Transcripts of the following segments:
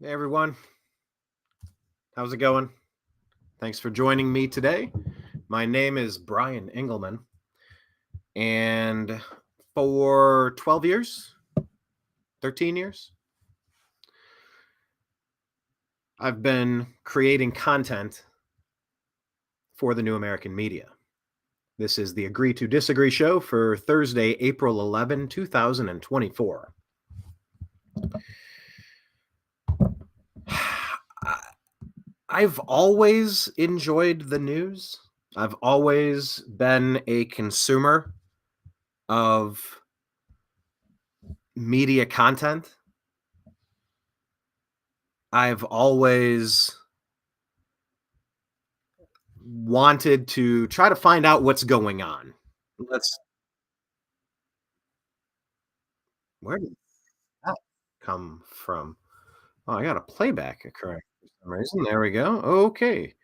Hey everyone, how's it going? Thanks for joining me today. My name is Brian Engelman, and for 12 years, 13 years, I've been creating content for the New American Media. This is the Agree to Disagree show for Thursday, April 11, 2024. I've always enjoyed the news. I've always been a consumer of media content. I've always wanted to try to find out what's going on. Let's Where did that come from? Oh, I got a playback occurring for some reason. There we go. Okay.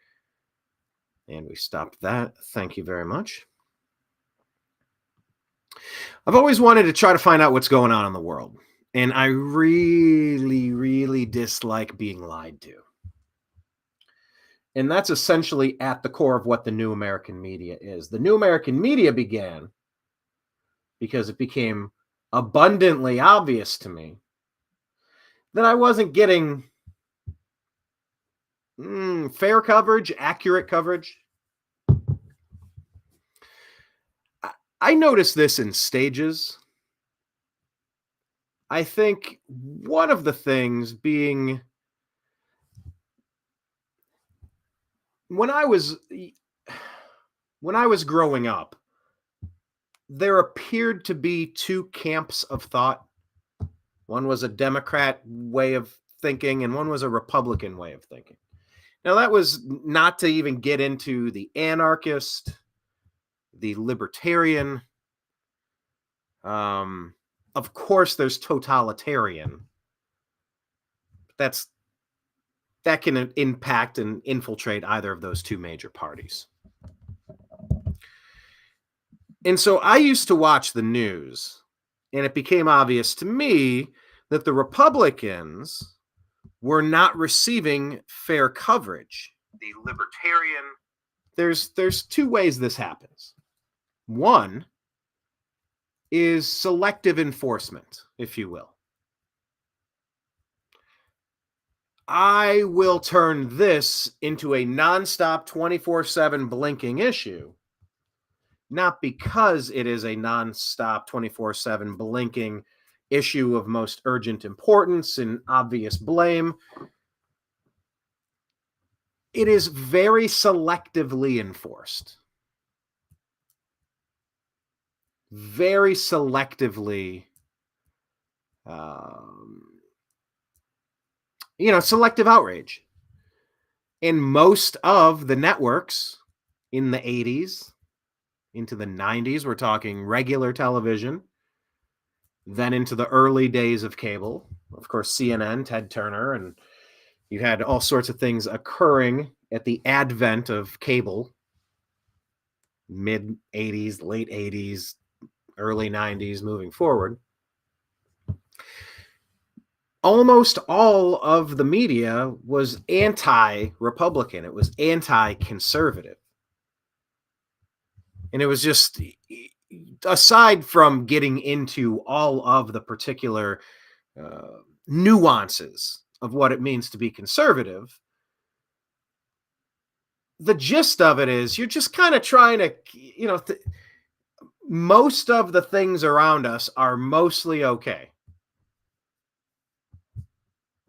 And we stopped that. Thank you very much. I've always wanted to try to find out what's going on in the world. And I really dislike being lied to. And that's essentially at the core of what the New American Media is. The New American Media began because it became abundantly obvious to me that I wasn't getting fair coverage, accurate coverage. I noticed this in stages. I think one of the things being when I was growing up, there appeared to be two camps of thought. One was a Democrat way of thinking, and one was a Republican way of thinking. Now, that was not to even get into the anarchist, the libertarian. Of course, there's totalitarian. That can impact and infiltrate either of those two major parties. And so I used to watch the news, and it became obvious to me that the Republicans were not receiving fair coverage. The libertarian, there's two ways this happens. One is selective enforcement, if you will. I will turn this into a nonstop 24/7 blinking issue, not because it is a nonstop 24/7 blinking issue of most urgent importance and obvious blame. It is very selectively enforced. Very selectively, selective outrage. And most of the networks in the 80s, into the 90s, we're talking regular television, then into the early days of cable, of course, CNN, Ted Turner, and you had all sorts of things occurring at the advent of cable, mid 80s, late 80s, early 90s, moving forward. Almost all of the media was anti-Republican. It was anti-conservative. And it was just, aside from getting into all of the particular nuances of what it means to be conservative, the gist of it is you're just kind of trying to, most of the things around us are mostly okay.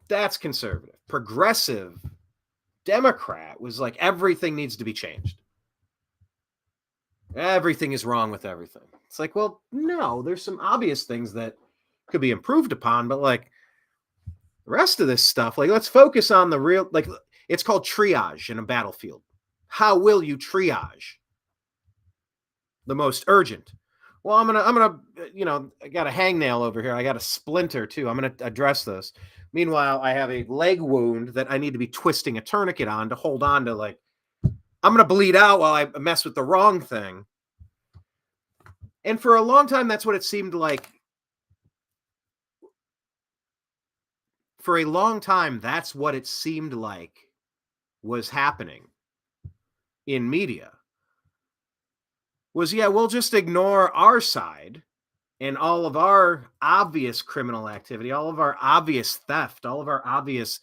That's conservative. Progressive Democrat was like, everything needs to be changed. Everything is wrong with everything. It's like, well, no, there's some obvious things that could be improved upon, but like the rest of this stuff, like let's focus on the real, like it's called triage in a battlefield. How will you triage the most urgent? Well, I'm gonna, I got a hangnail over here. I got a splinter too. I'm gonna address this. Meanwhile, I have a leg wound that I need to be twisting a tourniquet on to hold on to. Like, I'm gonna bleed out while I mess with the wrong thing. And for a long time, that's what it seemed like for a long time, that's what it seemed like was happening in media. Was, yeah, we'll just ignore our side and all of our obvious criminal activity, all of our obvious theft, all of our obvious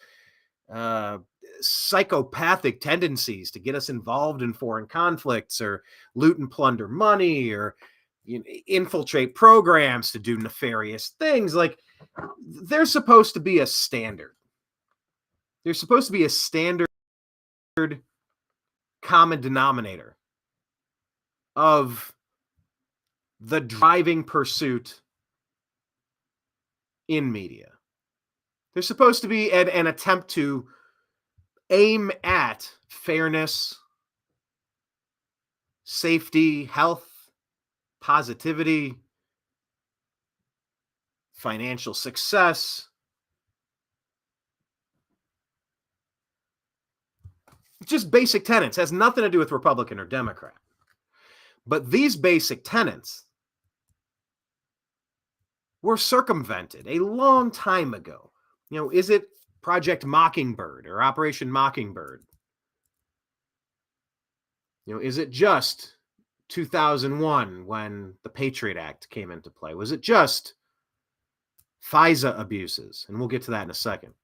psychopathic tendencies to get us involved in foreign conflicts or loot and plunder money or infiltrate programs to do nefarious things. Like, there's supposed to be a standard. There's supposed to be a standard common denominator of the driving pursuit in media. There's supposed to be an attempt to aim at fairness, safety, health, positivity, financial success. Just basic tenets. Has nothing to do with Republican or Democrat. But these basic tenets were circumvented a long time ago. Is it Project Mockingbird or Operation Mockingbird? Is it just 2001 when the Patriot Act came into play? Was it just FISA abuses? And we'll get to that in a second.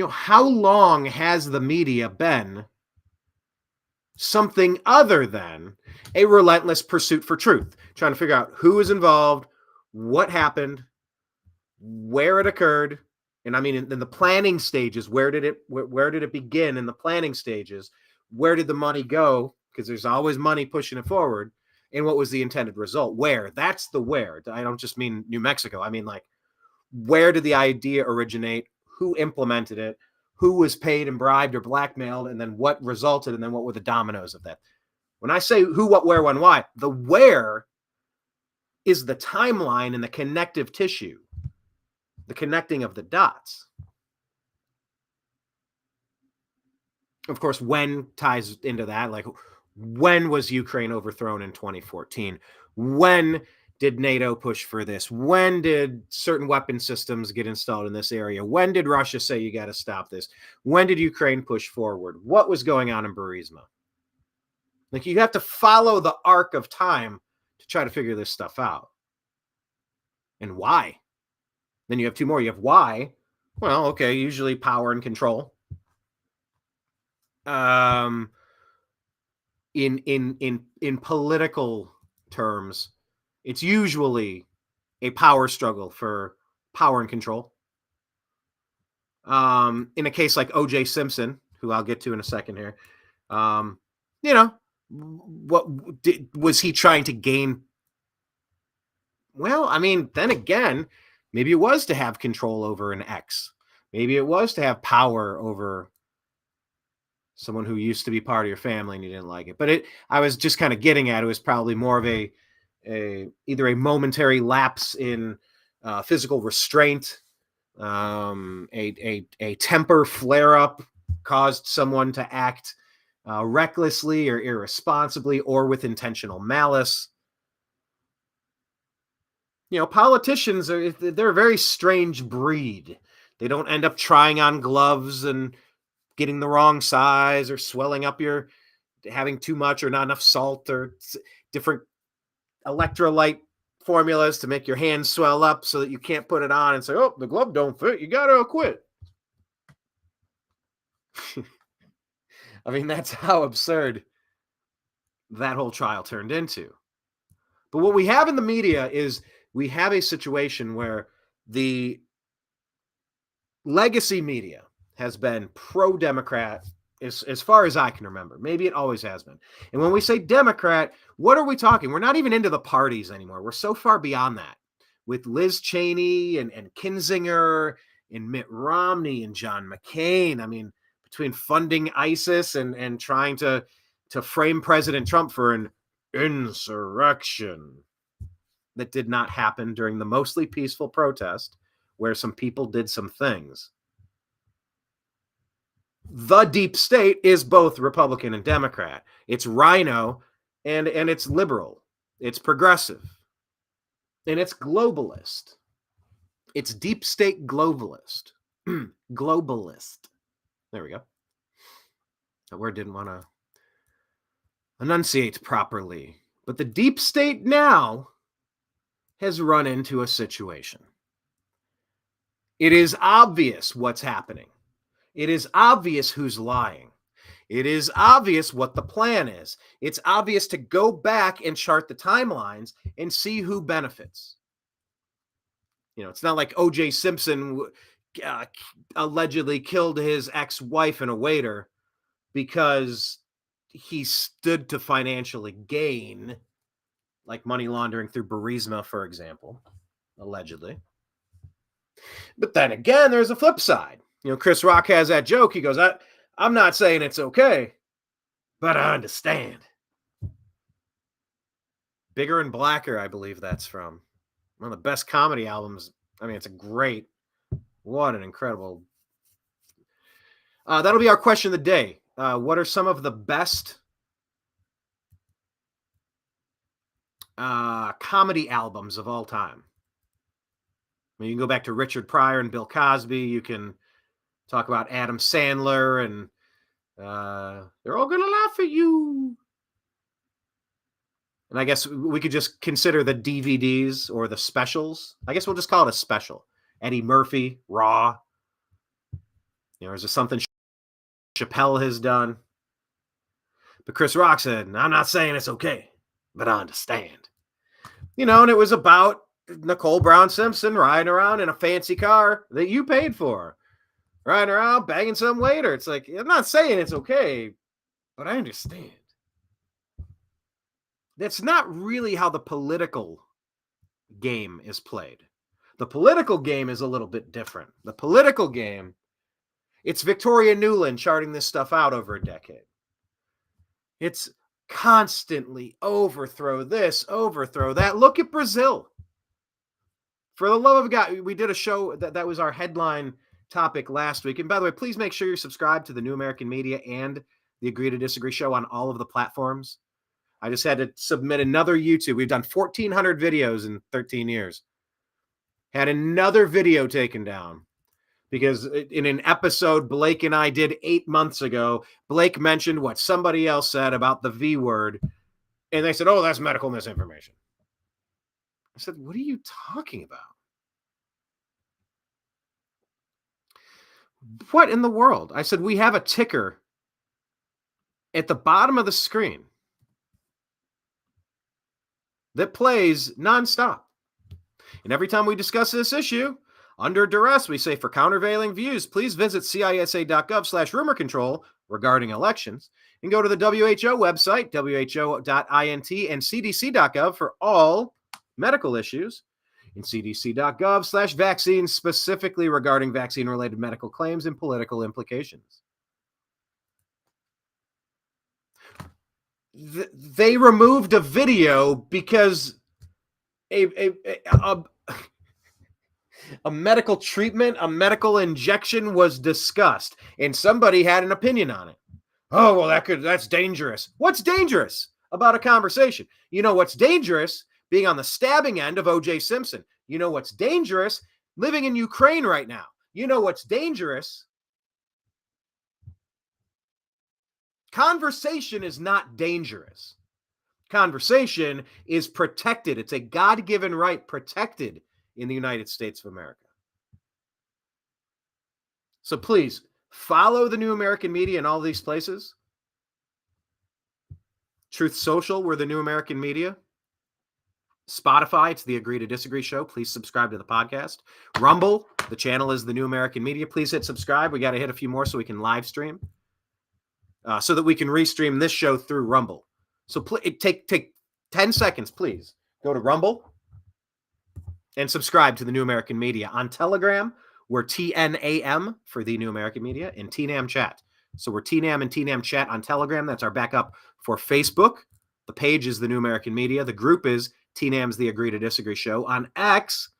How long has the media been something other than a relentless pursuit for truth, trying to figure out who is involved, what happened, where it occurred, and I mean in the planning stages, where did it begin in the planning stages? Where did the money go? Because there's always money pushing it forward. And what was the intended result? Where? That's the where. I don't just mean New Mexico. I mean, like, where did the idea originate? Who implemented it? Who was paid and bribed or blackmailed? And then what resulted? And then what were the dominoes of that? When I say who, what, where, when, why, the where is the timeline and the connective tissue, the connecting of the dots. Of course, when ties into that. Like, when was Ukraine overthrown in 2014? When did NATO push for this? When did certain weapon systems get installed in this area? When did Russia say you got to stop this? When did Ukraine push forward? What was going on in Burisma? Like, you have to follow the arc of time to try to figure this stuff out. And why? Then you have two more. You have why. Well, okay, usually power and control. In political terms, it's usually a power struggle for power and control. In a case like O.J. Simpson, who I'll get to in a second here, was he trying to gain? Well, I mean, then again, maybe it was to have control over an ex. Maybe it was to have power over someone who used to be part of your family and you didn't like it. But I was just kind of getting at, it was probably more of either a momentary lapse in physical restraint, a temper flare up caused someone to act recklessly or irresponsibly or with intentional malice. Politicians they're a very strange breed. They don't end up trying on gloves and getting the wrong size or swelling up having too much or not enough salt or different electrolyte formulas to make your hands swell up so that you can't put it on and say, oh, the glove don't fit. You got to quit. I mean, that's how absurd that whole trial turned into. But what we have in the media is we have a situation where the legacy media has been pro-Democrat as far as I can remember. Maybe it always has been. And when we say Democrat, what are we talking? We're not even into the parties anymore. We're so far beyond that. With Liz Cheney and Kinzinger and Mitt Romney and John McCain. I mean, between funding ISIS and trying to frame President Trump for an insurrection that did not happen during the mostly peaceful protest where some people did some things. The deep state is both Republican and Democrat. It's rhino and it's liberal. It's progressive. And it's globalist. It's deep state globalist. Globalist. There we go. That word didn't want to enunciate properly. But the deep state now has run into a situation. It is obvious what's happening. It is obvious who's lying. It is obvious what the plan is. It's obvious to go back and chart the timelines and see who benefits. You know, it's not like O.J. Simpson allegedly killed his ex-wife and a waiter because he stood to financially gain, like money laundering through Burisma, for example, allegedly. But then again, there's a flip side. You know, Chris Rock has that joke. He goes, I'm not saying it's okay, but I understand. Bigger and Blacker, I believe that's from. One of the best comedy albums. I mean, it's a great, what an incredible. That'll be our question of the day. What are some of the best comedy albums of all time? I mean, you can go back to Richard Pryor and Bill Cosby. You can talk about Adam Sandler, and they're all going to laugh at you. And I guess we could just consider the DVDs or the specials. I guess we'll just call it a special. Eddie Murphy, Raw. You know, is there something Chappelle has done? But Chris Rock said, I'm not saying it's okay, but I understand. You know, and it was about Nicole Brown Simpson riding around in a fancy car that you paid for. Riding around, banging some waiter. It's like, I'm not saying it's okay, but I understand. That's not really how the political game is played. The political game is a little bit different. The political game, it's Victoria Nuland charting this stuff out over a decade. It's constantly overthrow this, overthrow that. Look at Brazil. For the love of God, we did a show that was our headline topic last week. And by the way, please make sure you're subscribed to the New American Media and the Agree to Disagree show on all of the platforms. I just had to submit another YouTube. We've done 1,400 videos in 13 years. Had another video taken down because in an episode Blake and I did 8 months ago, Blake mentioned what somebody else said about the V word. And they said, oh, that's medical misinformation. I said, what are you talking about? What in the world? I said, we have a ticker at the bottom of the screen that plays nonstop. And every time we discuss this issue, under duress, we say, for countervailing views, please visit cisa.gov/rumor control regarding elections and go to the WHO website, who.int, and cdc.gov for all medical issues, and cdc.gov/vaccines specifically regarding vaccine-related medical claims and political implications. They removed a video because a medical treatment, a medical injection was discussed, and somebody had an opinion on it. Oh, well, that's dangerous. What's dangerous about a conversation? You know what's dangerous? Being on the stabbing end of O.J. Simpson. You know what's dangerous? Living in Ukraine right now. You know what's dangerous? Conversation is not dangerous. Conversation is protected. It's a God-given right protected in the United States of America. So please follow the New American Media in all these places. Truth Social, we're the New American Media. Spotify, it's the Agree to Disagree show. Please subscribe to the podcast. Rumble, the channel is the New American Media. Please hit subscribe. We got to hit a few more so we can live stream. So that we can restream this show through Rumble. So take 10 seconds, please. Go to Rumble and subscribe to the New American Media. On Telegram, we're TNAM for the New American Media, and TNAM Chat. So we're TNAM and TNAM Chat on Telegram. That's our backup for Facebook. The page is the New American Media. The group is TNAM's The Agree to Disagree Show. On X,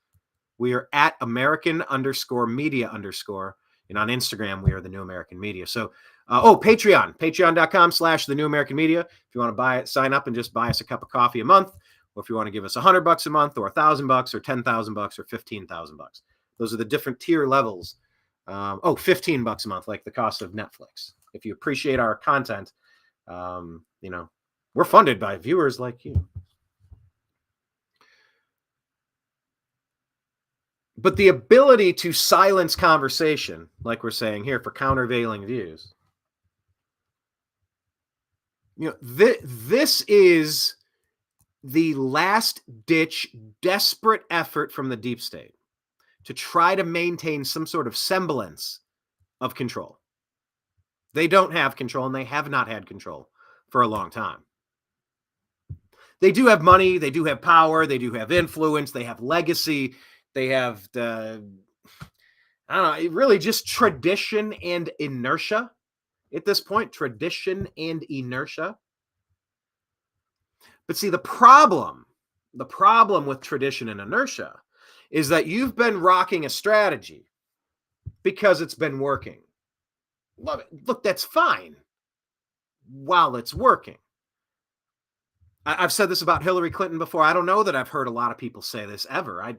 we are at American_media_. And on Instagram, we are the New American Media. So, Patreon, patreon.com/the New American Media. If you want to buy it, sign up and just buy us a cup of coffee a month. Or if you want to give us $100 a month or $1,000 or $10,000 or $15,000. Those are the different tier levels. $15 a month, like the cost of Netflix. If you appreciate our content, we're funded by viewers like you. But the ability to silence conversation, like we're saying here, for countervailing views, this is the last-ditch, desperate effort from the deep state to try to maintain some sort of semblance of control. They don't have control, and they have not had control for a long time. They do have money, they do have power, they do have influence, they have legacy, they have really just tradition and inertia at this point. Tradition and inertia. But see, the problem with tradition and inertia is that you've been rocking a strategy because it's been working. Love it. Look, that's fine while it's working. I've said this about Hillary Clinton before. I don't know that I've heard a lot of people say this ever.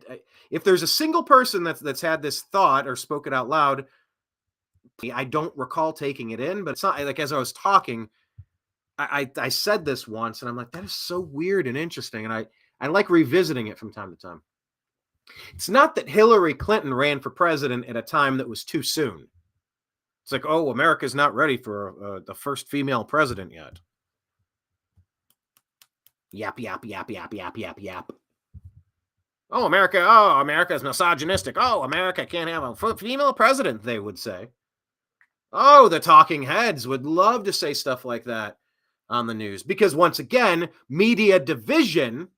If there's a single person that's had this thought or spoken out loud, I don't recall taking it in, but it's not like as I was talking, I said this once and I'm like, that is so weird and interesting. And I like revisiting it from time to time. It's not that Hillary Clinton ran for president at a time that was too soon. It's like, oh, America's not ready for the first female president yet. Yap, yap, yap, yap, yap, yap, yap. Oh, America is misogynistic. Oh, America can't have a female president, they would say. Oh, the talking heads would love to say stuff like that on the news. Because once again, media division,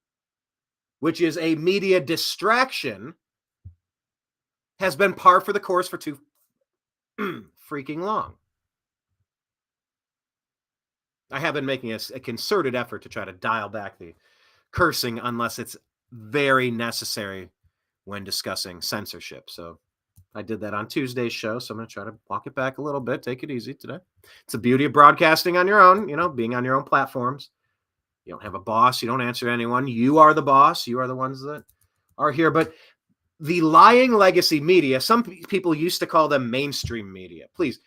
which is a media distraction, has been par for the course for too freaking long. I have been making a concerted effort to try to dial back the cursing unless it's very necessary when discussing censorship. So I did that on Tuesday's show, so I'm going to try to walk it back a little bit. Take it easy today. It's the beauty of broadcasting on your own, being on your own platforms. You don't have a boss. You don't answer to anyone. You are the boss. You are the ones that are here. But the lying legacy media, some people used to call them mainstream media. Please,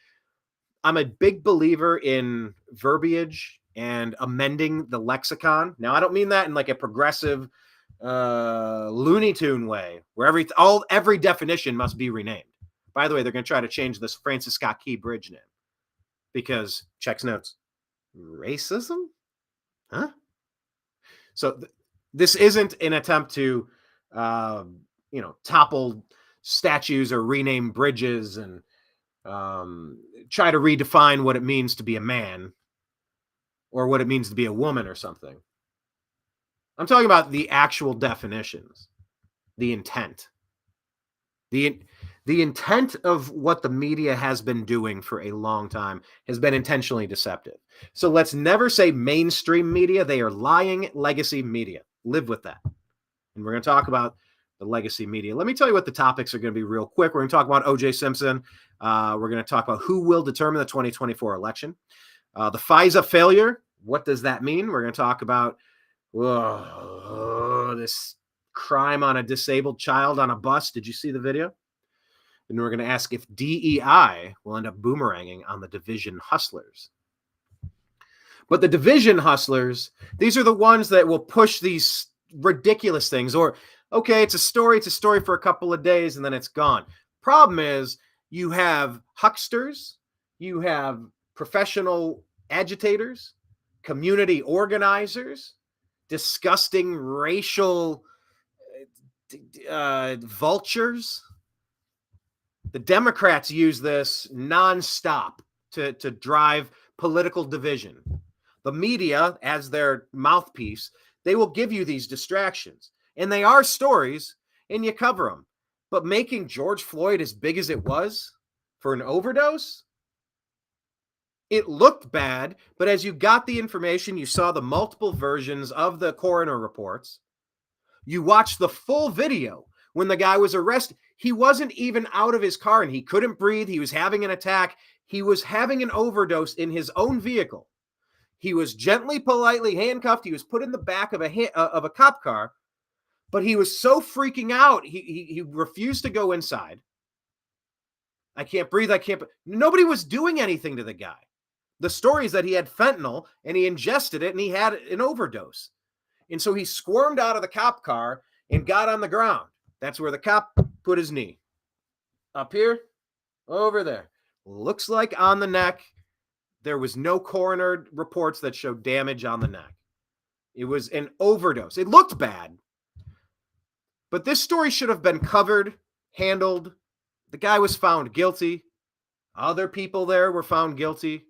I'm a big believer in verbiage and amending the lexicon. Now, I don't mean that in like a progressive Looney Tune way where every definition must be renamed. By the way, they're going to try to change this Francis Scott Key Bridge name because, checks notes, racism? Huh? So this isn't an attempt to, topple statues or rename bridges and try to redefine what it means to be a man or what it means to be a woman or something. I'm talking about the actual definitions, the intent. The intent of what the media has been doing for a long time has been intentionally deceptive. So let's never say mainstream media. They are lying legacy media. Live with that. And we're going to talk about the legacy media. Let me tell you what the topics are going to be real quick. We're going to talk about O.J. Simpson. We're going to talk about who will determine the 2024 election. The FISA failure. What does that mean? We're going to talk about this crime on a disabled child on a bus. Did you see the video? And we're going to ask if D.E.I. will end up boomeranging on the division hustlers. But the division hustlers, these are the ones that will push these ridiculous things. Or, okay, it's a story for a couple of days and then it's gone. Problem is, you have hucksters, you have professional agitators, community organizers, disgusting racial vultures. The Democrats use this nonstop to drive political division. The media, as their mouthpiece, they will give you these distractions. And they are stories, and you cover them. But making George Floyd as big as it was for an overdose, it looked bad, but as you got the information, you saw the multiple versions of the coroner reports. You watched the full video when the guy was arrested. He wasn't even out of his car and he couldn't breathe. He was having an attack. He was having an overdose in his own vehicle. He was gently, politely handcuffed. He was put in the back of a cop car. But he was so freaking out, he refused to go inside. I can't breathe. I can't. Nobody was doing anything to the guy. The story is that he had fentanyl and he ingested it and he had an overdose. And so he squirmed out of the cop car and got on the ground. That's where the cop put his knee. Up here, over there. Looks like on the neck. There was no coroner reports that showed damage on the neck. It was an overdose. It looked bad. But this story should have been covered, handled. The guy was found guilty. Other people there were found guilty.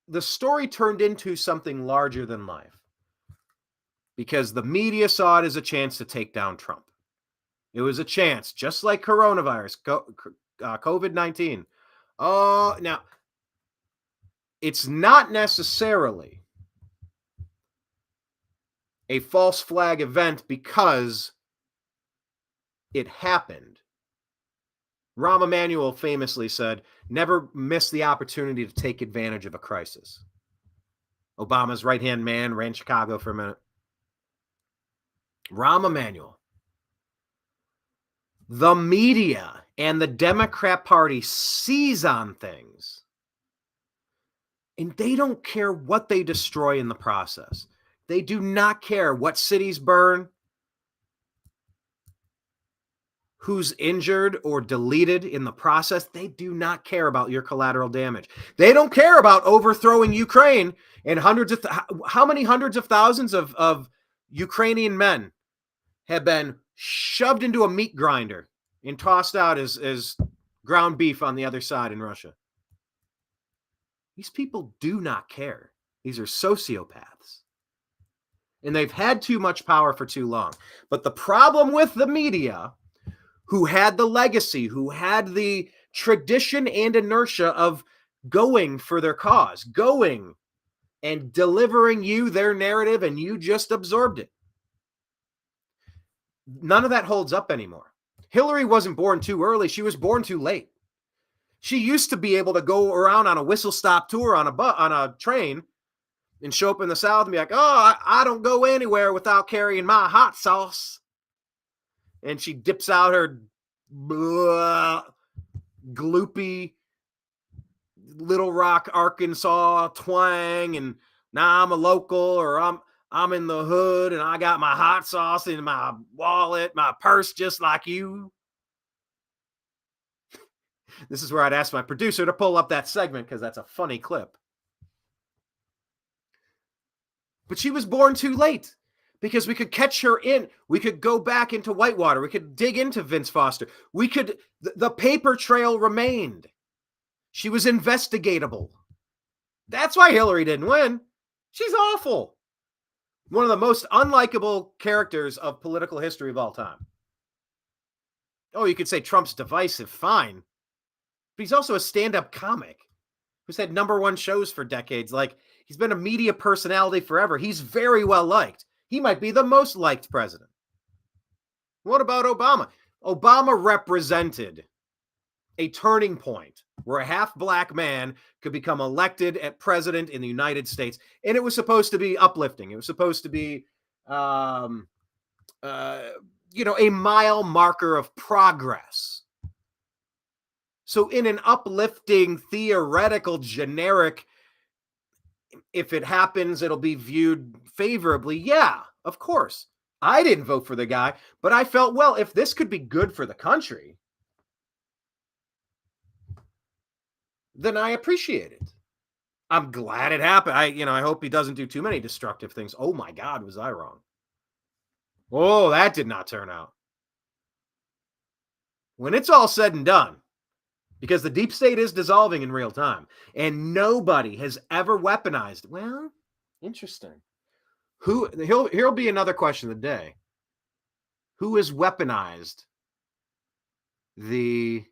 The story turned into something larger than life because the media saw it as a chance to take down Trump. It was a chance, just like coronavirus, COVID-19. Oh, now, it's not necessarily a false flag event because it happened. Rahm Emanuel famously said, never miss the opportunity to take advantage of a crisis. Obama's right-hand man ran Chicago for a minute. Rahm Emanuel. The media and the Democrat Party seize on things, and they don't care what they destroy in the process. They do not care what cities burn, who's injured or deleted in the process. They do not care about your collateral damage. They don't care about overthrowing Ukraine and how many hundreds of thousands of Ukrainian men have been shoved into a meat grinder and tossed out as ground beef on the other side in Russia. These people do not care. These are sociopaths. And they've had too much power for too long. But the problem with the media, who had the legacy, who had the tradition and inertia of going for their cause, going and delivering you their narrative, and you just absorbed it. None of that holds up anymore. Hillary wasn't born too early. She was born too late. She used to be able to go around on a whistle-stop tour on a train and show up in the South and be like, oh, I don't go anywhere without carrying my hot sauce. And she dips out her gloopy Little Rock, Arkansas twang, and now I'm a local, or I'm in the hood and I got my hot sauce in my wallet, my purse, just like you. This is where I'd ask my producer to pull up that segment because that's a funny clip. But she was born too late because we could catch her in. We could go back into Whitewater. We could dig into Vince Foster. The paper trail remained. She was investigatable. That's why Hillary didn't win. She's awful. One of the most unlikable characters of political history of all time. Oh, you could say Trump's divisive, fine. But he's also a stand-up comic who's had #1 shows for decades. Like, he's been a media personality forever. He's very well liked. He might be the most liked president. What about Obama? Obama represented a turning point where a half-black man could become elected as president in the United States. And it was supposed to be uplifting. It was supposed to be, a mile marker of progress. So in an uplifting, theoretical, generic, if it happens, it'll be viewed favorably. Yeah, of course. I didn't vote for the guy, but I felt, well, if this could be good for the country, then I appreciate it. I'm glad it happened. I hope he doesn't do too many destructive things. Oh my God, was I wrong? Oh, that did not turn out. When it's all said and done, because the deep state is dissolving in real time, and nobody has ever weaponized. Well, interesting. Here'll be another question of the day. Who has weaponized the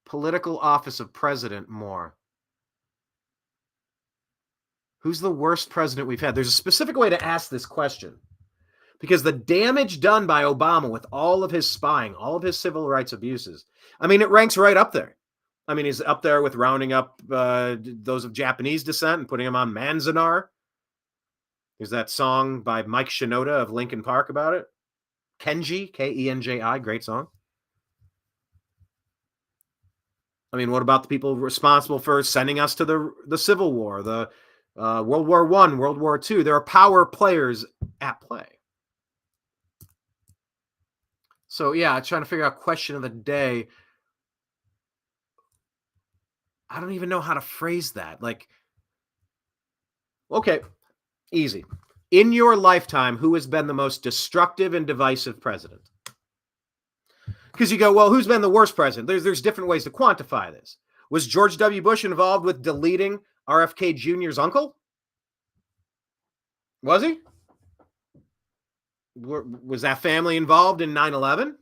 political office of president more? Who's the worst president we've had? There's a specific way to ask this question, because the damage done by Obama with all of his spying, all of his civil rights abuses, it ranks right up there. He's up there with rounding up those of Japanese descent and putting them on Manzanar. There's that song by Mike Shinoda of Linkin Park about it. Kenji, Kenji, great song. I mean, what about the people responsible for sending us to the Civil War, the World War I, World War II? There are power players at play. So, yeah, trying to figure out question of the day. I don't even know how to phrase that. Like, okay, easy. In your lifetime, who has been the most destructive and divisive president? Because you go, well, who's been the worst president? There's different ways to quantify this. Was George W. Bush involved with deleting RFK Jr.'s uncle? Was he? Was that family involved in 9/11?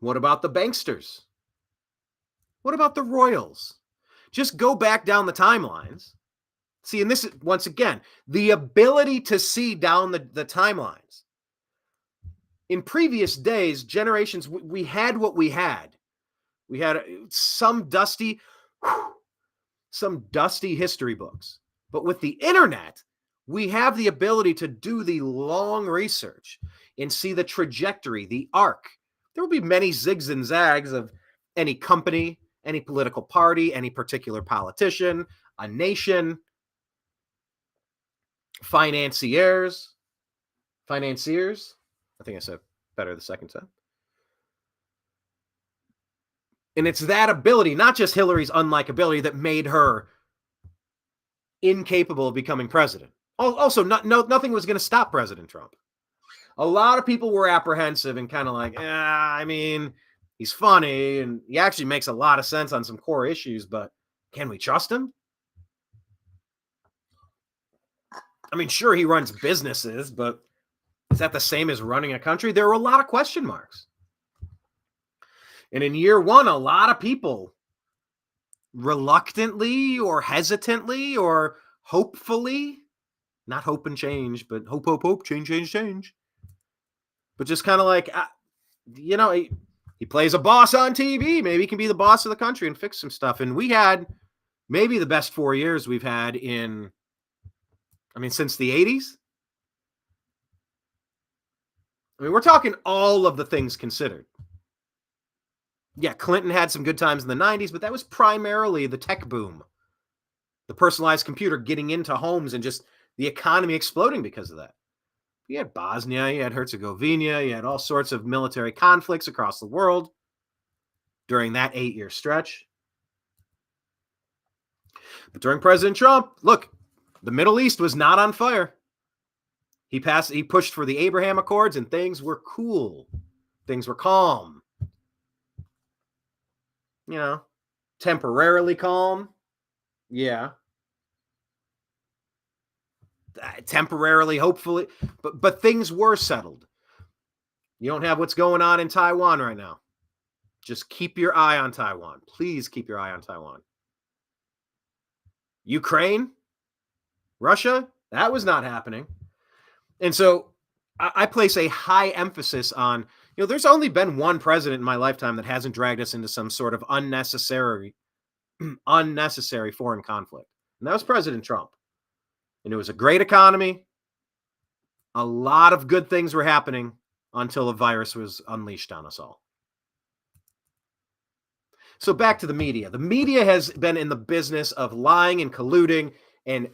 What about the banksters? What about the royals? Just go back down the timelines. See, and this is, once again, the ability to see down the timelines. In previous days, generations, we had what we had. We had some dusty history books. But with the internet, we have the ability to do the long research and see the trajectory, the arc. There will be many zigs and zags of any company, any political party, any particular politician, a nation, financiers. I think I said better the second time. And it's that ability, not just Hillary's unlikability, that made her incapable of becoming president. Also, nothing was going to stop President Trump. A lot of people were apprehensive and kind of like, I mean, he's funny and he actually makes a lot of sense on some core issues, but can we trust him? I mean, sure, he runs businesses, but is that the same as running a country? There were a lot of question marks. And in year one, a lot of people reluctantly or hesitantly or hopefully, not hope and change, but hope, change. But just kind of like, he plays a boss on TV. Maybe he can be the boss of the country and fix some stuff. And we had maybe the best 4 years we've had since the 80s. I mean, we're talking all of the things considered. Yeah, Clinton had some good times in the 90s, but that was primarily the tech boom. The personalized computer getting into homes and just the economy exploding because of that. You had Bosnia, you had Herzegovina, you had all sorts of military conflicts across the world during that 8-year stretch. But during President Trump, look, the Middle East was not on fire. He pushed for the Abraham Accords and things were cool. Things were calm. Temporarily calm. Yeah. Temporarily, hopefully, but things were settled. You don't have what's going on in Taiwan right now. Just keep your eye on Taiwan. Please keep your eye on Taiwan. Ukraine, Russia, that was not happening. And so I place a high emphasis on, there's only been one president in my lifetime that hasn't dragged us into some sort of unnecessary foreign conflict. And that was President Trump. And it was a great economy. A lot of good things were happening until a virus was unleashed on us all. So back to the media. The media has been in the business of lying and colluding and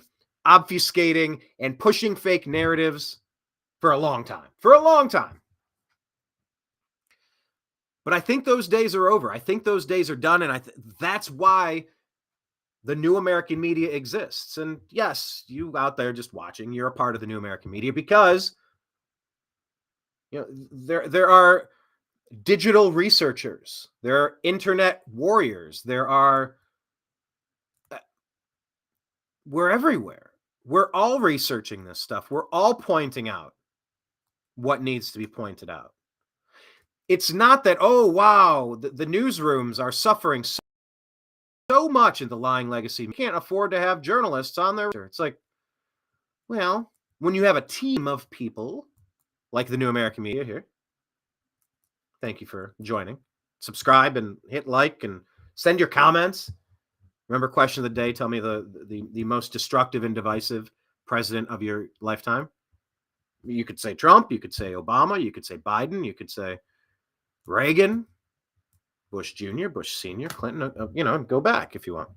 obfuscating and pushing fake narratives for a long time. But I think those days are over. I think those days are done. And that's why the new American media exists. And yes, you out there just watching, you're a part of the new American media because there are digital researchers, there are internet warriors, we're everywhere. We're all researching this stuff. We're all pointing out what needs to be pointed out. It's not that, oh, wow, the newsrooms are suffering so much in the lying legacy. We can't afford to have journalists on there. It's like, well, when you have a team of people like the new American media here, thank you for joining. Subscribe and hit like and send your comments. Remember, question of the day, tell me the most destructive and divisive president of your lifetime. You could say Trump, you could say Obama, you could say Biden, you could say Reagan, Bush Jr., Bush Sr., Clinton, go back if you want.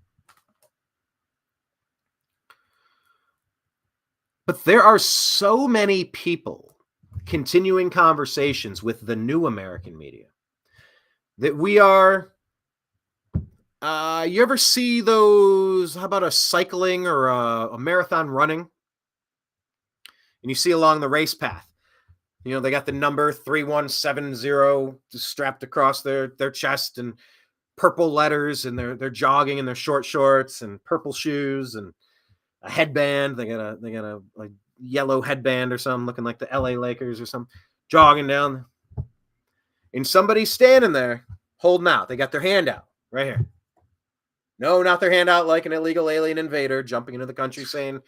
But there are so many people continuing conversations with the new American media that we are, you ever see those, how about a cycling or a marathon running? And you see along the race path, they got the number 3170 strapped across their chest and purple letters, and they're jogging in their short shorts and purple shoes and a headband. They got a yellow headband or something, looking like the LA Lakers or something, jogging down. And somebody's standing there holding out. They got their hand out right here. No, not their hand out like an illegal alien invader jumping into the country saying,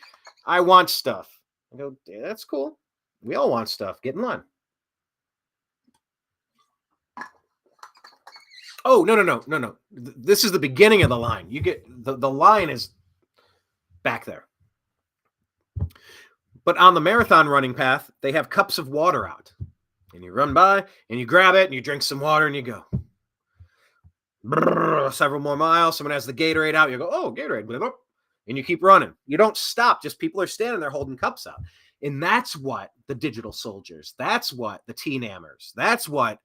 I want stuff. I go, yeah, that's cool. We all want stuff. Get in line. Oh, no. This is the beginning of the line. You get the line is back there. But on the marathon running path, they have cups of water out. And you run by and you grab it and you drink some water and you go. Several more miles. Someone has the Gatorade out. You go, oh, Gatorade. And you keep running. You don't stop. Just people are standing there holding cups out. And that's what the digital soldiers, that's what the teen-ammers, that's what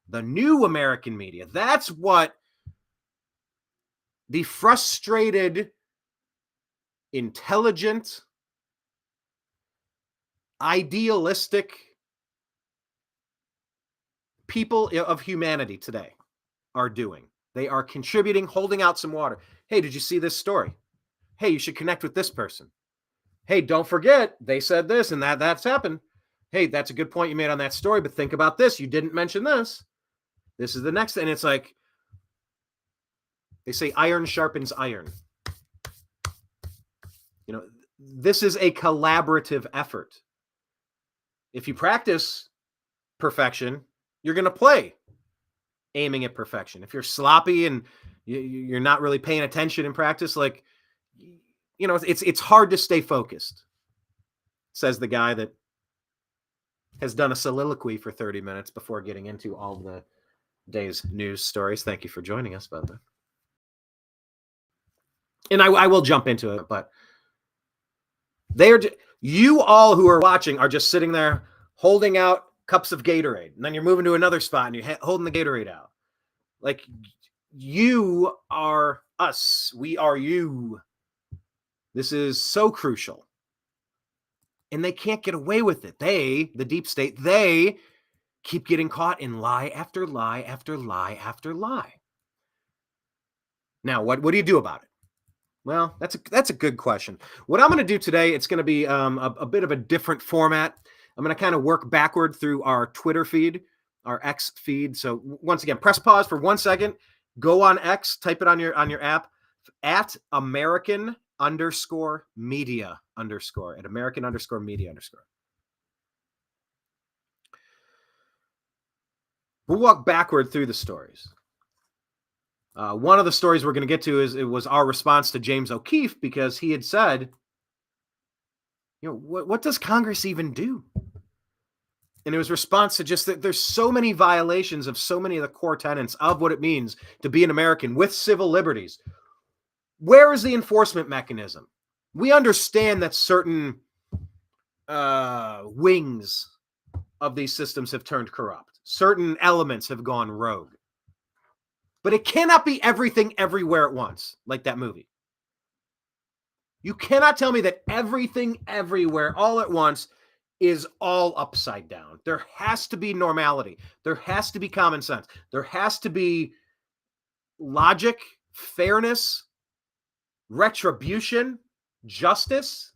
the new American media, that's what the frustrated, intelligent, idealistic people of humanity today are doing. They are contributing, holding out some water. Hey, did you see this story? Hey, you should connect with this person. Hey, don't forget, they said this and that's happened. Hey, that's a good point you made on that story, but think about this. You didn't mention this. This is the next. And it's like, they say iron sharpens iron. This is a collaborative effort. If you practice perfection, you're going to play aiming at perfection. If you're sloppy and you're not really paying attention in practice, like, it's hard to stay focused, says the guy that has done a soliloquy for 30 minutes before getting into all the day's news stories. Thank you for joining us, by the way. And I will jump into it, but you all who are watching are just sitting there holding out cups of Gatorade, and then you're moving to another spot and you're holding the Gatorade out. Like, you are us. We are you. This is so crucial. And they can't get away with it. The deep state, they keep getting caught in lie after lie after lie after lie. Now, what do you do about it? Well, that's a good question. What I'm going to do today, it's going to be a bit of a different format. I'm going to kind of work backward through our Twitter feed, our X feed. So once again, press pause for 1 second. Go on X, type it on your app at American_media_, at American_media_. We'll walk backward through the stories. One of the stories we're going to get to was our response to James O'Keefe, because he had said, what does Congress even do? And it was response to just that there's so many violations of so many of the core tenets of what it means to be an American with civil liberties. Where is the enforcement mechanism? We understand that certain wings of these systems have turned corrupt. Certain elements have gone rogue. But it cannot be everything everywhere at once, like that movie. You cannot tell me that everything everywhere all at once is all upside down. There has to be normality. There has to be common sense. There has to be logic, fairness, retribution, justice.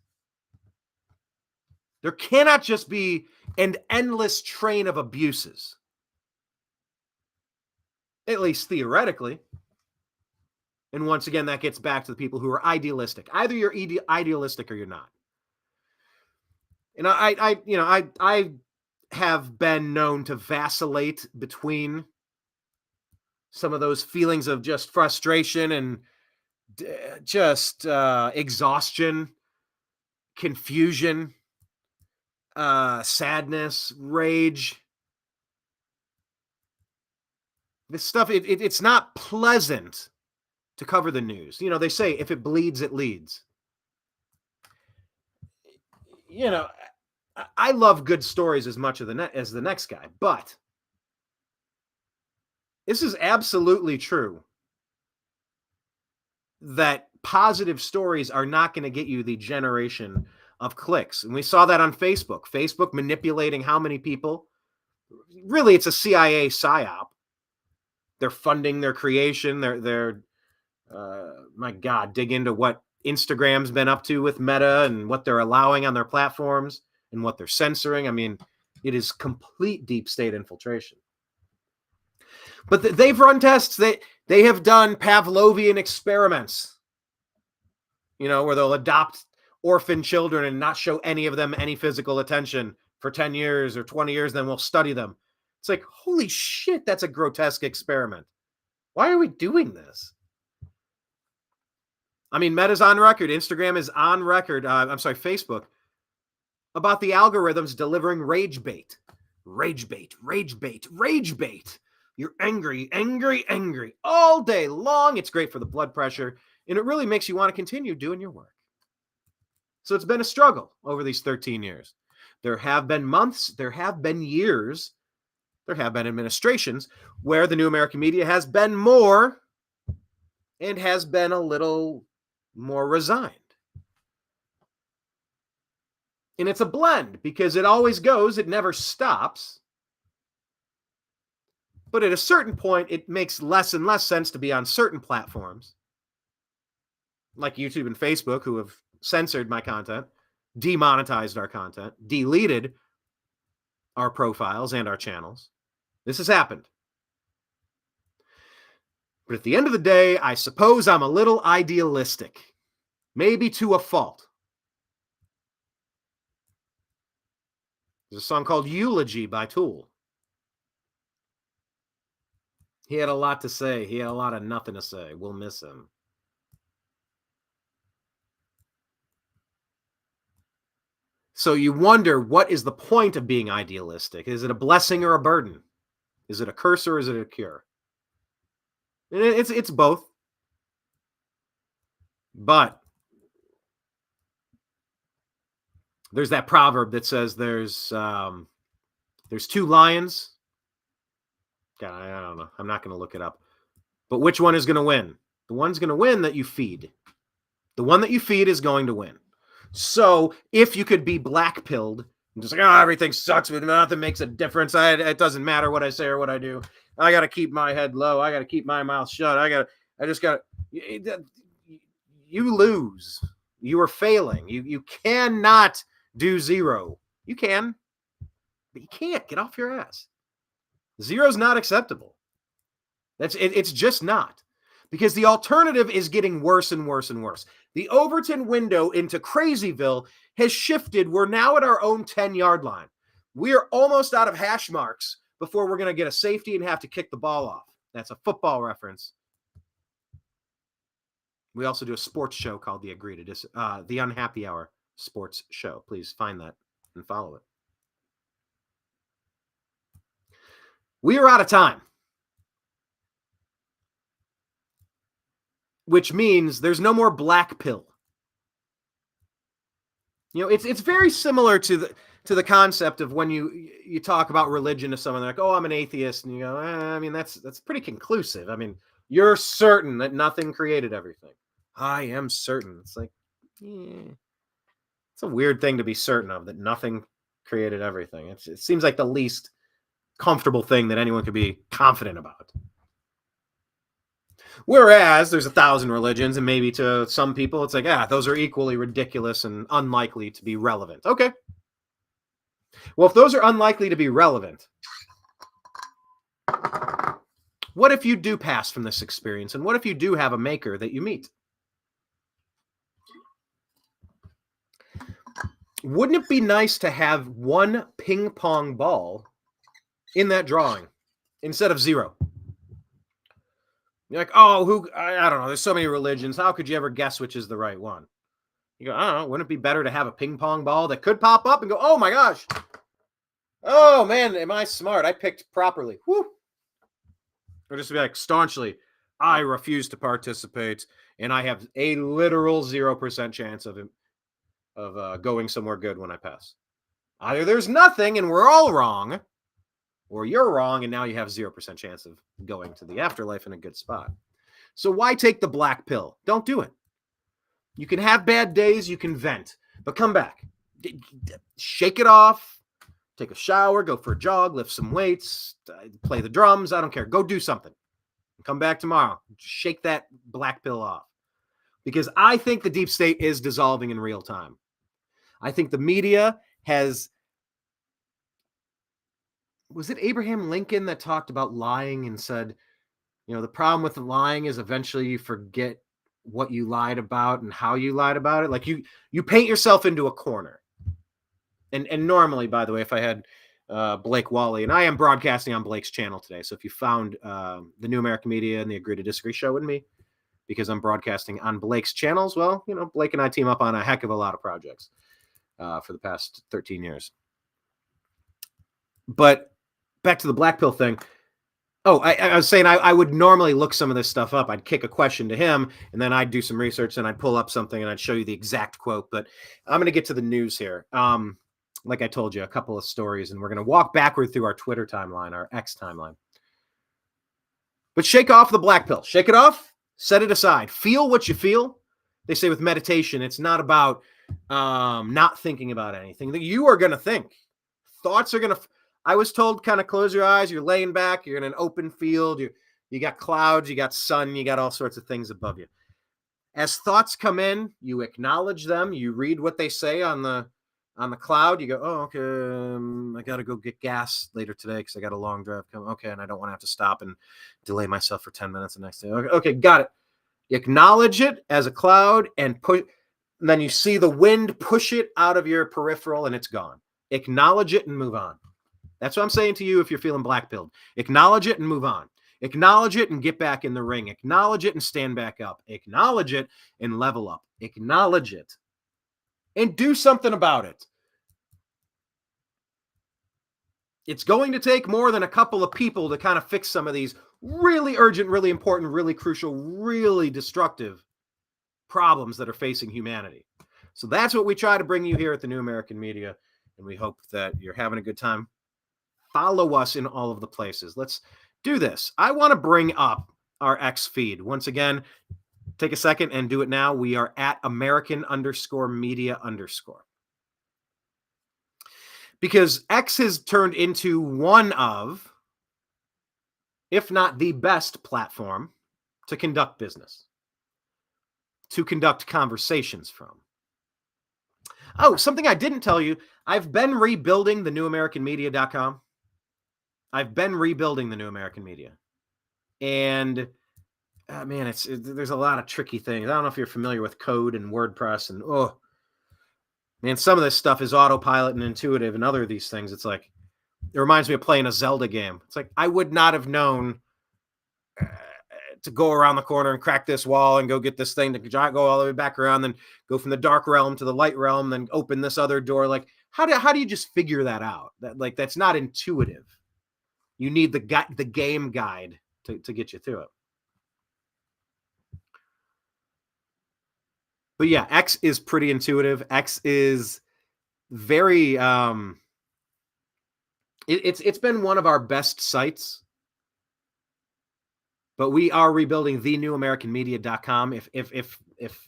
There cannot just be an endless train of abuses. At least theoretically. And once again, that gets back to the people who are idealistic. Either you're idealistic or you're not. And I have been known to vacillate between some of those feelings of just frustration and just exhaustion, confusion, sadness, rage. This stuff, it's not pleasant to cover the news. You know, they say if it bleeds, it leads. You know, I love good stories as much as the next guy, but this is absolutely true that positive stories are not going to get you the generation of clicks. And we saw that on Facebook. Facebook manipulating how many people. Really, it's a CIA psyop. They're funding their creation. They're my God, dig into what Instagram's been up to with Meta and what they're allowing on their platforms and what they're censoring. I mean, it is complete deep state infiltration. But they've run tests. They have done Pavlovian experiments, you know, where they'll adopt orphan children and not show any of them any physical attention for 10 years or 20 years, then we'll study them. It's like, holy shit, that's a grotesque experiment. Why are we doing this? I mean, Meta's on record. Instagram is on record. Facebook, about the algorithms delivering rage bait. Rage bait, rage bait, rage bait. You're angry, angry, angry all day long. It's great for the blood pressure, and it really makes you want to continue doing your work. So it's been a struggle over these 13 years. There have been months, there have been years, there have been administrations where the new American media has been more and has been a little more resigned. And it's a blend because it always goes, it never stops. But at a certain point, it makes less and less sense to be on certain platforms, like YouTube and Facebook, who have censored my content, demonetized our content, deleted our profiles and our channels. This has happened. But at the end of the day, I suppose I'm a little idealistic, maybe to a fault. There's a song called Eulogy by Tool. He had a lot to say. He had a lot of nothing to say. We'll miss him. So you wonder, what is the point of being idealistic? Is it a blessing or a burden? Is it a curse or is it a cure? And it's both. But there's that proverb that says there's two lions. God, I don't know. I'm not going to look it up. But which one is going to win? The one's going to win that you feed. The one that you feed is going to win. So if you could be black-pilled and just like, oh, everything sucks, but nothing makes a difference. It doesn't matter what I say or what I do. I got to keep my head low. I got to keep my mouth shut. You lose. You are failing. You cannot do zero. You can, but you can't. Get off your ass. Zero's not acceptable. It's just not. Because the alternative is getting worse and worse and worse. The Overton window into Crazyville has shifted. We're now at our own 10-yard line. We are almost out of hash marks before we're going to get a safety and have to kick the ball off. That's a football reference. We also do a sports show called the Unhappy Hour Sports Show. Please find that and follow it. We are out of time. Which means there's no more black pill. You know, it's very similar to the concept of when you talk about religion to someone, they're like, oh, I'm an atheist. And you go, I mean, that's pretty conclusive. I mean, you're certain that nothing created everything. I am certain. It's like, it's a weird thing to be certain of, that nothing created everything. It seems like the least comfortable thing that anyone could be confident about. Whereas there's 1,000 religions, and maybe to some people it's like, those are equally ridiculous and unlikely to be relevant. Okay. Well, if those are unlikely to be relevant, what if you do pass from this experience? And what if you do have a maker that you meet? Wouldn't it be nice to have one ping pong ball in that drawing instead of zero? You're like, oh, I don't know. There's so many religions. How could you ever guess which is the right one? You go, I don't know, wouldn't it be better to have a ping pong ball that could pop up and go, oh my gosh, oh man, am I smart? I picked properly. Woo. Or just be like, staunchly, I refuse to participate, and I have a literal 0% chance of going somewhere good when I pass. Either there's nothing and we're all wrong, or you're wrong and now you have 0% chance of going to the afterlife in a good spot. So why take the black pill? Don't do it. You can have bad days, you can vent, but come back. Shake it off, take a shower, go for a jog, lift some weights, play the drums, I don't care. Go do something. Come back tomorrow. Shake that black pill off. Because I think the deep state is dissolving in real time. I think the media has... Was it Abraham Lincoln that talked about lying and said, you know, the problem with lying is eventually you forget what you lied about and how you lied about it. Like you paint yourself into a corner. And normally, by the way, if I had Blake Walley, and I am broadcasting on Blake's channel today. So if you found the New American Media and the Agree to Disagree show with me, because I'm broadcasting on Blake's channels, well, you know, Blake and I team up on a heck of a lot of projects for the past 13 years. But back to the black pill thing. Oh, I was saying I would normally look some of this stuff up. I'd kick a question to him, and then I'd do some research, and I'd pull up something, and I'd show you the exact quote. But I'm going to get to the news here. Like I told you, a couple of stories, and we're going to walk backward through our Twitter timeline, our X timeline. But shake off the black pill. Shake it off. Set it aside. Feel what you feel. They say with meditation, it's not about not thinking about anything. That you are going to think. Thoughts are going to... I was told kind of close your eyes. You're laying back. You're in an open field. You got clouds. You got sun. You got all sorts of things above you. As thoughts come in, you acknowledge them. You read what they say on the cloud. You go, oh, okay, I got to go get gas later today because I got a long drive coming. Okay, and I don't want to have to stop and delay myself for 10 minutes the next day. Okay, got it. You acknowledge it as a cloud and push. And then you see the wind push it out of your peripheral and it's gone. Acknowledge it and move on. That's what I'm saying to you if you're feeling black-pilled. Acknowledge it and move on. Acknowledge it and get back in the ring. Acknowledge it and stand back up. Acknowledge it and level up. Acknowledge it and do something about it. It's going to take more than a couple of people to kind of fix some of these really urgent, really important, really crucial, really destructive problems that are facing humanity. So that's what we try to bring you here at the New American Media, and we hope that you're having a good time. Follow us in all of the places. Let's do this. I want to bring up our X feed. Once again, take a second and do it now. We are at American_media_. Because X has turned into one of, if not the best platform to conduct business, to conduct conversations from. Oh, something I didn't tell you. I've been rebuilding the newamericanmedia.com. I've been rebuilding the New American Media. And, man, there's a lot of tricky things. I don't know if you're familiar with code and WordPress. And, oh, man, some of this stuff is autopilot and intuitive and other of these things. It's like, it reminds me of playing a Zelda game. It's like, I would not have known to go around the corner and crack this wall and go get this thing to go all the way back around, then go from the dark realm to the light realm, then open this other door. Like, how do you just figure that out? That's not intuitive. You need the game guide to get you through it. But yeah, X is pretty intuitive. X is very it's been one of our best sites. But we are rebuilding thenewamericanmedia.com. If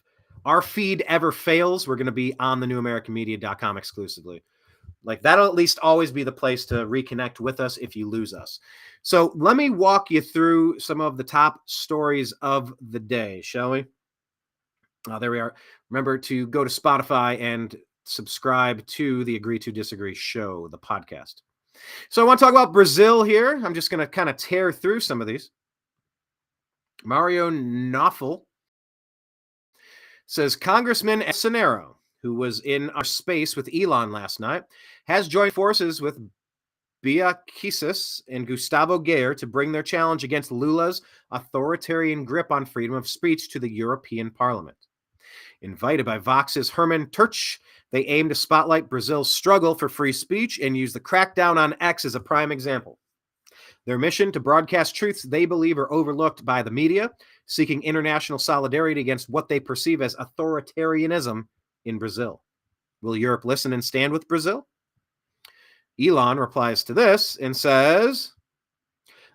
our feed ever fails, we're going to be on the newamericanmedia.com exclusively. Like, that'll at least always be the place to reconnect with us if you lose us. So let me walk you through some of the top stories of the day, shall we? There we are. Remember to go to Spotify and subscribe to the Agree to Disagree show, the podcast. So I want to talk about Brazil here. I'm just going to kind of tear through some of these. Mario Knopfel says Congressman Bolsonaro, who was in our space with Elon last night, has joined forces with Bia Kicis and Gustavo Gayer to bring their challenge against Lula's authoritarian grip on freedom of speech to the European Parliament. Invited by Vox's Herman Terch, they aim to spotlight Brazil's struggle for free speech and use the crackdown on X as a prime example. Their mission to broadcast truths they believe are overlooked by the media, seeking international solidarity against what they perceive as authoritarianism in Brazil. Will Europe listen and stand with Brazil? Elon replies to this and says,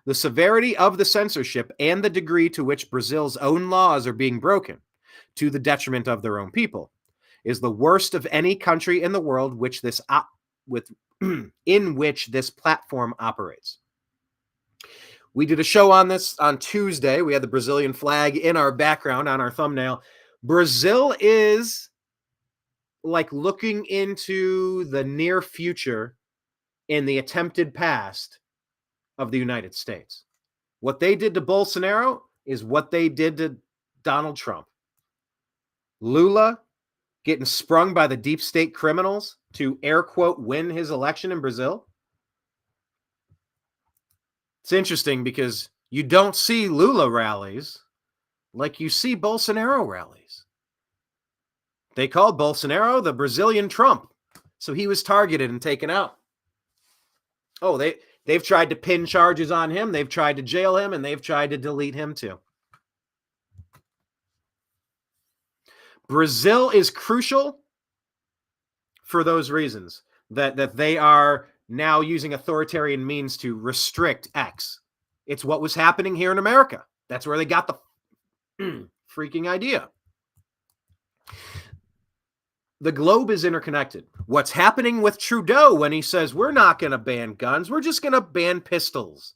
the severity of the censorship and the degree to which Brazil's own laws are being broken, to the detriment of their own people, is the worst of any country in the world in which this platform operates. We did a show on this on Tuesday. We had the Brazilian flag in our background on our thumbnail. Brazil is like looking into the near future in the attempted past of the United States. What they did to Bolsonaro is what they did to Donald Trump. Lula getting sprung by the deep state criminals to, air quote, win his election in Brazil. It's interesting because you don't see Lula rallies like you see Bolsonaro rallies. They called Bolsonaro the Brazilian Trump, so he was targeted and taken out. Oh, they've tried to pin charges on him, they've tried to jail him, and they've tried to delete him too. Brazil is crucial for those reasons, that they are now using authoritarian means to restrict X. It's what was happening here in America. That's where they got the freaking idea. The globe is interconnected. What's happening with Trudeau when he says, we're not going to ban guns, we're just going to ban pistols.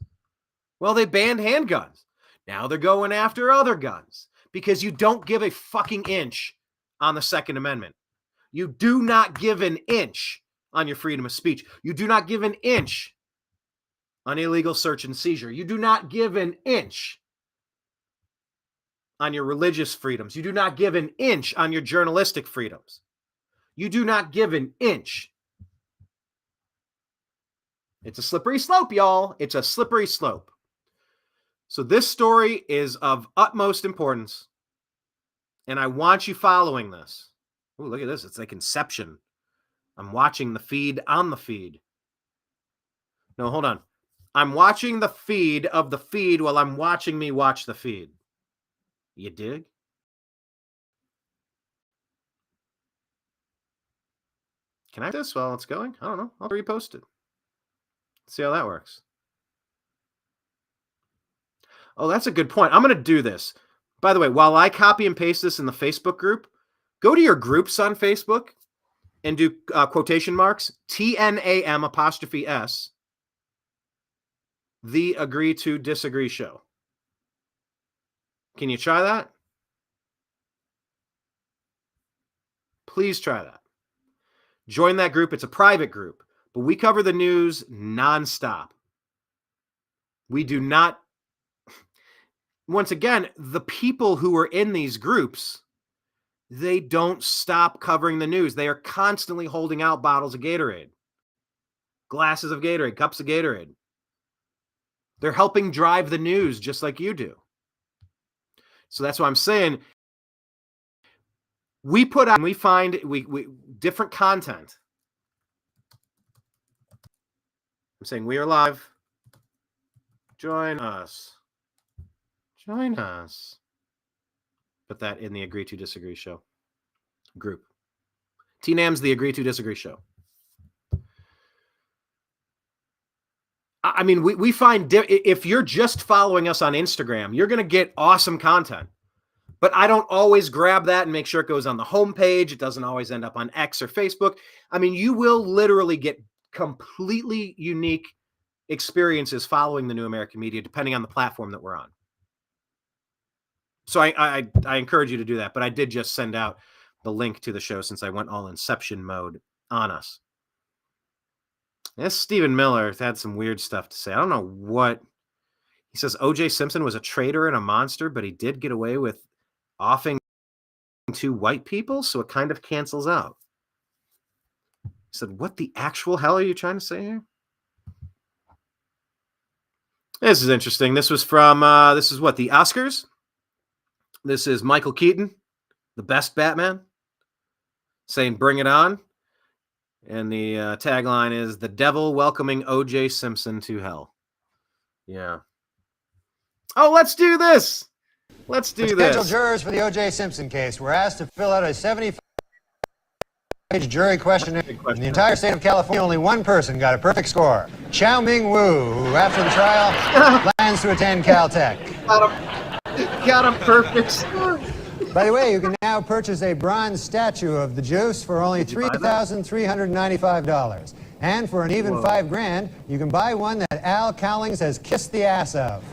Well, they banned handguns. Now they're going after other guns because you don't give a fucking inch on the Second Amendment. You do not give an inch on your freedom of speech. You do not give an inch on illegal search and seizure. You do not give an inch on your religious freedoms. You do not give an inch on your journalistic freedoms. You do not give an inch. It's a slippery slope, y'all. It's a slippery slope. So this story is of utmost importance, and I want you following this. Oh, look at this. It's like Inception. I'm watching the feed on the feed. No, hold on. I'm watching the feed of the feed while I'm watching me watch the feed. You dig? Can I do this while it's going? I don't know. I'll repost it. See how that works. Oh, that's a good point. I'm going to do this. By the way, while I copy and paste this in the Facebook group, go to your groups on Facebook and do quotation marks, TNAM''S, the Agree to Disagree Show. Can you try that? Please try that. Join that group. It's a private group, but we cover the news nonstop. We do not. Once again, the people who are in these groups, they don't stop covering the news. They are constantly holding out bottles of Gatorade, glasses of Gatorade, cups of Gatorade. They're helping drive the news just like you do. So that's why I'm saying we put out, we find we different content. I'm saying we are live. Join us. Join us. Put that in the Agree to Disagree Show group. TNAM's the Agree to Disagree Show. I mean, we find if you're just following us on Instagram, you're going to get awesome content. But I don't always grab that and make sure it goes on the homepage. It doesn't always end up on X or Facebook. I mean, you will literally get completely unique experiences following the New American Media, depending on the platform that we're on. So I encourage you to do that. But I did just send out the link to the show since I went all Inception mode on us. This Stephen Miller had some weird stuff to say. I don't know what. He says O.J. Simpson was a traitor and a monster, but he did get away with offing to white people, so it kind of cancels out. He said, what the actual hell are you trying to say here? This is interesting. This was from, this is what, the Oscars? This is Michael Keaton the best Batman, saying "Bring it on," and the tagline is "The devil welcoming O.J. Simpson to hell." Yeah. Oh, let's do this. Let's do this. Potential jurors for the O.J. Simpson case were asked to fill out a 75-page jury questionnaire. In the entire state of California, only one person got a perfect score. Chow Ming Wu, who after the trial plans to attend Caltech. Got a perfect score. By the way, you can now purchase a bronze statue of the Juice for only $3,395. And for an even $5,000, you can buy one that Al Cowlings has kissed the ass of.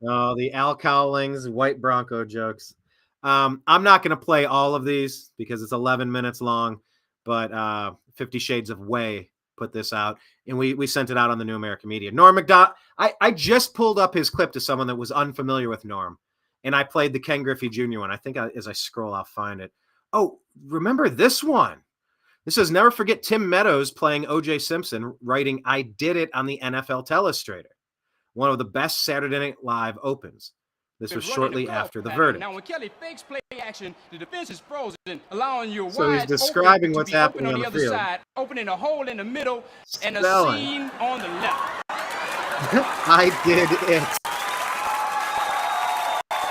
Oh, the Al Cowlings white Bronco jokes. I'm not going to play all of these because it's 11 minutes long, but 50 Shades of Way put this out, and we sent it out on the New American Media. Norm Macdonald, I just pulled up his clip to someone that was unfamiliar with Norm, and I played the Ken Griffey Jr. one. I think as I scroll, I'll find it. Oh, remember this one? This says, never forget Tim Meadows playing O.J. Simpson, writing, "I did it" on the NFL Telestrator. One of the best Saturday Night Live opens. This was shortly after the verdict. Now, when Kelly fakes play action, the defense is frozen, allowing you so he's describing what's happening on the other field. side, opening a hole in the middle and a seam on the left. I did it.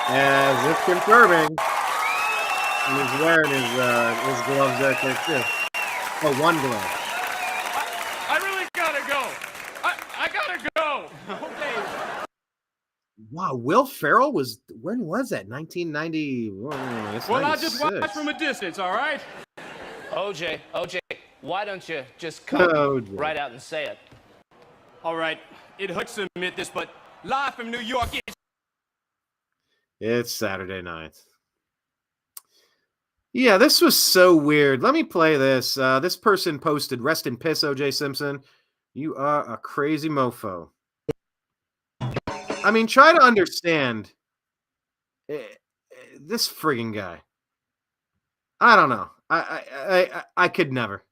As if confirming, and he's wearing his gloves right there too. Oh, one glove. I really gotta go. I gotta go. Okay. Wow, Will Ferrell was, when was that? 1990. Well, I'll just watch from a distance, all right? OJ, why don't you just come right out and say it? All right, it hurts to admit this, but live from New York, it's Saturday night. Yeah, this was so weird. Let me play this. This person posted, "Rest in piss, O.J. Simpson. You are a crazy mofo." I mean, try to understand this friggin' guy. I don't know. I could never.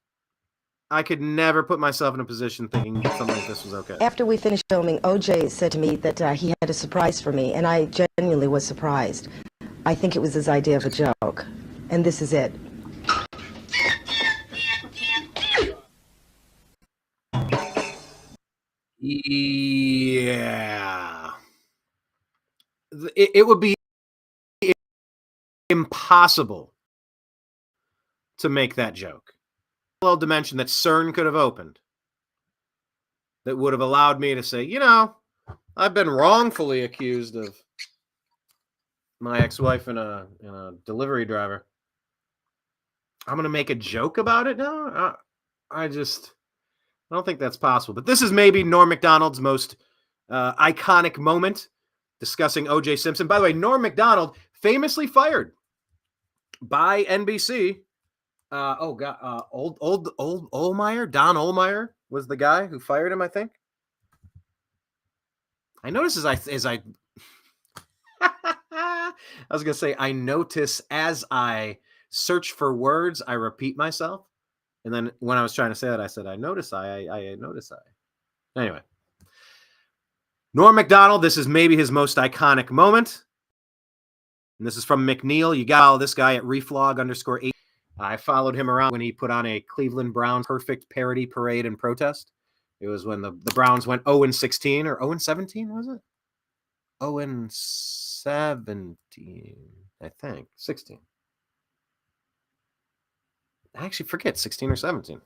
I could never put myself in a position thinking something like this was okay. After we finished filming, O.J. said to me that he had a surprise for me, and I genuinely was surprised. I think it was his idea of a joke, and this is it. Yeah. It would be impossible to make that joke. A little dimension that CERN could have opened that would have allowed me to say, you know, I've been wrongfully accused of my ex-wife and a delivery driver. I'm going to make a joke about it now? I don't think that's possible. But this is maybe Norm Macdonald's most iconic moment discussing O.J. Simpson. By the way, Norm Macdonald famously fired by NBC. Old Ohlmeyer, Don Ohlmeyer was the guy who fired him, I think. I notice as I was going to say, I notice as I search for words, I repeat myself. And then when I was trying to say that, I said, I notice I. Anyway. Norm Macdonald, this is maybe his most iconic moment. And this is from McNeil. You got this guy at reflog_8. I followed him around when he put on a Cleveland Browns perfect parody parade and protest. It was when the Browns went 0-16 or 0-17, was it? 0-17, I think. 16. I actually forget, 16 or 17.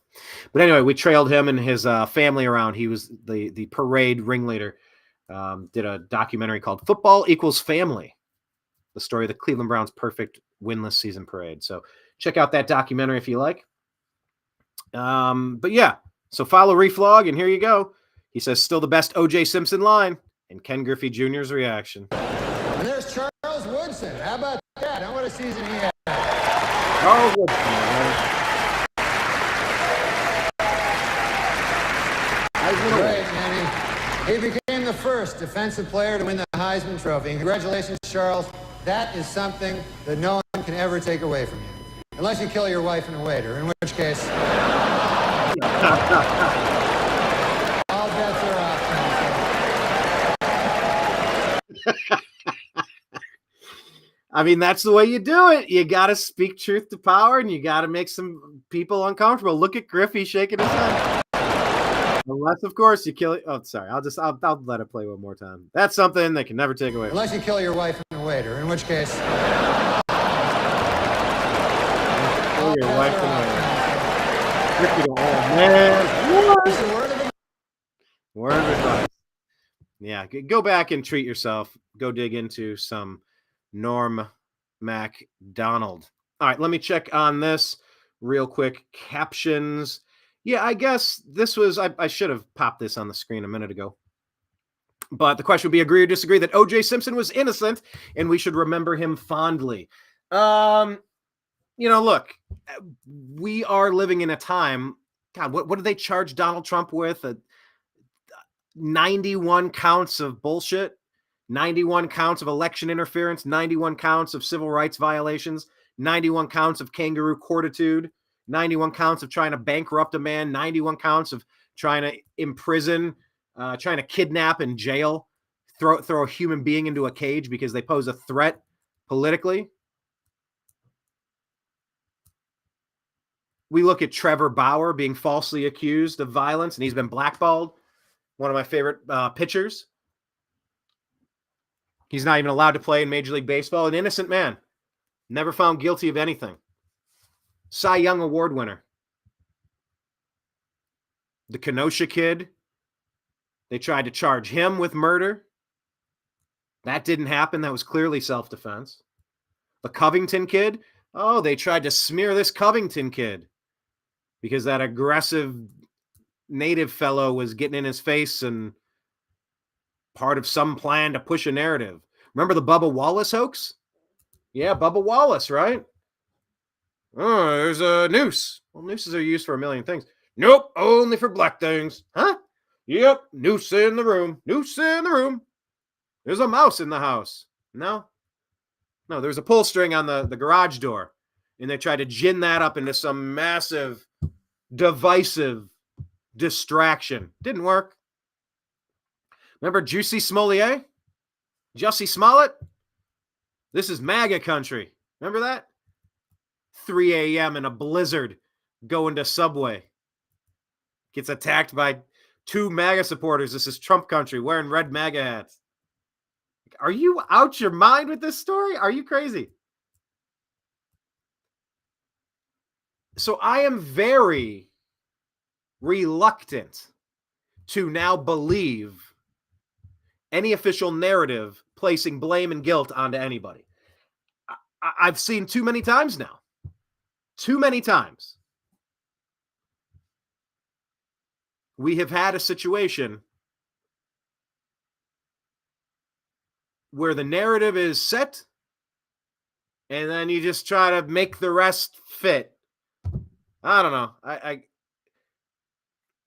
But anyway, we trailed him and his family around. He was the parade ringleader. Did a documentary called Football Equals Family, the story of the Cleveland Browns' perfect winless season parade. So check out that documentary if you like. But yeah, so follow Reflog, and here you go. He says, still the best O.J. Simpson line, and Ken Griffey Jr.'s reaction. And there's Charles Woodson. How about that? How what a season he had. Charles Woodson, man. Great, man. He became the first defensive player to win the Heisman Trophy. And congratulations, Charles. That is something that no one can ever take away from you. Unless you kill your wife and a waiter, in which case... all bets are off. I mean, that's the way you do it. You got to speak truth to power, and you got to make some people uncomfortable. Look at Griffey shaking his head. Unless, of course, you kill it. Oh, sorry. I'll let it play one more time. That's something they can never take away. Unless you kill your wife and the waiter, in which case. Kill your wife and the waiter. Oh, man. Word of advice. Yeah, go back and treat yourself. Go dig into some Norm MacDonald. All right, let me check on this real quick. Captions. Yeah, I guess this was, I should have popped this on the screen a minute ago. But the question would be, agree or disagree that O.J. Simpson was innocent and we should remember him fondly. Look, we are living in a time, God, what did they charge Donald Trump with? 91 counts of bullshit, 91 counts of election interference, 91 counts of civil rights violations, 91 counts of kangaroo courtitude, 91 counts of trying to bankrupt a man, 91 counts of trying to imprison, trying to kidnap and jail, throw a human being into a cage because they pose a threat politically. We look at Trevor Bauer being falsely accused of violence, and he's been blackballed. One of my favorite pitchers. He's not even allowed to play in Major League Baseball. An innocent man. Never found guilty of anything. Cy Young Award winner. The Kenosha kid. They tried to charge him with murder. That didn't happen. That was clearly self-defense. The Covington kid. Oh, they tried to smear this Covington kid because that aggressive native fellow was getting in his face and part of some plan to push a narrative. Remember the Bubba Wallace hoax? Yeah, Bubba Wallace, right? Oh, there's a noose. Well, nooses are used for a million things. Nope, only for black things. Huh? Yep, noose in the room. Noose in the room. There's a mouse in the house. No, there's a pull string on the garage door. And they tried to gin that up into some massive, divisive distraction. Didn't work. Remember Jussie Smollett? Jussie Smollett? This is MAGA country. Remember that? 3 a.m. in a blizzard going to Subway. Gets attacked by 2 MAGA supporters. This is Trump country wearing red MAGA hats. Are you out your mind with this story? Are you crazy? So I am very reluctant to now believe any official narrative placing blame and guilt onto anybody. I've seen too many times now. Too many times. We have had a situation where the narrative is set and then you just try to make the rest fit. I don't know.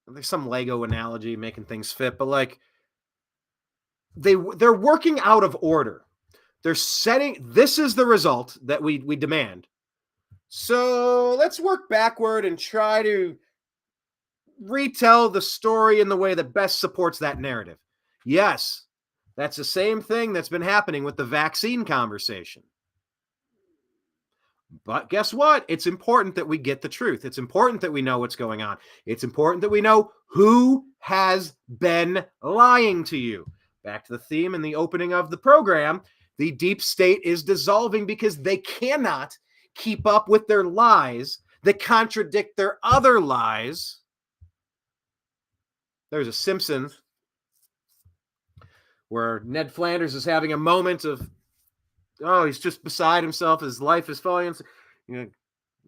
There's some Lego analogy making things fit, but like they're working out of order. They're setting, this is the result that we demand. So let's work backward and try to retell the story in the way that best supports that narrative. Yes, that's the same thing that's been happening with the vaccine conversation. But guess what? It's important that we get the truth. It's important that we know what's going on. It's important that we know who has been lying to you. Back to the theme in the opening of the program, the deep state is dissolving because they cannot keep up with their lies that contradict their other lies. There's a Simpsons where Ned Flanders is having a moment of, oh, he's just beside himself. His life is falling.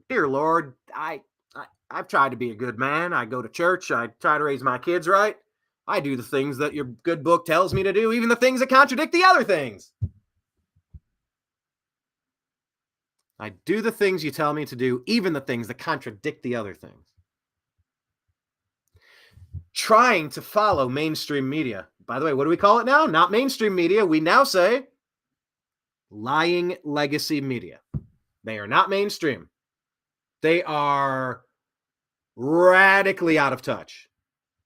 Dear Lord, I've tried to be a good man. I go to church. I try to raise my kids right. I do the things that your good book tells me to do, even the things that contradict the other things. I do the things you tell me to do, even the things that contradict the other things. Trying to follow mainstream media. By the way, what do we call it now? Not mainstream media. We now say lying legacy media. They are not mainstream. They are radically out of touch.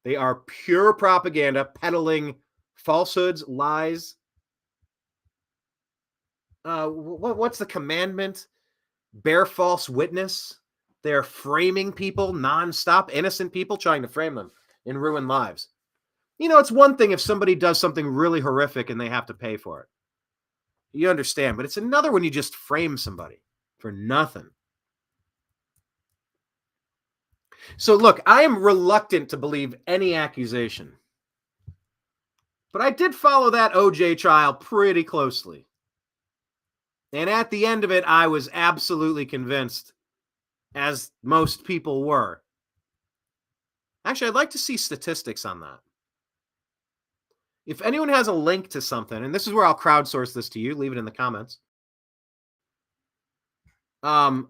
They are pure propaganda, peddling falsehoods, lies. what's the commandment? Bear false witness. They're framing people nonstop, innocent people, trying to frame them and ruin lives. You know, it's one thing if somebody does something really horrific and they have to pay for it. You understand, but it's another when you just frame somebody for nothing. So look, I am reluctant to believe any accusation. But I did follow that OJ trial pretty closely. And at the end of it, I was absolutely convinced, as most people were. Actually, I'd like to see statistics on that. If anyone has a link to something, and this is where I'll crowdsource this to you, leave it in the comments. I'd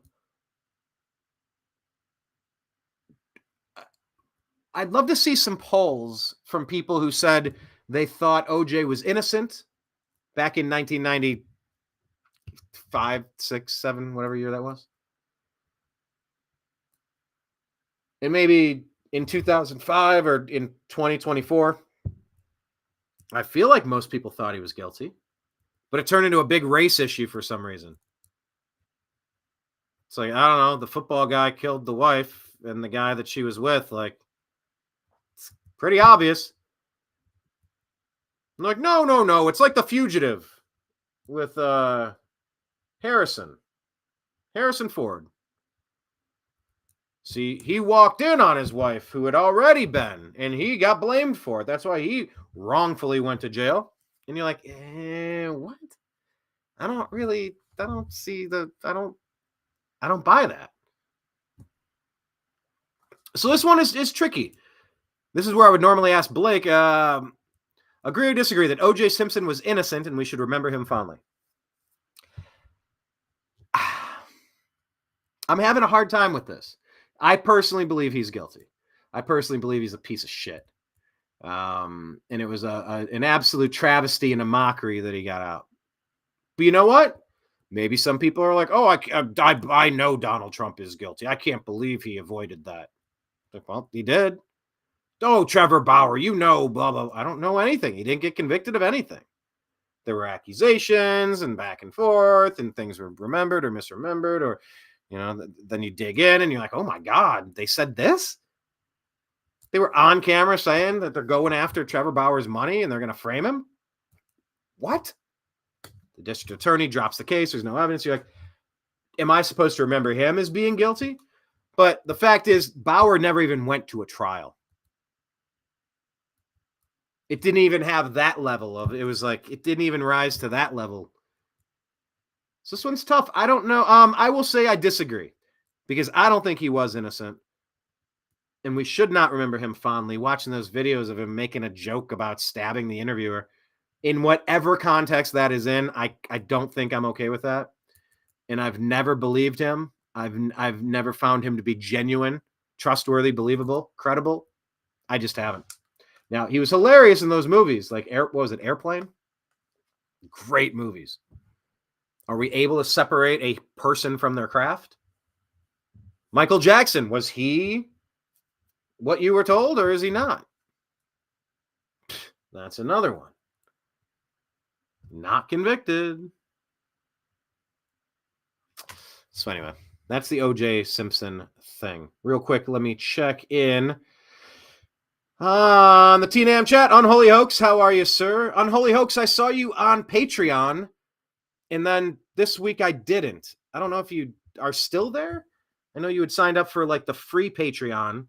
love to see some polls from people who said they thought OJ was innocent back in 1995, 6, 7, whatever year that was. And maybe in 2005 or in 2024. I feel like most people thought he was guilty, but it turned into a big race issue for some reason. It's like, I don't know, the football guy killed the wife and the guy that she was with. Like, it's pretty obvious. I'm like, no. It's like The Fugitive with Harrison Ford. See, he walked in on his wife who had already been, and he got blamed for it. That's why he wrongfully went to jail. And you're like, what? I don't buy that. So this one is tricky. This is where I would normally ask Blake, agree or disagree that O.J. Simpson was innocent and we should remember him fondly? I'm having a hard time with this. I personally believe he's guilty. I personally believe he's a piece of shit. And it was an absolute travesty and a mockery that he got out. But you know what? Maybe some people are like, oh, I know Donald Trump is guilty. I can't believe he avoided that. Like, well, he did. Oh, Trevor Bauer, you know, blah, blah. I don't know anything. He didn't get convicted of anything. There were accusations and back and forth, and things were remembered or misremembered, or, you know, then you dig in and you're like, oh my God, they said this? They were on camera saying that they're going after Trevor Bauer's money and they're going to frame him? What? The district attorney drops the case. There's no evidence. You're like, am I supposed to remember him as being guilty? But the fact is, Bauer never even went to a trial. It didn't even have that level of, it was like, it didn't even rise to that level. So this one's tough. I don't know. I will say I disagree because I don't think he was innocent. And we should not remember him fondly. Watching those videos of him making a joke about stabbing the interviewer, in whatever context that is in, I don't think I'm okay with that. And I've never believed him. I've never found him to be genuine, trustworthy, believable, credible. I just haven't. Now, he was hilarious in those movies, like what was it, Airplane? Great movies. Are we able to separate a person from their craft? Michael Jackson, was he what you were told, or is he not? That's another one. Not convicted. So anyway, that's the O.J. Simpson thing. Real quick, let me check in on the TNAM chat. Unholy Hoax, how are you, sir? Unholy Hoax, I saw you on Patreon, and then this week I didn't. I don't know if you are still there. I know you had signed up for like the free Patreon,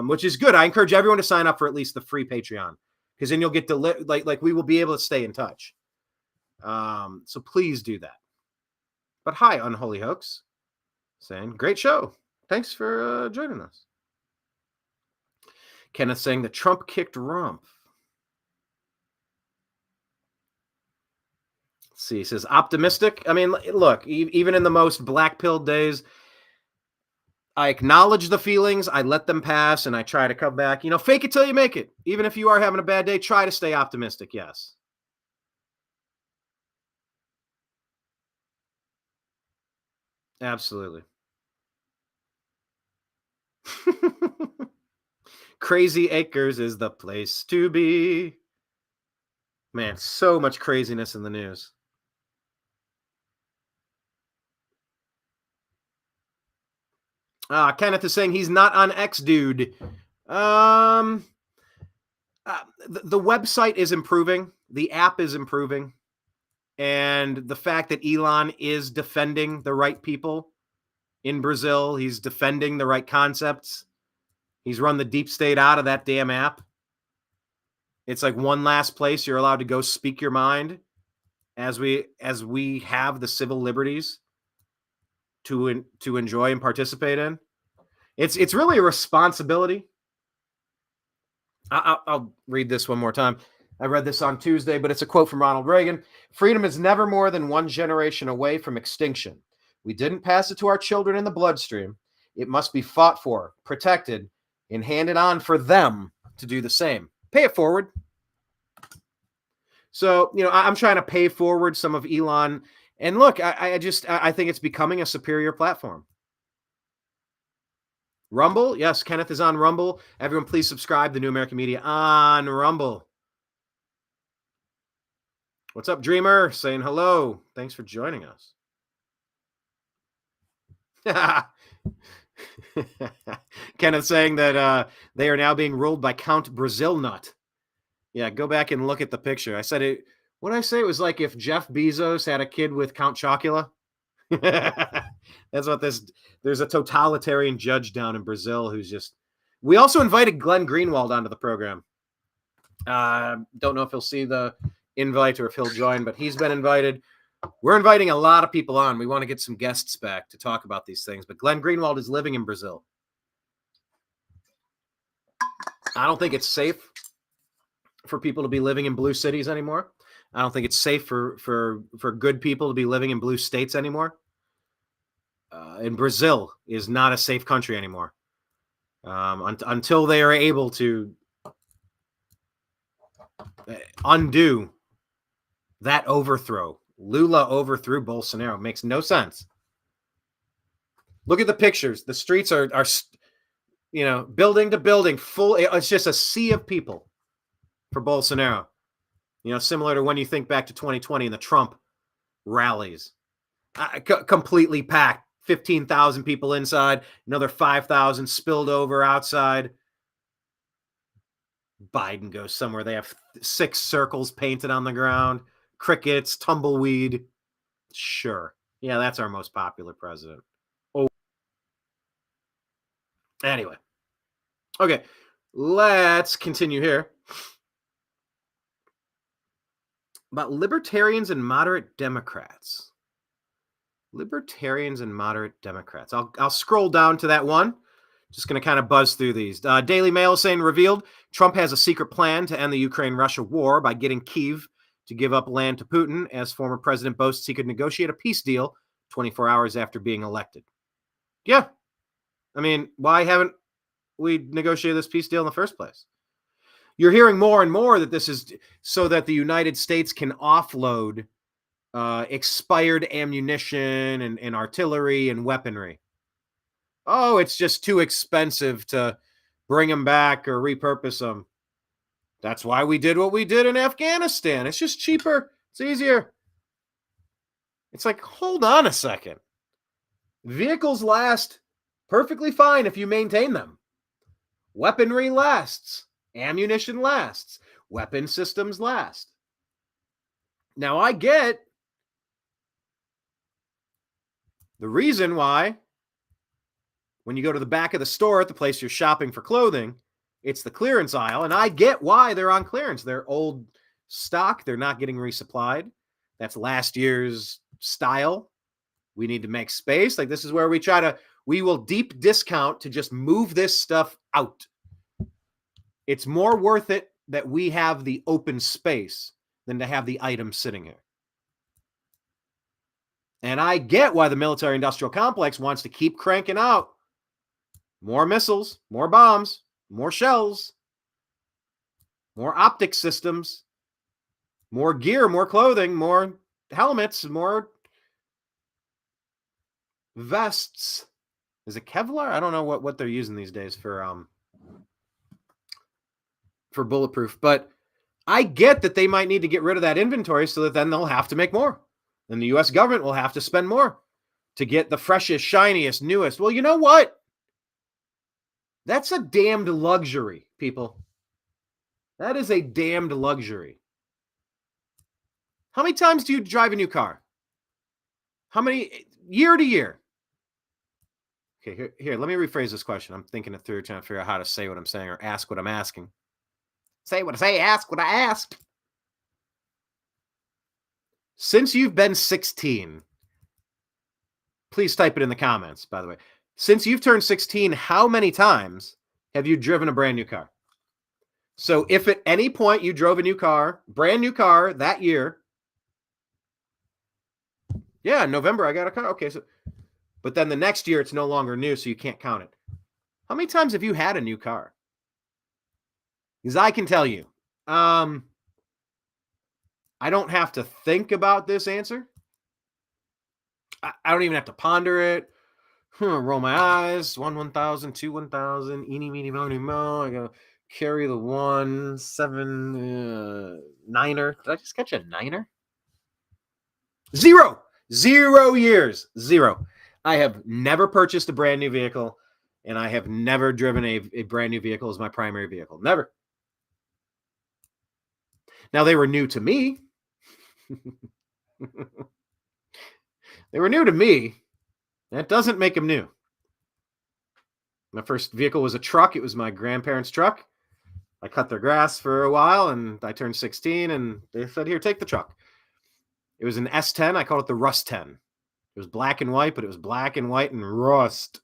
which is good. I encourage everyone to sign up for at least the free Patreon, because then you'll get like we will be able to stay in touch. So please do that. But hi, Unholy Hoax, saying great show. Thanks for joining us. Kenneth saying that Trump kicked rump. Let's see, he says optimistic. I mean, look, even in the most black-pilled days, I acknowledge the feelings, I let them pass, and I try to come back. You know, fake it till you make it. Even if you are having a bad day, try to stay optimistic, yes. Absolutely. Crazy Acres is the place to be. Man, so much craziness in the news. Kenneth is saying he's not on X, dude. The website is improving. The app is improving. And the fact that Elon is defending the right people in Brazil, he's defending the right concepts. He's run the deep state out of that damn app. It's like one last place you're allowed to go speak your mind as we have the civil liberties to enjoy and participate in. It's really a responsibility. I'll read this one more time. I read this on Tuesday, but it's a quote from Ronald Reagan. Freedom is never more than one generation away from extinction. We didn't pass it to our children in the bloodstream. It must be fought for, protected, and handed on for them to do the same. Pay it forward. So, I'm trying to pay forward some of Elon. And look, I think it's becoming a superior platform. Rumble. Yes, Kenneth is on Rumble. Everyone, please subscribe to New American Media on Rumble. What's up, Dreamer? Saying hello. Thanks for joining us. Kenneth saying that they are now being ruled by Count Brazil Nut. Yeah, go back and look at the picture. I said it. What did I say? It was like if Jeff Bezos had a kid with Count Chocula. That's what this. There's a totalitarian judge down in Brazil who's just. We also invited Glenn Greenwald onto the program. Don't know if he'll see the invite or if he'll join, but he's been invited. We're inviting a lot of people on. We want to get some guests back to talk about these things. But Glenn Greenwald is living in Brazil. I don't think it's safe for people to be living in blue cities anymore. I don't think it's safe for good people to be living in blue states anymore. And Brazil is not a safe country anymore until they are able to undo that overthrow. Lula overthrew Bolsonaro. Makes no sense. Look at the pictures. The streets are building to building, full. It's just a sea of people for Bolsonaro. Similar to when you think back to 2020 and the Trump rallies. Completely packed. 15,000 people inside. Another 5,000 spilled over outside. Biden goes somewhere. They have 6 circles painted on the ground. Crickets, tumbleweed. Sure. Yeah, that's our most popular president. Oh. Anyway. Okay. Let's continue here. About libertarians and moderate Democrats. Libertarians and moderate Democrats. I'll scroll down to that one. Just going to kind of buzz through these. Daily Mail saying revealed Trump has a secret plan to end the Ukraine-Russia war by getting Kyiv to give up land to Putin, as former president boasts he could negotiate a peace deal 24 hours after being elected. Yeah. I mean, why haven't we negotiated this peace deal in the first place? You're hearing more and more that this is so that the United States can offload expired ammunition and artillery and weaponry. Oh, it's just too expensive to bring them back or repurpose them. That's why we did what we did in Afghanistan. It's just cheaper. It's easier. It's like, hold on a second. Vehicles last perfectly fine if you maintain them. Weaponry lasts. Ammunition lasts. Weapon systems last. Now, I get the reason why when you go to the back of the store at the place you're shopping for clothing, it's the clearance aisle, and I get why they're on clearance. They're old stock. They're not getting resupplied. That's last year's style. We need to make space. Like, this is where we will deep discount to just move this stuff out. It's more worth it that we have the open space than to have the items sitting here. And I get why the military-industrial complex wants to keep cranking out more missiles, more bombs, more shells, more optic systems, more gear, more clothing, more helmets, more vests. Is it Kevlar? I don't know what they're using these days for bulletproof, but I get that they might need to get rid of that inventory so that then they'll have to make more. And the U.S. government will have to spend more to get the freshest, shiniest, newest. Well, you know what? That's a damned luxury, people. That is a damned luxury. How many times do you drive a new car? How many, year to year? Okay, here, let me rephrase this question. I'm thinking it through, trying to figure out how to say what I'm saying or ask what I'm asking. Say what I say, ask what I asked. Since you've been 16, please type it in the comments, by the way. Since you've turned 16, how many times have you driven a brand new car? So if at any point you drove a new car, brand new car that year, yeah, in November I got a car. Okay, so but then the next year it's no longer new, so you can't count it. How many times have you had a new car? Because I can tell you, I don't have to think about this answer. I don't even have to ponder it. Roll my eyes. 1,000, 2, 1,000. Eeny, meeny, miny, mo. I gotta carry the 1, 7, niner. Did I just catch a niner? 0. 0 years. 0. I have never purchased a brand new vehicle, and I have never driven a brand new vehicle as my primary vehicle. Never. Now, they were new to me. They were new to me. That doesn't make them new. My first vehicle was a truck. It was my grandparents' truck. I cut their grass for a while, and I turned 16, and they said, here, take the truck. It was an S10. I called it the Rust 10. It was black and white, but it was black and white and rust.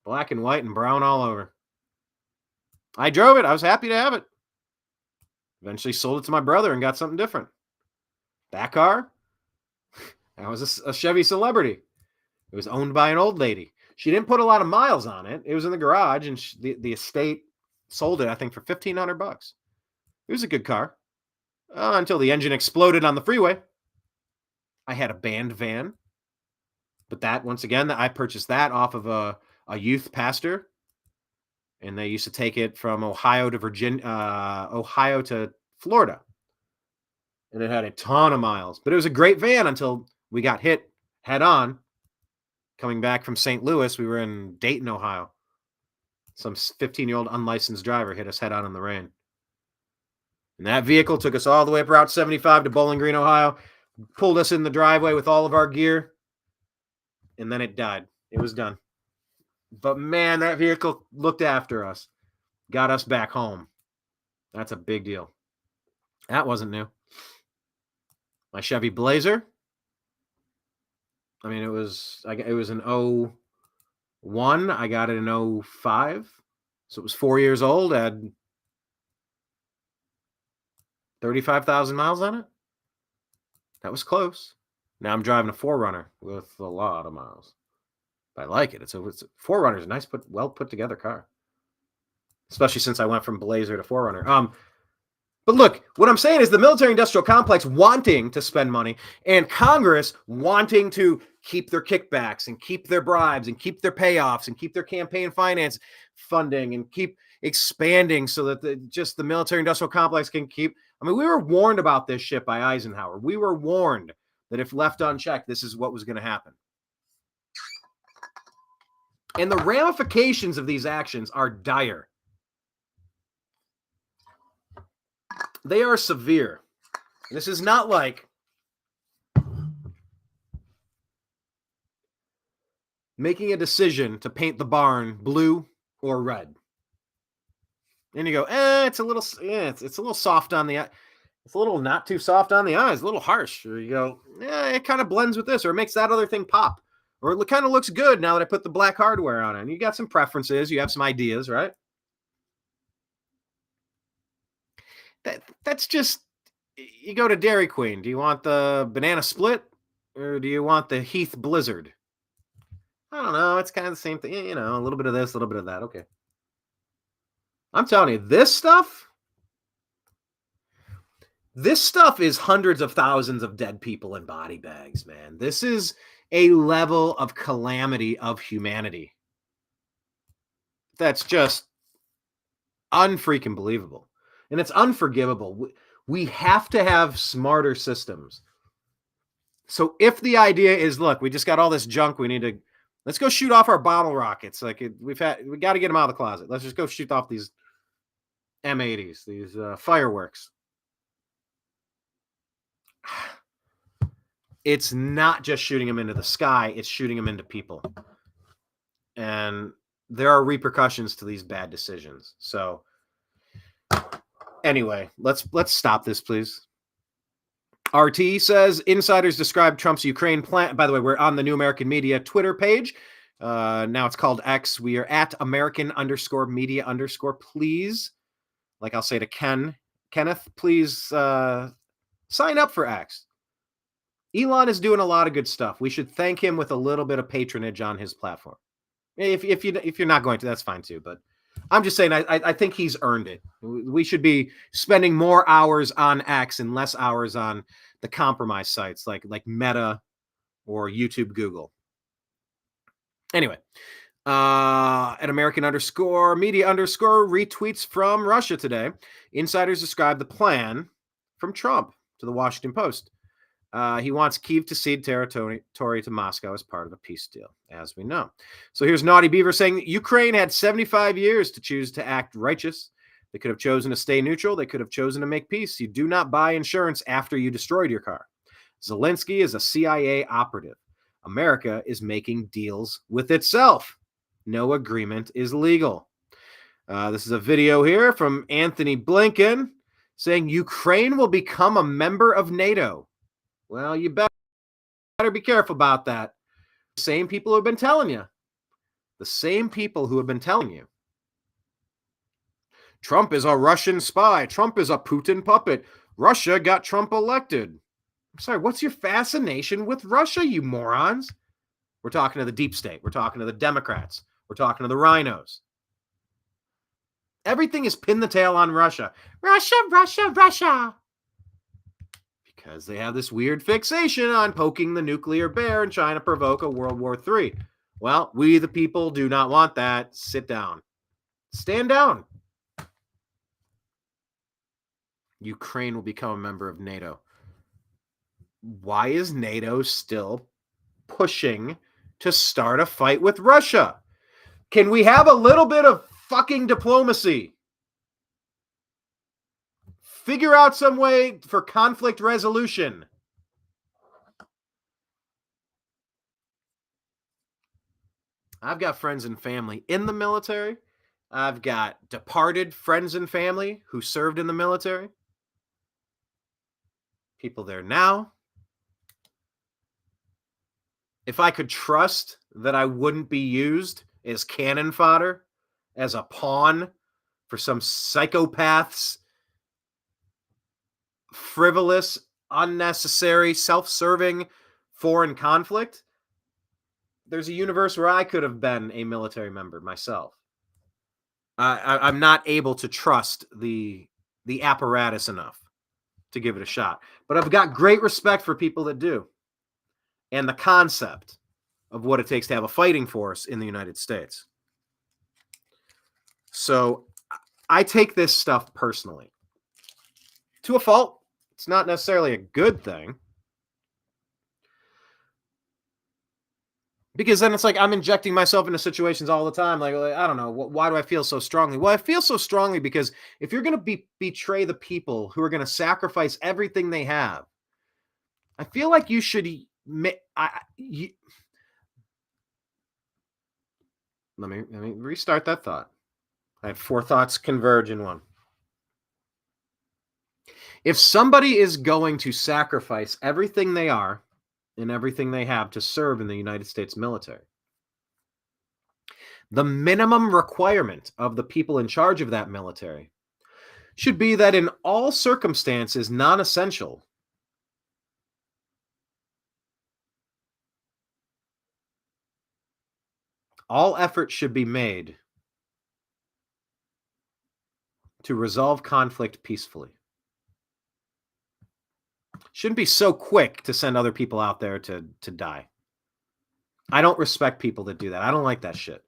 Black and white and brown all over. I drove it. I was happy to have it. Eventually sold it to my brother and got something different. That car, that was a Chevy Celebrity. It was owned by an old lady. She didn't put a lot of miles on it. It was in the garage, and the estate sold it, I think, for $1,500. It was a good car until the engine exploded on the freeway. I had a band van, but that, once again, I purchased that off of a youth pastor, and they used to take it from Ohio to Florida, and it had a ton of miles. But it was a great van until we got hit head on. Coming back from St. Louis, we were in Dayton, Ohio. Some 15-year-old unlicensed driver hit us head on in the rain. And that vehicle took us all the way up Route 75 to Bowling Green, Ohio, pulled us in the driveway with all of our gear, and then it died. It was done. But man, that vehicle looked after us, got us back home. That's a big deal. That wasn't new. My Chevy Blazer. I mean, it was an 01. I got it in 05. So it was 4 years old. I had 35,000 miles on it. That was close. Now I'm driving a 4Runner with a lot of miles. I like it. It's a 4Runner is a nice, well put together car. Especially since I went from Blazer to 4Runner. But look, what I'm saying is the military-industrial complex wanting to spend money and Congress wanting to keep their kickbacks and keep their bribes and keep their payoffs and keep their campaign finance funding and keep expanding so that the military-industrial complex can keep. I mean, we were warned about this shit by Eisenhower. We were warned that if left unchecked, this is what was going to happen. And the ramifications of these actions are dire. They are severe. This is not like making a decision to paint the barn blue or red. And you go, it's a little soft on the eye. It's a little not too soft on the eyes, a little harsh. Or you go, it kind of blends with this, or it makes that other thing pop. Or it kind of looks good now that I put the black hardware on it. And you got some preferences, you have some ideas, right? That's just, you go to Dairy Queen. Do you want the banana split or do you want the Heath Blizzard? I don't know. It's kind of the same thing. You know, a little bit of this, a little bit of that. Okay. I'm telling you, this stuff is hundreds of thousands of dead people in body bags, man. This is a level of calamity of humanity that's just unfreaking believable. And it's unforgivable. We have to have smarter systems. So if the idea is, look, we just got all this junk we need to Let's go shoot off our bottle rockets. Like we got to get them out of the closet. Let's just go shoot off these M80s, these fireworks. It's not just shooting them into the sky, it's shooting them into people. And there are repercussions to these bad decisions. So anyway, let's stop this, please. RT says insiders describe Trump's Ukraine plan. By the way, we're on the New American Media Twitter page. Now it's called X. We are at American_media_. Please, like I'll say to Kenneth, please sign up for X. Elon is doing a lot of good stuff. We should thank him with a little bit of patronage on his platform. If you're not going to, that's fine too. But I'm just saying, I think he's earned it. We should be spending more hours on X and less hours on the compromise sites like Meta or YouTube, Google. Anyway, at American_media_ retweets from Russia today. Insiders describe the plan from Trump to the Washington Post. He wants Kyiv to cede territory to Moscow as part of a peace deal, as we know. So here's Naughty Beaver saying Ukraine had 75 years to choose to act righteous. They could have chosen to stay neutral. They could have chosen to make peace. You do not buy insurance after you destroyed your car. Zelensky is a CIA operative. America is making deals with itself. No agreement is legal. This is a video here from Anthony Blinken saying Ukraine will become a member of NATO. Well, you better be careful about that. The same people who have been telling you. The same people who have been telling you. Trump is a Russian spy. Trump is a Putin puppet. Russia got Trump elected. I'm sorry, what's your fascination with Russia, you morons? We're talking to the deep state. We're talking to the Democrats. We're talking to the rhinos. Everything is pin the tail on Russia. Russia, Russia, Russia. Because they have this weird fixation on poking the nuclear bear and trying to provoke a World War III. Well, we the people do not want that. Sit down. Stand down. Ukraine will become a member of NATO. Why is NATO still pushing to start a fight with Russia? Can we have a little bit of fucking diplomacy? Figure out some way for conflict resolution. I've got friends and family in the military. I've got departed friends and family who served in the military. People there now. If I could trust that I wouldn't be used as cannon fodder, as a pawn for some psychopath's frivolous, unnecessary, self-serving foreign conflict, there's a universe where I could have been a military member myself. I'm not able to trust the apparatus enough to give it a shot. But I've got great respect for people that do. And the concept of what it takes to have a fighting force in the United States. So I take this stuff personally. To a fault. It's not necessarily a good thing. Because then it's like I'm injecting myself into situations all the time. Like I don't know, why do I feel so strongly? Well, I feel so strongly because if you're going to betray the people who are going to sacrifice everything they have, I feel like you should... let me restart that thought. I had 4 thoughts converge in one. If somebody is going to sacrifice everything they are and everything they have to serve in the United States military, the minimum requirement of the people in charge of that military should be that in all circumstances non-essential, all effort should be made to resolve conflict peacefully. Shouldn't be so quick to send other people out there to die. I don't respect people that do that. I don't like that shit.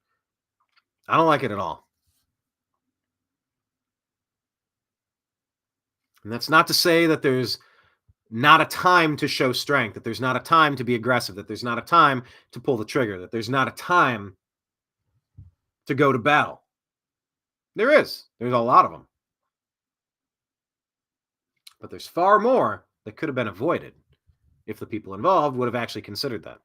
I don't like it at all. And that's not to say that there's not a time to show strength, that there's not a time to be aggressive, that there's not a time to pull the trigger, that there's not a time to go to battle. There is. There's a lot of them. But there's far more that could have been avoided if the people involved would have actually considered that.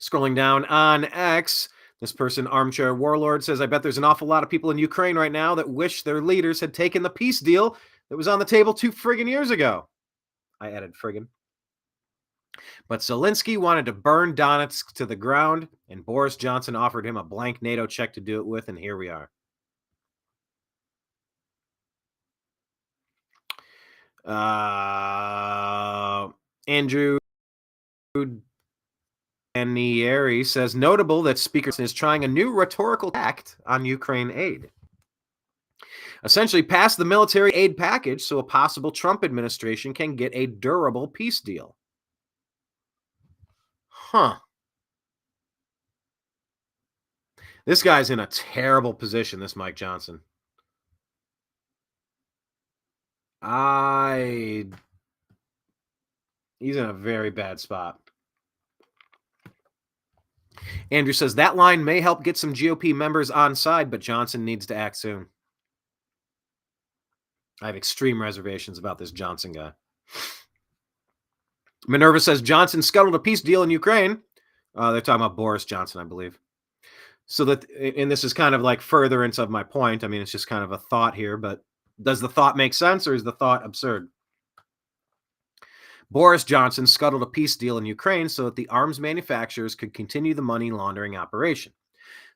Scrolling down on X, this person, Armchair Warlord, says, I bet there's an awful lot of people in Ukraine right now that wish their leaders had taken the peace deal that was on the table 2 friggin' years ago. I added friggin'. But Zelensky wanted to burn Donetsk to the ground, and Boris Johnson offered him a blank NATO check to do it with, and here we are. Andrew Anieri says, notable that Speaker is trying a new rhetorical tact on Ukraine aid. Essentially, pass the military aid package so a possible Trump administration can get a durable peace deal. Huh. This guy's in a terrible position, this Mike Johnson. He's in a very bad spot. Andrew says, that line may help get some GOP members on side, but Johnson needs to act soon. I have extreme reservations about this Johnson guy. Minerva says, Johnson scuttled a peace deal in Ukraine. They're talking about Boris Johnson, I believe. So that, and this is kind of like furtherance of my point. I mean, it's just kind of a thought here, but does the thought make sense or is the thought absurd? Boris Johnson scuttled a peace deal in Ukraine so that the arms manufacturers could continue the money laundering operation.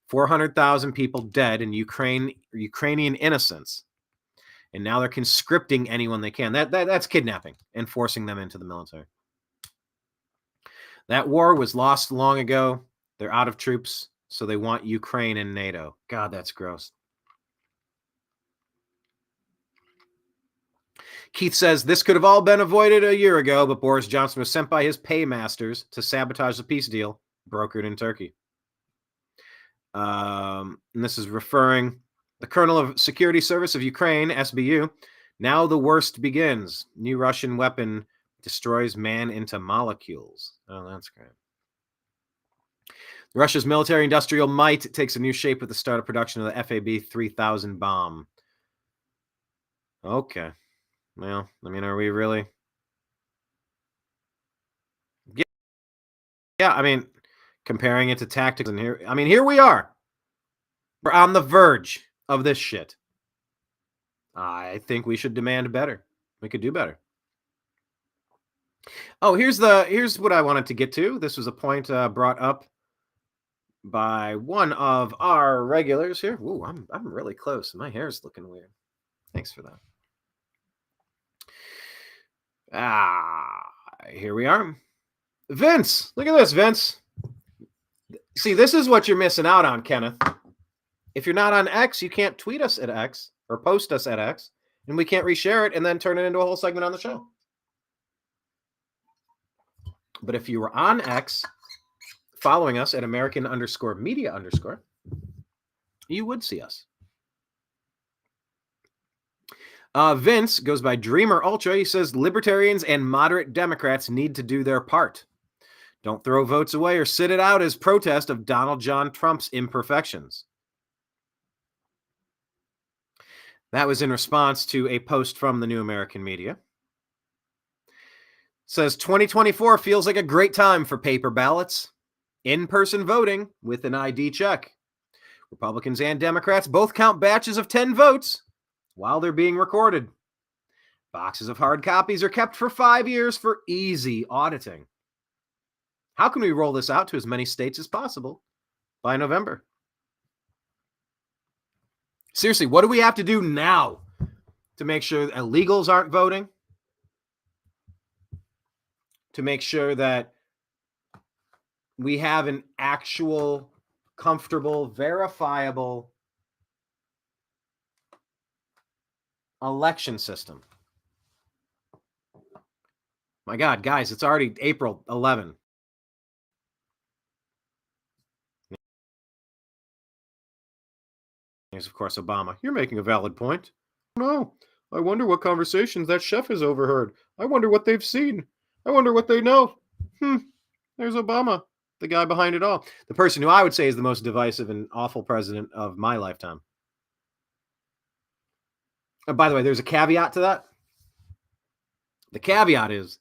400,000 people dead in Ukrainian innocents. And now they're conscripting anyone they can. That's kidnapping and forcing them into the military. That war was lost long ago. They're out of troops, so they want Ukraine in NATO. God, that's gross. Keith says, this could have all been avoided a year ago, but Boris Johnson was sent by his paymasters to sabotage the peace deal brokered in Turkey. And this is referring, the Colonel of Security Service of Ukraine, SBU, now the worst begins. New Russian weapon destroys man into molecules. Oh, that's great. Russia's military-industrial might takes a new shape with the start of production of the FAB-3000 bomb. Okay. Well, I mean, are we really? Yeah, I mean, comparing it to tactics and here, I mean, here we are. We're on the verge of this shit. I think we should demand better. We could do better. Oh, here's what I wanted to get to. This was a point brought up by one of our regulars here. Ooh, I'm really close. My hair's looking weird. Thanks for that. Here we are. Vince, look at this, Vince. See, this is what you're missing out on, Kenneth. If you're not on X, you can't tweet us at X or post us at X, and we can't reshare it and then turn it into a whole segment on the show. But if you were on X, following us at American_media_, you would see us. Vince goes by Dreamer Ultra. He says, Libertarians and moderate Democrats need to do their part. Don't throw votes away or sit it out as protest of Donald John Trump's imperfections. That was in response to a post from the New American Media. It says, 2024 feels like a great time for paper ballots. In-person voting with an ID check. Republicans and Democrats both count batches of 10 votes while they're being recorded. Boxes of hard copies are kept for 5 years for easy auditing. How can we roll this out to as many states as possible by November? Seriously, what do we have to do now to make sure that illegals aren't voting? To make sure that we have an actual, comfortable, verifiable election system. My God, guys, it's already April 11. There's, of course, Obama. You're making a valid point. No, I wonder what conversations that chef has overheard. I wonder what they've seen. I wonder what they know. There's Obama, the guy behind it all. The person who I would say is the most divisive and awful president of my lifetime. By the way, there's a caveat to that. The caveat is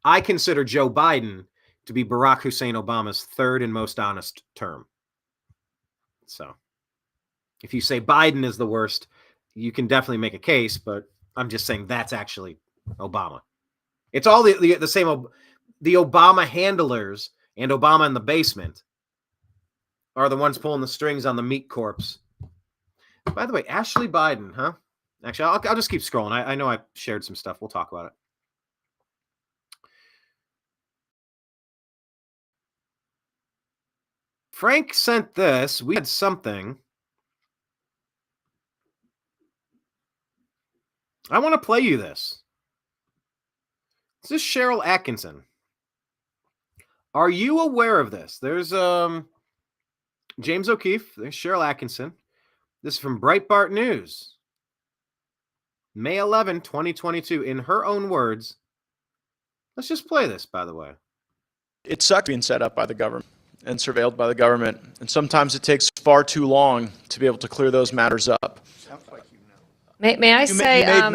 I consider Joe Biden to be Barack Hussein Obama's third and most honest term. So if you say Biden is the worst, you can definitely make a case, but I'm just saying that's actually Obama. It's all the same. The Obama handlers and Obama in the basement are the ones pulling the strings on the meat corpse. By the way, Ashley Biden, huh? Actually, I'll just keep scrolling. I know I shared some stuff. We'll talk about it. Frank sent this. We had something. I want to play you this. This is Cheryl Atkinson. Are you aware of this? There's James O'Keefe. There's Cheryl Atkinson. This is from Breitbart News. May 11, 2022. In her own words. Let's just play this, by the way. It sucks being set up by the government and surveilled by the government. And sometimes it takes far too long to be able to clear those matters up. May I say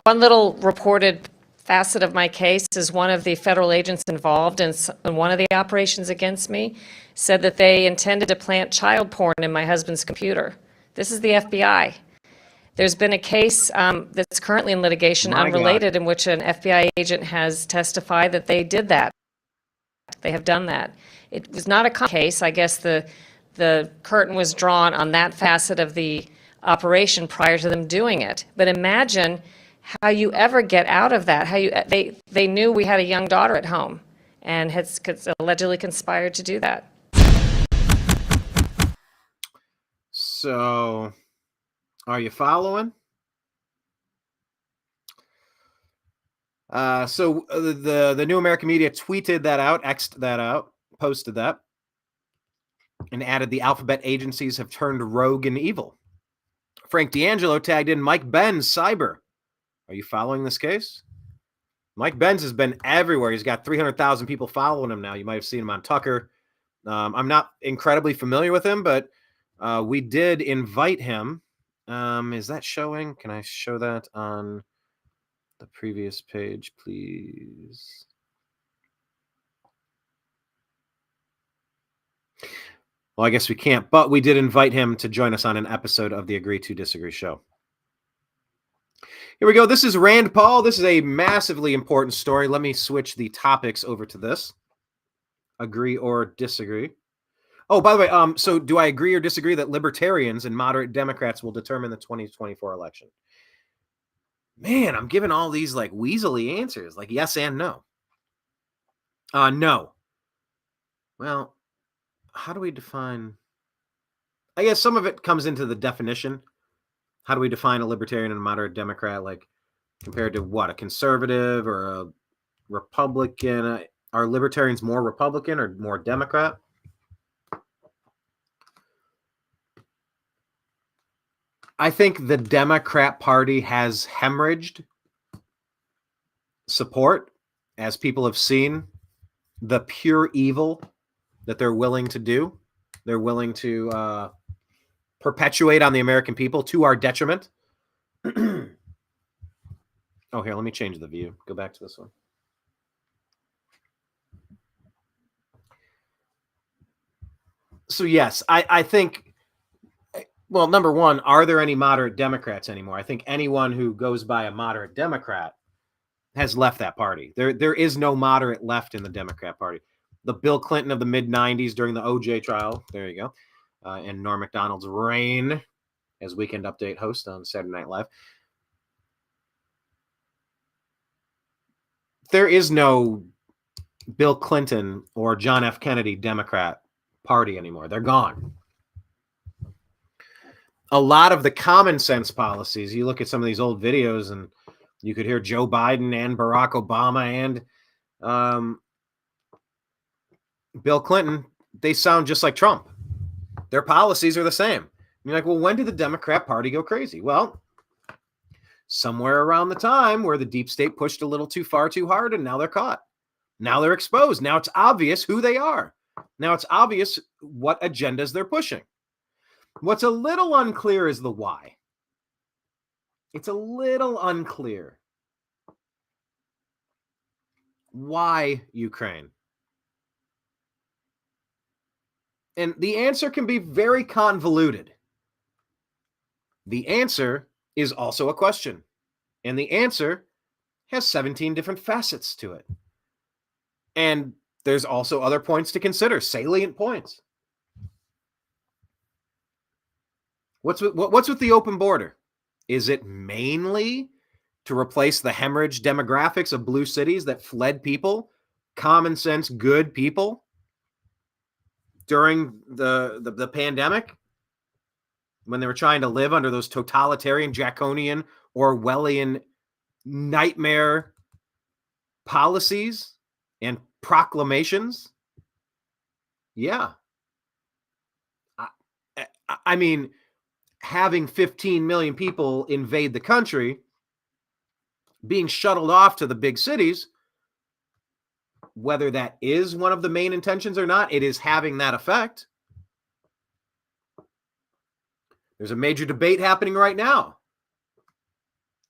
one little reported facet of my case is one of the federal agents involved in one of the operations against me said that they intended to plant child porn in my husband's computer. This is the FBI. There's been a case that's currently in litigation, unrelated, in which an FBI agent has testified that they did that. They have done that. It was not a case. I guess the curtain was drawn on that facet of the operation prior to them doing it. But imagine how you ever get out of that. They knew we had a young daughter at home and had allegedly conspired to do that. So, are you following? So the New American Media tweeted that out, X'd that out, posted that, and added the alphabet agencies have turned rogue and evil. Frank D'Angelo tagged in Mike Benz cyber. Are you following this case? Mike Benz has been everywhere. He's got 300,000 people following him now. You might have seen him on Tucker. I'm not incredibly familiar with him, but we did invite him. Is that showing? Can I show that on the previous page, please? Well, I guess we can't, but we did invite him to join us on an episode of the Agree to Disagree show. Here we go. This is Rand Paul. This is a massively important story. Let me switch the topics over to this. Agree or disagree. Oh, by the way, so do I agree or disagree that libertarians and moderate Democrats will determine the 2024 election? Man, I'm giving all these like weaselly answers, like yes and no. No. Well, how do we define? I guess some of it comes into the definition. How do we define a libertarian and a moderate Democrat, like compared to what, a conservative or a Republican? Are libertarians more Republican or more Democrat? I think the Democrat Party has hemorrhaged support as people have seen the pure evil that they're willing to do. They're willing to perpetuate on the American people to our detriment. Oh, here, let me change the view. Go back to this one. So, yes, I think, well, number one, are there any moderate Democrats anymore? I think anyone who goes by a moderate Democrat has left that party. There is no moderate left in the Democrat Party. The Bill Clinton of the mid-'90s during the OJ trial, there you go, and Norm Macdonald's reign as Weekend Update host on Saturday Night Live. There is no Bill Clinton or John F. Kennedy Democrat Party anymore. They're gone. A lot of the common sense policies, you look at some of these old videos and you could hear Joe Biden and Barack Obama and Bill Clinton, they sound just like Trump. Their policies are the same. You're like, well, when did the Democrat Party go crazy? Well, somewhere around the time where the deep state pushed a little too far, too hard, and now they're caught. Now they're exposed. Now it's obvious who they are. Now it's obvious what agendas they're pushing. What's a little unclear is the why. It's a little unclear. Why Ukraine? And the answer can be very convoluted. The answer is also a question. And the answer has 17 different facets to it. And there's also other points to consider, salient points. What's with the open border? Is it mainly to replace the hemorrhage demographics of blue cities that fled people, common sense, good people during the pandemic when they were trying to live under those totalitarian, draconian, Orwellian nightmare policies and proclamations? Yeah. I mean, having 15 million people invade the country, being shuttled off to the big cities, whether that is one of the main intentions or not, it is having that effect. There's a major debate happening right now.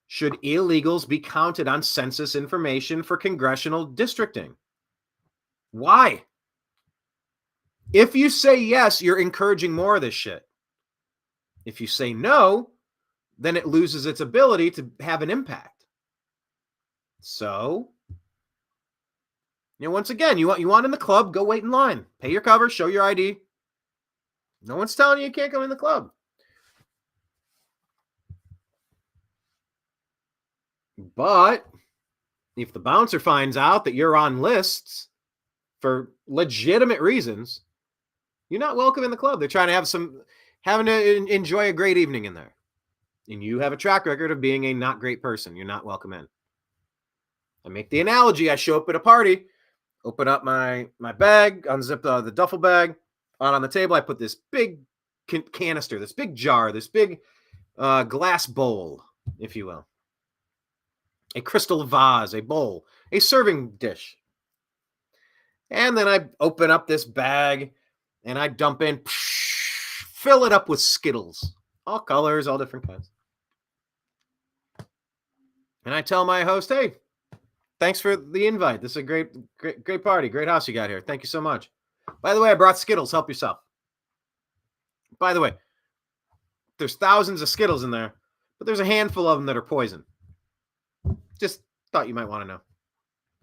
Should illegals be counted on census information for congressional districting? Why? If you say yes, you're encouraging more of this shit. If you say no, then it loses its ability to have an impact. So, once again, you want in the club, go wait in line. Pay your cover, show your ID. No one's telling you can't come in the club. But if the bouncer finds out that you're on lists for legitimate reasons, you're not welcome in the club. They're trying to having to enjoy a great evening in there. And you have a track record of being a not great person. You're not welcome in. I make the analogy. I show up at a party, open up my bag, unzip the duffel bag. Out on the table, I put this big canister, this big jar, this big glass bowl, if you will. A crystal vase, a bowl, a serving dish. And then I open up this bag and I dump in, fill it up with Skittles, all colors, all different kinds. And I tell my host, hey, thanks for the invite. This is a great party, great house you got here. Thank you so much. By the way, I brought Skittles. Help yourself. By the way, there's thousands of Skittles in there, but there's a handful of them that are poison. Just thought you might want to know.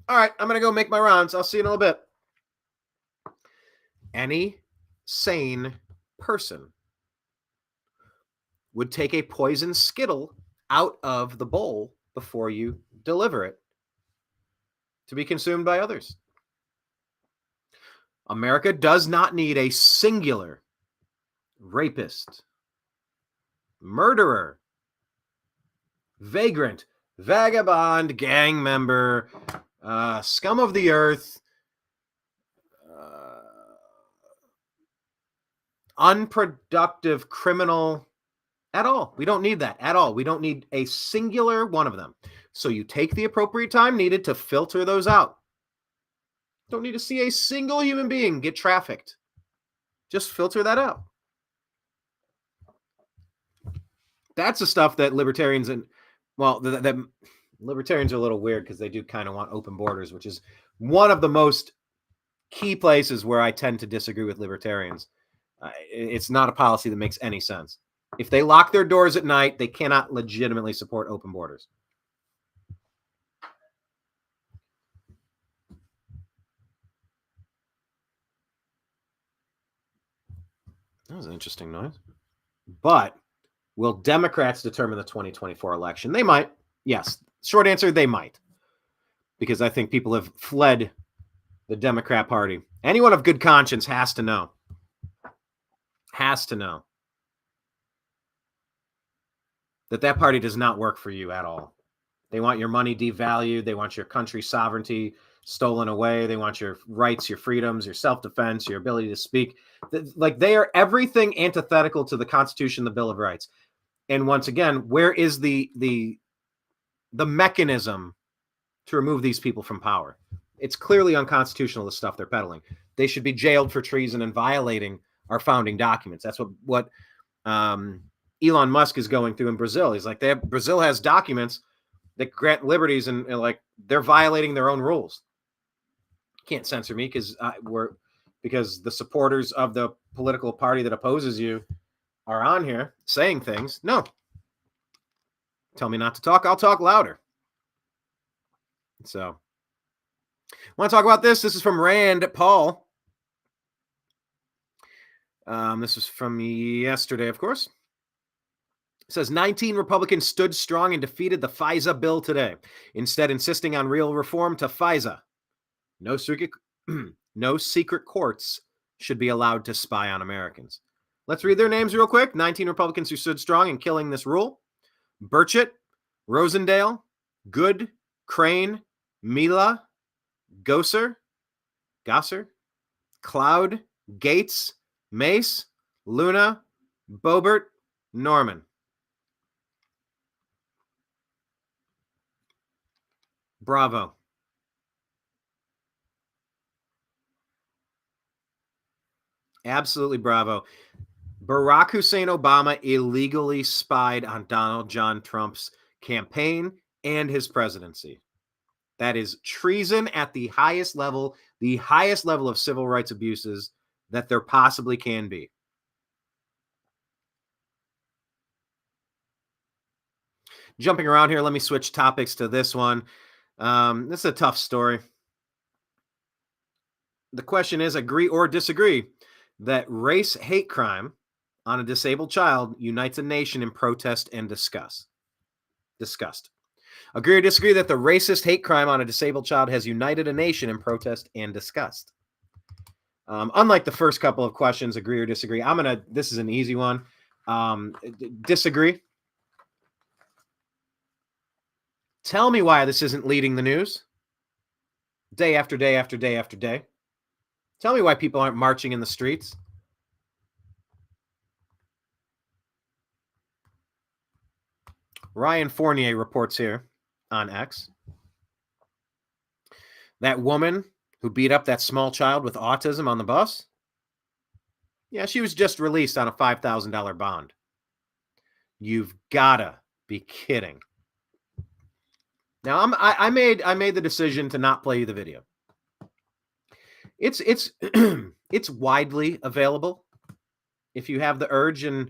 All right, I'm going to go make my rounds. I'll see you in a little bit. Any sane person would take a poison Skittle out of the bowl before you deliver it to be consumed by others. America does not need a singular rapist, murderer, vagrant, vagabond, gang member, scum of the earth, unproductive criminal at all. We don't need that at all. We don't need a singular one of them. So you take the appropriate time needed to filter those out. Don't need to see a single human being get trafficked. Just filter that out. That's the stuff that libertarians that libertarians are a little weird because they do kind of want open borders, which is one of the most key places where I tend to disagree with libertarians. It's not a policy that makes any sense. If they lock their doors at night, they cannot legitimately support open borders. That was an interesting noise. But will Democrats determine the 2024 election? They might. Yes. Short answer, they might. Because I think people have fled the Democrat Party. Anyone of good conscience has to know. Has to know that party does not work for you at all. They want your money devalued. They want your country's sovereignty stolen away. They want your rights, your freedoms, your self-defense, your ability to speak. Like, they are everything antithetical to the Constitution, the Bill of Rights. And once again, where is the the mechanism to remove these people from power. It's clearly unconstitutional, the stuff they're peddling. They should be jailed for treason and violating our founding documents. That's what Elon Musk is going through in Brazil. He's like, Brazil has documents that grant liberties, and like they're violating their own rules. Can't censor me because the supporters of the political party that opposes you are on here saying things. No. Tell me not to talk, I'll talk louder. So, I want to talk about this. This is from Rand Paul. This is from yesterday, of course. It says 19 Republicans stood strong and defeated the FISA bill today, instead insisting on real reform to FISA. No secret courts should be allowed to spy on Americans. Let's read their names real quick. 19 Republicans who stood strong in killing this rule. Burchett, Rosendale, Good, Crane, Mila, Gosser, Cloud, Gates, Mace, Luna, Boebert, Norman. Bravo. Absolutely bravo. Barack Hussein Obama illegally spied on Donald John Trump's campaign and his presidency. That is treason at the highest level of civil rights abuses that there possibly can be. Jumping around here, let me switch topics to this one. This is a tough story. The question is, agree or disagree that race hate crime on a disabled child unites a nation in protest and disgust. Agree or disagree that the racist hate crime on a disabled child has united a nation in protest and disgust. Unlike the first couple of questions, agree or disagree, this is an easy one. Disagree. Tell me why this isn't leading the news day after day after day after day. Tell me why people aren't marching in the streets. Ryan Fournier reports here on X. That woman who beat up that small child with autism on the bus? Yeah, she was just released on a $5,000 bond. You've gotta be kidding. Now I made the decision to not play you the video. It's it's widely available if you have the urge, and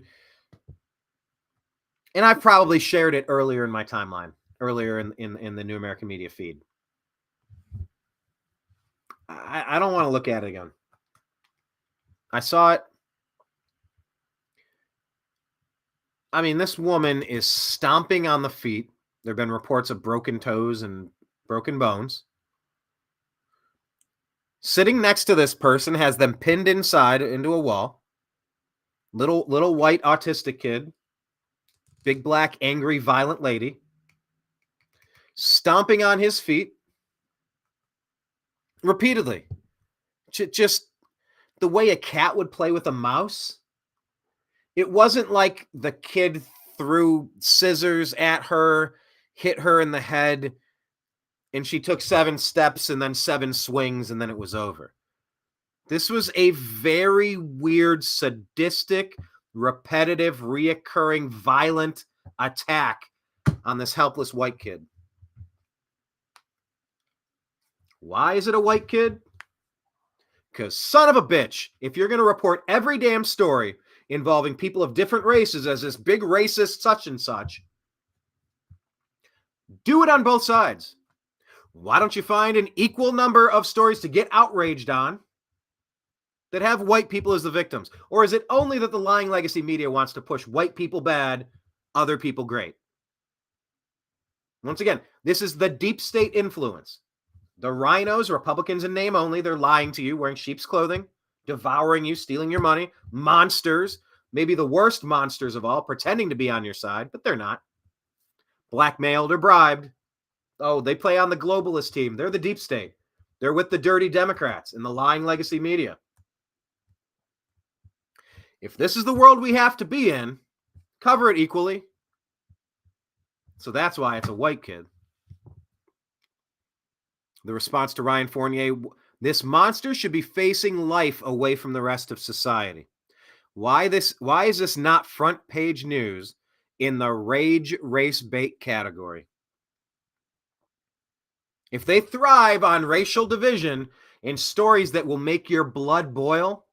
I've probably shared it earlier in my timeline, earlier in the New American Media feed. I don't want to look at it again. I saw it. I mean, this woman is stomping on the feet. There have been reports of broken toes and broken bones. Sitting next to this person has them pinned inside into a wall. Little white autistic kid. Big black angry violent lady. Stomping on his feet. Repeatedly. Just the way a cat would play with a mouse. It wasn't like the kid threw scissors at her, hit her in the head, and she took 7 steps and then 7 swings, and then it was over. This was a very weird, sadistic, repetitive, reoccurring, violent attack on this helpless white kid. Why is it a white kid? Because son of a bitch, if you're going to report every damn story involving people of different races as this big racist such and such, do it on both sides. Why don't you find an equal number of stories to get outraged on that have white people as the victims? Or is it only that the lying legacy media wants to push white people bad, other people great? Once again, this is the deep state influence. The rhinos, Republicans in name only, they're lying to you, wearing sheep's clothing, devouring you, stealing your money, monsters, maybe the worst monsters of all, pretending to be on your side, but they're not. Blackmailed or bribed. Oh, they play on the globalist team. They're the deep state. They're with the dirty Democrats and the lying legacy media. If this is the world we have to be in, cover it equally. So that's why it's a white kid. The response to Ryan Fournier, this monster should be facing life away from the rest of society. Why is this not front page news in the rage race bait category? If they thrive on racial division and stories that will make your blood boil.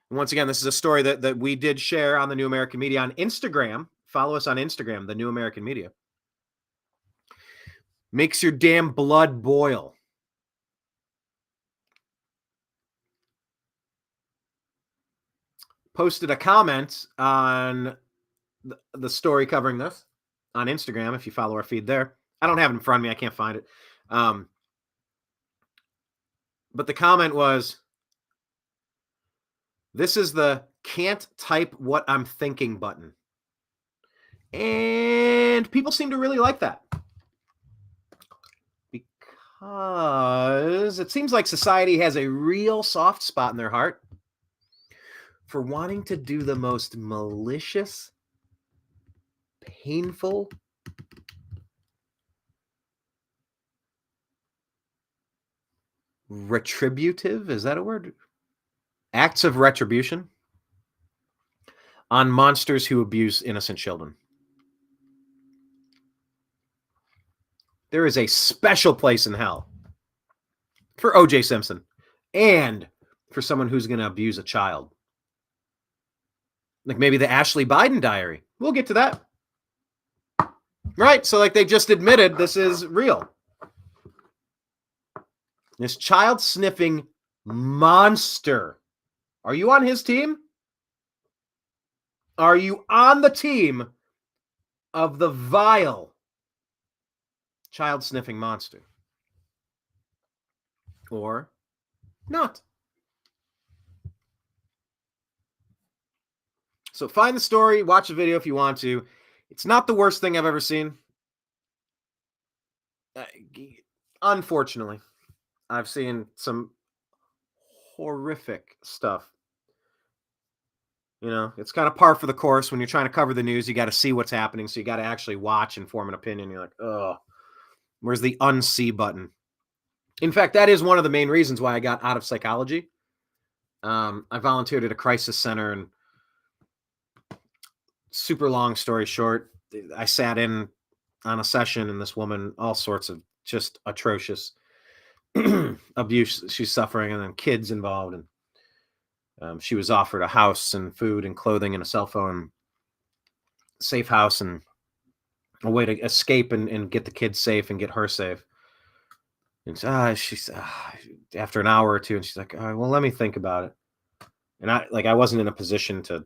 And once again, this is a story that we did share on the New American Media on Instagram. Follow us on Instagram, the New American Media. Makes your damn blood boil. Posted a comment on the story covering this on Instagram, if you follow our feed there. I don't have it in front of me. I can't find it. But the comment was, this is the can't type what I'm thinking button. And people seem to really like that. Because it seems like society has a real soft spot in their heart for wanting to do the most malicious, painful, retributive, is that a word? Acts of retribution on monsters who abuse innocent children. There is a special place in hell for O.J. Simpson and for someone who's going to abuse a child. Like maybe the Ashley Biden diary. We'll get to that. Right? So like they just admitted this is real. This child sniffing monster. Are you on his team? Are you on the team of the vile child sniffing monster? Or not? So find the story, watch the video if you want to. It's not the worst thing I've ever seen. Unfortunately, I've seen some horrific stuff. You know, it's kind of par for the course. When you're trying to cover the news, you got to see what's happening. So you got to actually watch and form an opinion. You're like, oh, where's the unsee button? In fact, that is one of the main reasons why I got out of psychology. I volunteered at a crisis center, and super long story short, I sat in on a session, and this woman, all sorts of just atrocious abuse she's suffering, and then kids involved, and she was offered a house and food and clothing and a cell phone, safe house, and a way to escape and get the kids safe and get her safe. And she's after an hour or two, and she's like, all right, well, let me think about it. And I wasn't in a position to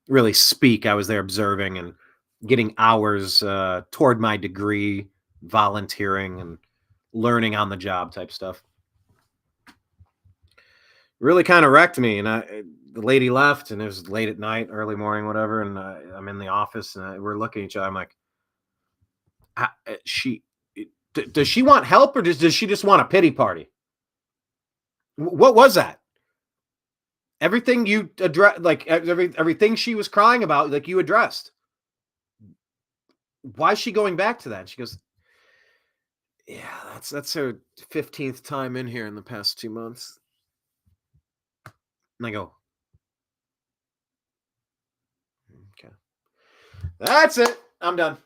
really speak. I was there observing and getting hours toward my degree, volunteering and learning on the job type stuff. Really kind of wrecked me. And the lady left, and it was late at night, early morning, whatever. And I'm in the office, and we're looking at each other. I'm like, does she want help, or does she just want a pity party? What was that? Everything you addressed, like everything she was crying about, like you addressed. Why is she going back to that? And she goes, yeah, that's her 15th time in here in the past 2 months. And I go, okay, that's it. I'm done.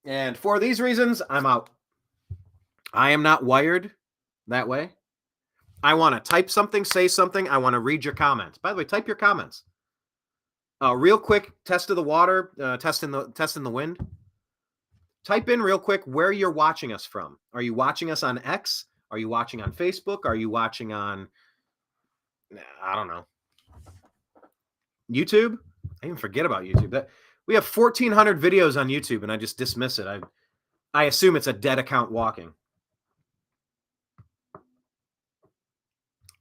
And for these reasons, I'm out. I am not wired that way. I want to type something, say something. I want to read your comments. By the way, type your comments. Real quick, test of the water, testing the wind. Type in real quick where you're watching us from. Are you watching us on X? Are you watching on Facebook? Are you watching on, I don't know, YouTube? I even forget about YouTube. We have 1,400 videos on YouTube, and I just dismiss it. I assume it's a dead account walking.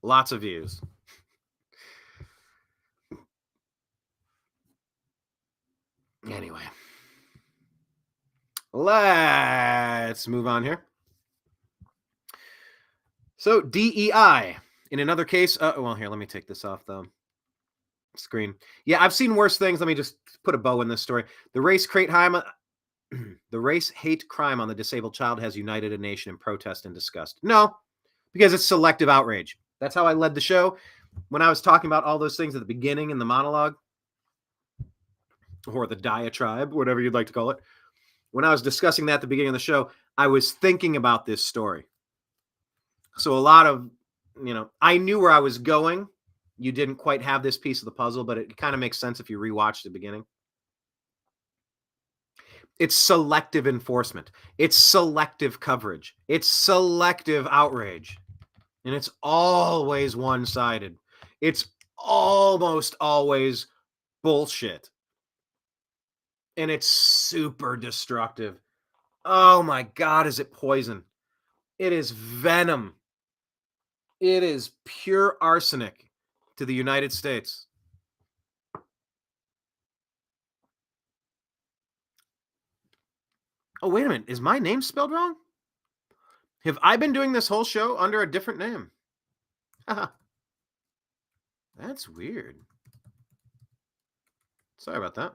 Lots of views. Anyway, let's move on here. So D.E.I. in another case. Well, here, let me take this off the screen. Yeah, I've seen worse things. Let me just put a bow in this story. The race crate The race hate crime on the disabled child has united a nation in protest and disgust. No, because it's selective outrage. That's how I led the show. When I was talking about all those things at the beginning in the monologue, or the diatribe, whatever you'd like to call it, when I was discussing that at the beginning of the show, I was thinking about this story. So a lot of, I knew where I was going. You didn't quite have this piece of the puzzle, but it kind of makes sense if you rewatch the beginning. It's selective enforcement. It's selective coverage. It's selective outrage. And it's always one-sided. It's almost always bullshit. And it's super destructive. Oh my God, is it poison? It is venom. It is pure arsenic to the United States. Oh, wait a minute. Is my name spelled wrong? Have I been doing this whole show under a different name? That's weird. Sorry about that.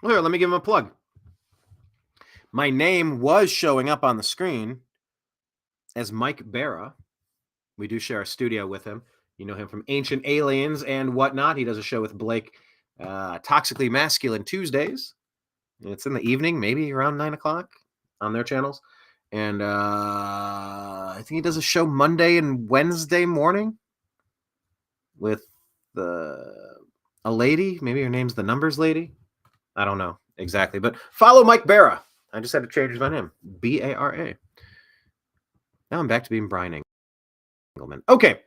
Well, here, let me give him a plug. My name was showing up on the screen as Mike Barra. We do share a studio with him. You know him from Ancient Aliens and whatnot. He does a show with Blake, Toxically Masculine Tuesdays. It's in the evening, maybe around 9 o'clock on their channels. And I think he does a show Monday and Wednesday morning with a lady. Maybe her name's the Numbers Lady. I don't know exactly. But follow Mike Barra. I just had to change my name. B-A-R-A. Now I'm back to being Brian Engelman. Okay.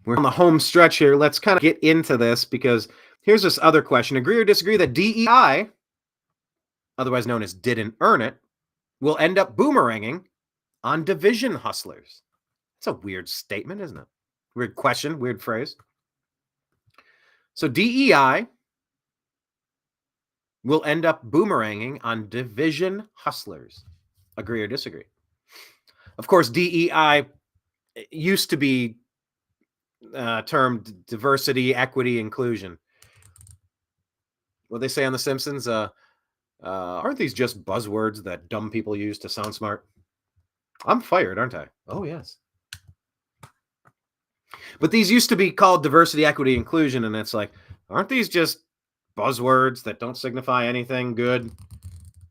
We're on the home stretch here. Let's kind of get into this because here's this other question. Agree or disagree that D.E.I., otherwise known as didn't earn it, will end up boomeranging on division hustlers? That's a weird statement, isn't it? Weird question, weird phrase. So D.E.I. will end up boomeranging on division hustlers. Agree or disagree? Of course, D.E.I. used to be termed diversity, equity, inclusion. What they say on The Simpsons, aren't these just buzzwords that dumb people use to sound smart? I'm fired, aren't I? Oh, yes. But these used to be called diversity, equity, inclusion, and it's like, aren't these just buzzwords that don't signify anything good,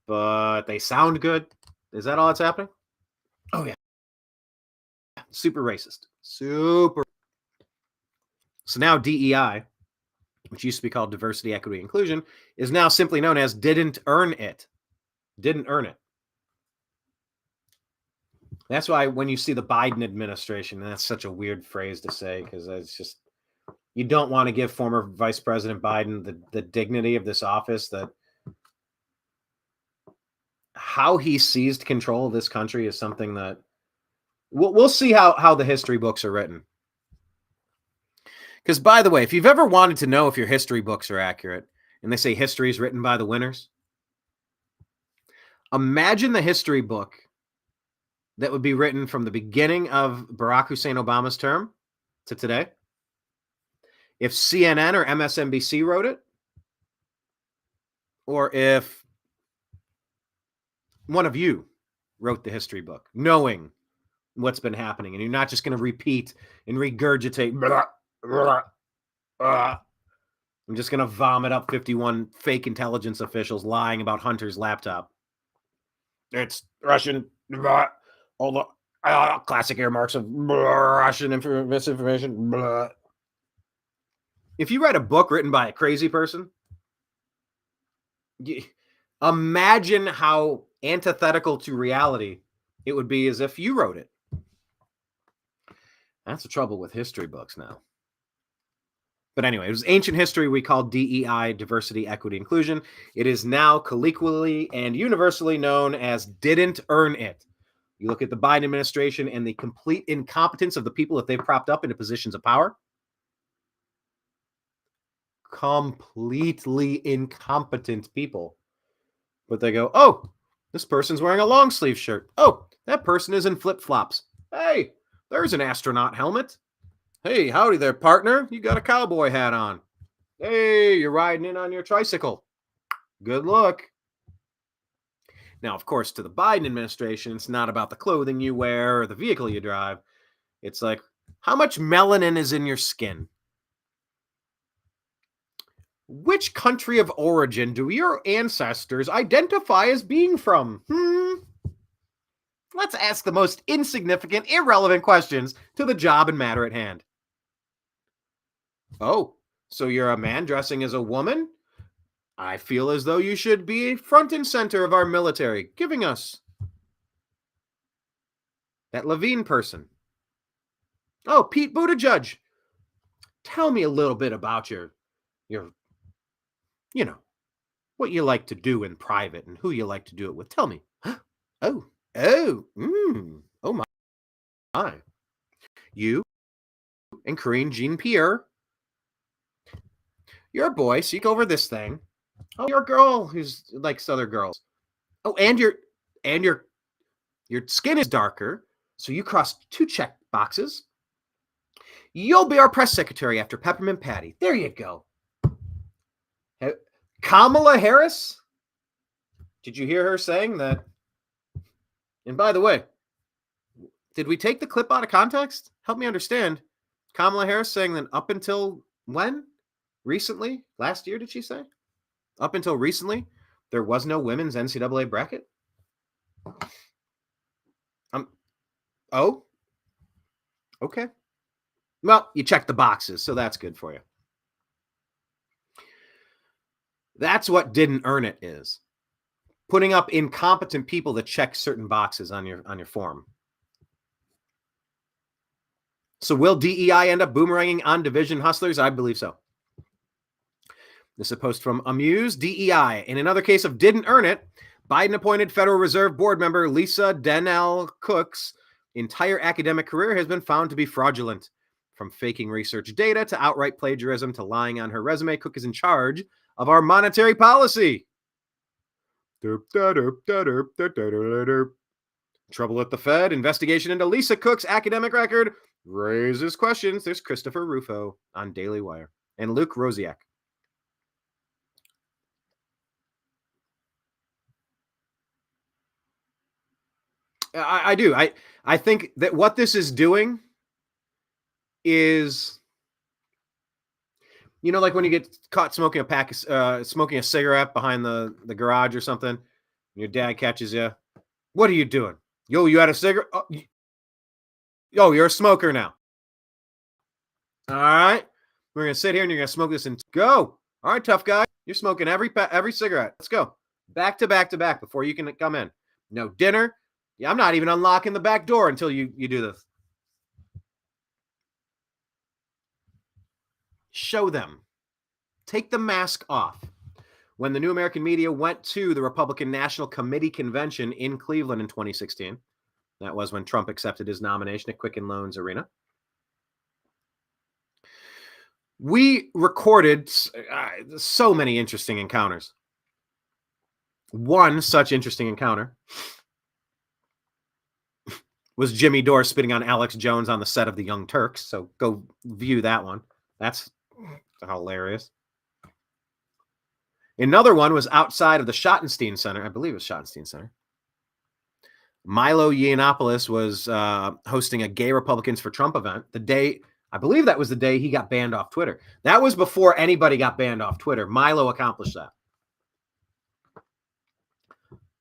but they sound good? Is that all that's happening? Oh, yeah. Super racist. Super. So now DEI, which used to be called diversity, equity, inclusion, is now simply known as didn't earn it. Didn't earn it. That's why when you see the Biden administration, and that's such a weird phrase to say because it's just, you don't want to give former Vice President Biden the dignity of this office, that how he seized control of this country is something that we'll see how the history books are written. Because, by the way, if you've ever wanted to know if your history books are accurate, and they say history is written by the winners, imagine the history book that would be written from the beginning of Barack Hussein Obama's term to today. If CNN or MSNBC wrote it, or if one of you wrote the history book, knowing what's been happening, and you're not just going to repeat and regurgitate, blah, blah, blah. I'm just going to vomit up 51 fake intelligence officials lying about Hunter's laptop. It's Russian, blah, all the classic earmarks of Russian misinformation. Blah. If you write a book written by a crazy person, imagine how antithetical to reality it would be as if you wrote it. That's the trouble with history books now. But anyway, it was ancient history we called DEI, diversity, equity, inclusion. It is now colloquially and universally known as didn't earn it. You look at the Biden administration and the complete incompetence of the people that they've propped up into positions of power. Completely incompetent people. But they go, oh, this person's wearing a long sleeve shirt. Oh, that person is in flip-flops. Hey, there's an astronaut helmet. Hey, howdy there, partner. You got a cowboy hat on. Hey, you're riding in on your tricycle. Good look. Now, of course, to the Biden administration, it's not about the clothing you wear or the vehicle you drive. It's like, how much melanin is in your skin? Which country of origin do your ancestors identify as being from? Let's ask the most insignificant, irrelevant questions to the job and matter at hand. Oh, so you're a man dressing as a woman? I feel as though you should be front and center of our military, giving us that Levine person. Oh, Pete Buttigieg. Tell me a little bit about your, what you like to do in private and who you like to do it with. Tell me. Oh my. You and Karine Jean-Pierre. You're a boy, seek over this thing. Oh, you're a girl who's likes other girls. Oh, and your skin is darker, so you crossed 2 check boxes. You'll be our press secretary after Peppermint Patty. There you go. Kamala Harris? Did you hear her saying that? And by the way, did we take the clip out of context? Help me understand. Kamala Harris saying that up until when? Recently? Last year, did she say? Up until recently, there was no women's NCAA bracket? Oh? Okay. Well, you checked the boxes, so that's good for you. That's what didn't earn it is. Putting up incompetent people that check certain boxes on your form. So will DEI end up boomeranging on division hustlers? I believe so. This is a post from Amuse. DEI. In another case of didn't earn it, Biden appointed Federal Reserve Board member Lisa Dennell Cook's entire academic career has been found to be fraudulent. From faking research data to outright plagiarism to lying on her resume, Cook is in charge of our monetary policy. Trouble at the Fed. Investigation into Lisa Cook's academic record raises questions. There's Christopher Rufo on Daily Wire and Luke Rosiak. I do. I think that what this is doing is, like when you get caught smoking smoking a cigarette behind the garage or something, and your dad catches you. What are you doing? Yo, you had a cigarette? Oh, you're a smoker now. All right. We're going to sit here and you're going to smoke this and go. All right, tough guy. You're smoking every cigarette. Let's go. Back to back to back before you can come in. No dinner. Yeah, I'm not even unlocking the back door until you do this. Show them. Take the mask off. When the New American Media went to the Republican National Committee convention in Cleveland in 2016, that was when Trump accepted his nomination at Quicken Loans Arena, we recorded so many interesting encounters. One such interesting encounter was Jimmy Dore spitting on Alex Jones on the set of The Young Turks. So go view that one. That's hilarious. Another one was outside of the Schottenstein Center. I believe it was Schottenstein Center. Milo Yiannopoulos was hosting a Gay Republicans for Trump event. I believe that was the day he got banned off Twitter. That was before anybody got banned off Twitter. Milo accomplished that.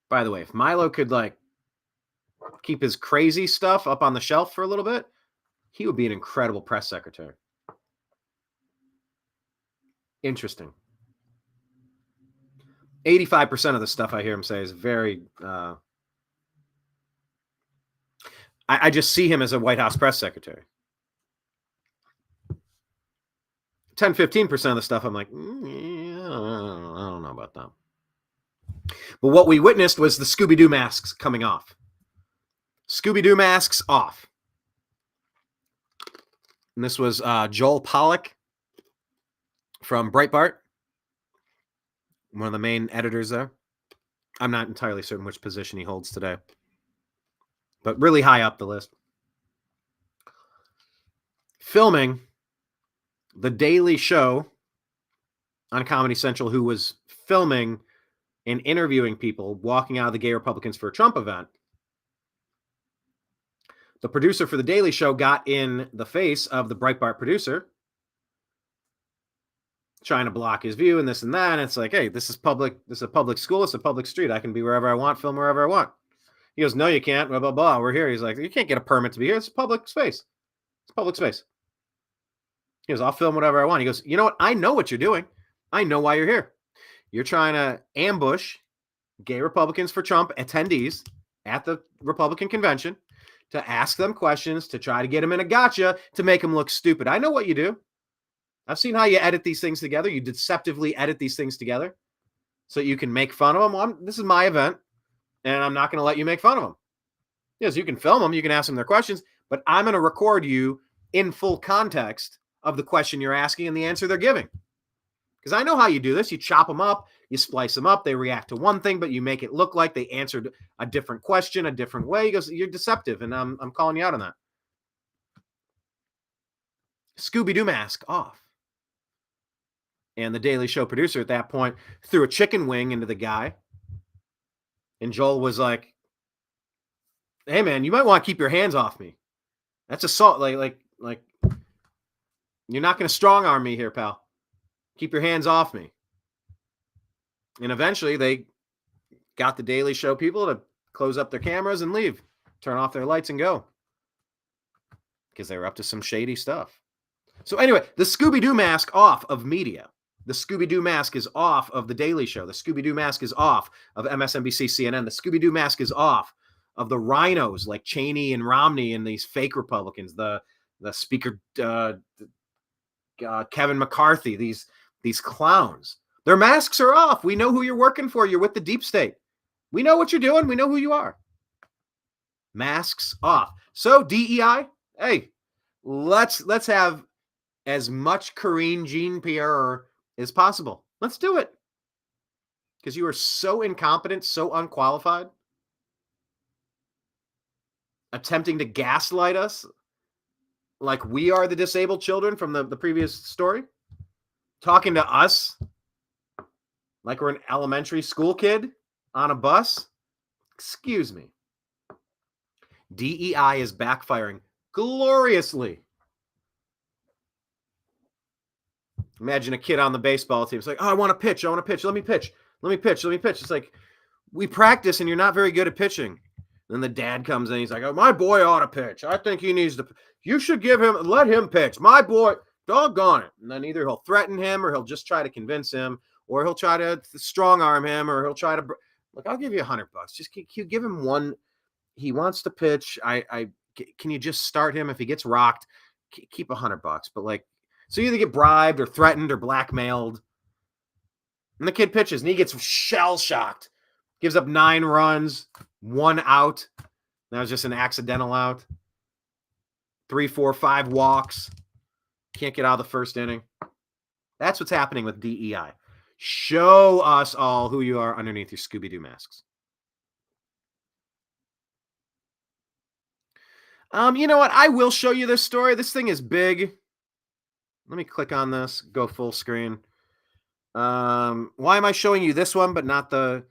By the way, if Milo could keep his crazy stuff up on the shelf for a little bit, he would be an incredible press secretary. Interesting. 85% of the stuff I hear him say is very... I just see him as a White House press secretary. 10-15% of the stuff I'm like, I don't know about that. But what we witnessed was the Scooby-Doo masks coming off. Scooby-Doo masks off. And this was Joel Pollack from Breitbart, one of the main editors there. I'm not entirely certain which position he holds today, but really high up the list. Filming The Daily Show on Comedy Central, who was filming and interviewing people walking out of the Gay Republicans for Trump event, the producer for The Daily Show got in the face of the Breitbart producer, trying to block his view and this and that. And it's like, hey, this is public. This is a public school. It's a public street. I can be wherever I want, film wherever I want. He goes, no, you can't. Blah, blah, blah. We're here. He's like, you can't get a permit to be here. It's public space. It's public space. He goes, I'll film whatever I want. He goes, you know what? I know what you're doing. I know why you're here. You're trying to ambush Gay Republicans for Trump attendees at the Republican convention to ask them questions, to try to get them in a gotcha, to make them look stupid. I know what you do. I've seen how you edit these things together. You deceptively edit these things together so you can make fun of them. Well, this is my event, and I'm not going to let you make fun of them. Yes, you can film them. You can ask them their questions, but I'm going to record you in full context of the question you're asking and the answer they're giving. Because I know how you do this. You chop them up, you splice them up, they react to one thing, but you make it look like they answered a different question a different way. He goes, you're deceptive, and I'm calling you out on that. Scooby-Doo mask off. And the Daily Show producer at that point threw a chicken wing into the guy. And Joel was like, hey, man, you might want to keep your hands off me. That's assault. Like you're not going to strong arm me here, pal. Keep your hands off me. And eventually they got the Daily Show people to close up their cameras and leave. Turn off their lights and go. Because they were up to some shady stuff. So anyway, the Scooby-Doo mask off of media. The Scooby-Doo mask is off of The Daily Show. The Scooby-Doo mask is off of MSNBC, CNN. The Scooby-Doo mask is off of the rhinos like Cheney and Romney and these fake Republicans, the speaker Kevin McCarthy, these clowns. Their masks are off. We know who you're working for. You're with the deep state. We know what you're doing. We know who you are. Masks off. So DEI, hey, let's have as much Karine Jean-Pierre as possible. Let's do it. Because you are so incompetent, so unqualified, attempting to gaslight us like we are the disabled children from the previous story, talking to us like we're an elementary school kid on a bus. Excuse me. DEI is backfiring gloriously. Imagine a kid on the baseball team. It's like, oh, I want to pitch. Let me pitch. It's like, we practice and you're not very good at pitching. Then the dad comes in. He's like, oh, my boy ought to pitch. I think he needs to. You should let him pitch. My boy, doggone it. And then either he'll threaten him or he'll just try to convince him or he'll try to strong arm him or he'll try to. Look, I'll give you $100. Just give him one. He wants to pitch. Can you just start him? If he gets rocked, keep $100. But like, so you either get bribed or threatened or blackmailed. And the kid pitches and he gets shell shocked. Gives up 9 runs, 1 out. That was just an accidental out. 3, 4, 5 walks. Can't get out of the first inning. That's what's happening with DEI. Show us all who you are underneath your Scooby-Doo masks. You know what? I will show you this story. This thing is big. Let me click on this. Go full screen. Why am I showing you this one, but not the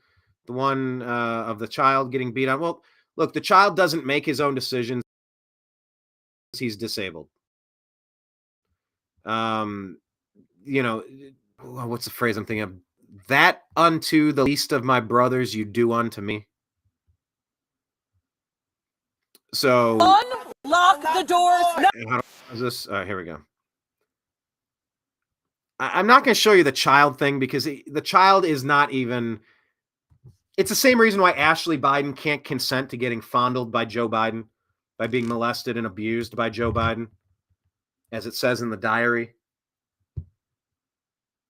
one of the child getting beat on? Well, look, the child doesn't make his own decisions. He's disabled. You know, what's the phrase I'm thinking of? That unto the least of my brothers you do unto me. So unlock the doors. How is this? Here we go. I'm not going to show you the child thing because the child is not even. It's the same reason why Ashley Biden can't consent to getting fondled by Joe Biden, by being molested and abused by Joe Biden, as it says in the diary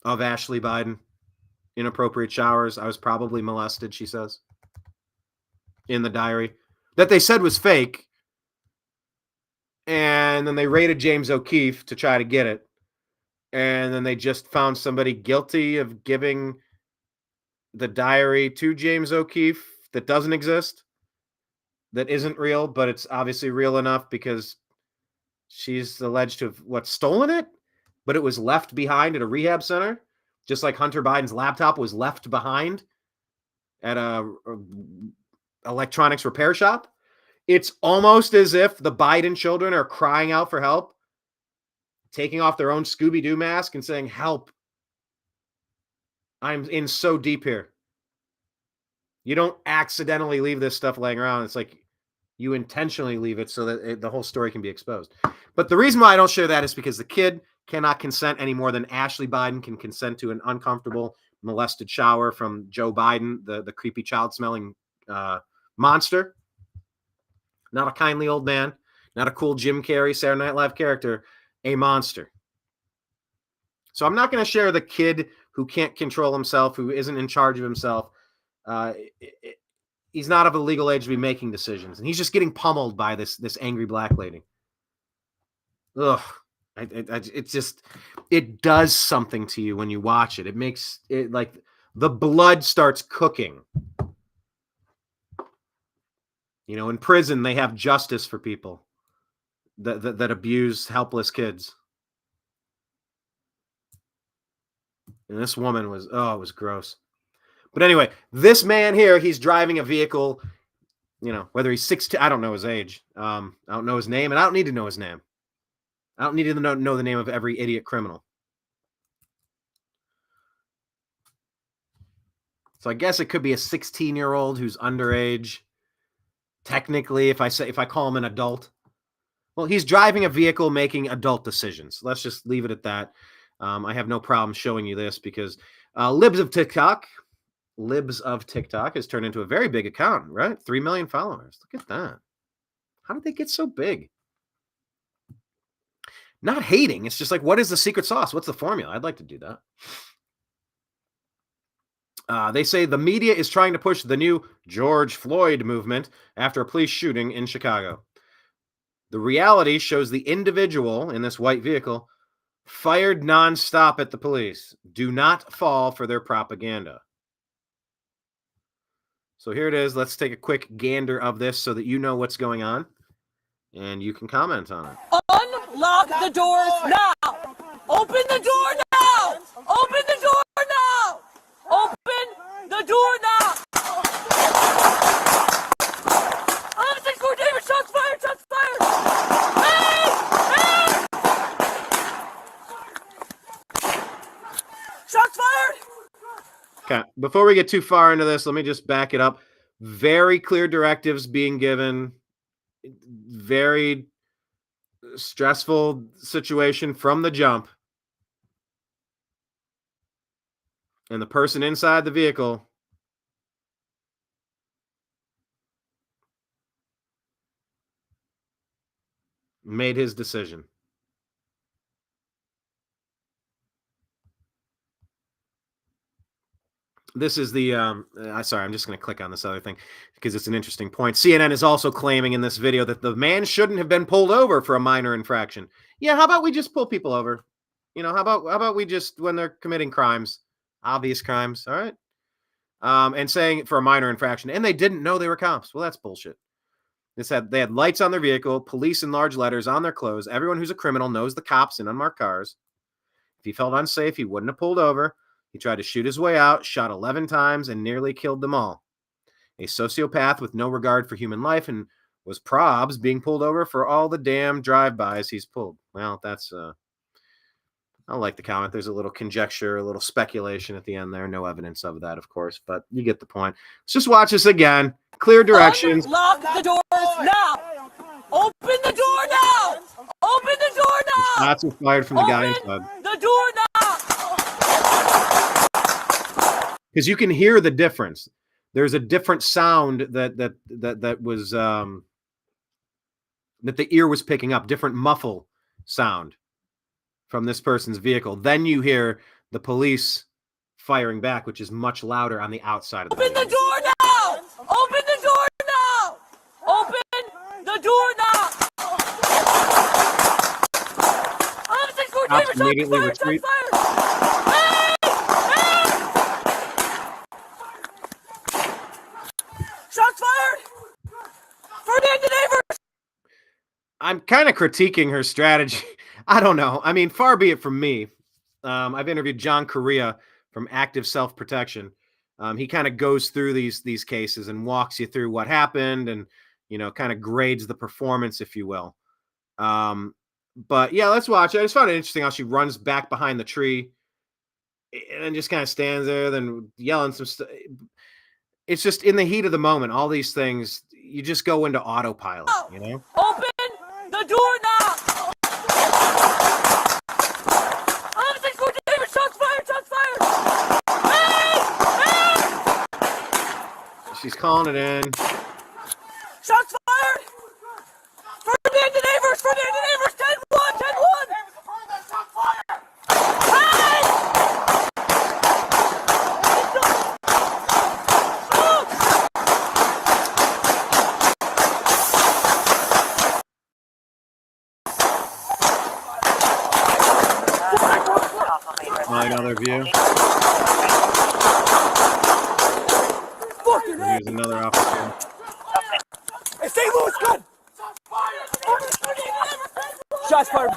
of Ashley Biden. Inappropriate showers. I was probably molested, she says, in the diary that they said was fake. And then they raided James O'Keefe to try to get it. And then they just found somebody guilty of giving the diary to James O'Keefe that doesn't exist, that isn't real, but it's obviously real enough because she's alleged to have, stolen it? But it was left behind at a rehab center, just like Hunter Biden's laptop was left behind at a electronics repair shop. It's almost as if the Biden children are crying out for help, taking off their own Scooby-Doo mask and saying, help. I'm in so deep here. You don't accidentally leave this stuff laying around. It's like you intentionally leave it so that the whole story can be exposed. But the reason why I don't share that is because the kid cannot consent any more than Ashley Biden can consent to an uncomfortable, molested shower from Joe Biden, the creepy child-smelling monster. Not a kindly old man, not a cool Jim Carrey, Saturday Night Live character, a monster. So I'm not going to share the kid who can't control himself, who isn't in charge of himself. He's not of a legal age to be making decisions, and he's just getting pummeled by this angry black lady. Ugh, it does something to you when you watch it. It makes it like the blood starts cooking. You know, in prison they have justice for people that abuse helpless kids. And this woman was, it was gross. But anyway, this man here, he's driving a vehicle, you know, whether he's 16, I don't know his age. I don't know his name, and I don't need to know his name. I don't need to know the name of every idiot criminal. So I guess it could be a 16-year-old who's underage. Technically, if I call him an adult. Well, he's driving a vehicle making adult decisions. Let's just leave it at that. I have no problem showing you this because Libs of TikTok has turned into a very big account, right? 3 million followers. Look at that. How did they get so big? Not hating. It's just like, what is the secret sauce? What's the formula? I'd like to do that. They say the media is trying to push the new George Floyd movement after a police shooting in Chicago. The reality shows the individual in this white vehicle fired nonstop at the police. Do not fall for their propaganda. So here it is. Let's take a quick gander of this so that you know what's going on and you can comment on it. Unlock the doors now! Open the door now! Open the door now! Open the door now! I'm 6-4 David, shots fired! Shots fired! Hey! Hey! Shots fired! Okay, before we get too far into this, let me just back it up. Very clear directives being given. Very stressful situation from the jump. And the person inside the vehicle made his decision. This is the, sorry, I'm just going to click on this other thing because it's an interesting point. CNN is also claiming in this video that the man shouldn't have been pulled over for a minor infraction. Yeah, how about we just pull people over? You know, how about we just, when they're committing crimes, obvious crimes, all right? And saying for a minor infraction, and they didn't know they were cops. Well, that's bullshit. They had lights on their vehicle, police in large letters on their clothes. Everyone who's a criminal knows the cops in unmarked cars. If he felt unsafe, he wouldn't have pulled over. He tried to shoot his way out, shot 11 times, and nearly killed them all. A sociopath with no regard for human life, and was probs being pulled over for all the damn drive-bys he's pulled. Well, that's, I like the comment. There's a little conjecture, a little speculation at the end there. No evidence of that, of course, but you get the point. Let's just watch this again. Clear directions. Unlock the doors now! Open the door now! Open the door now! Shots were fired from the guy inside. The door now! Because you can hear the difference. There's a different sound that was that the ear was picking up, different muffle sound from this person's vehicle. Then you hear the police firing back, which is much louder on the outside of the vehicle. Open the door now! Open the door now! Open the door now! Cops immediately retreat. Shots fired! Fernanda Neighbors! I'm kind of critiquing her strategy. I don't know. I mean, far be it from me. I've interviewed John Correa from Active Self-Protection, He kind of goes through these cases and walks you through what happened, and kind of grades the performance, if you will. But yeah, let's watch it. I just found it interesting how she runs back behind the tree and just kind of stands there, then yelling some stuff. It's just in the heat of the moment. All these things, you just go into autopilot, Open the door now! Shots fired! Shots fired! Hey! Hey! She's calling it in. Shots fired! Ferdinand and Avers! 10-1! 10-1! Hey! Another view. Here's another opportunity. Hey, St. Louis, good! Shots fired!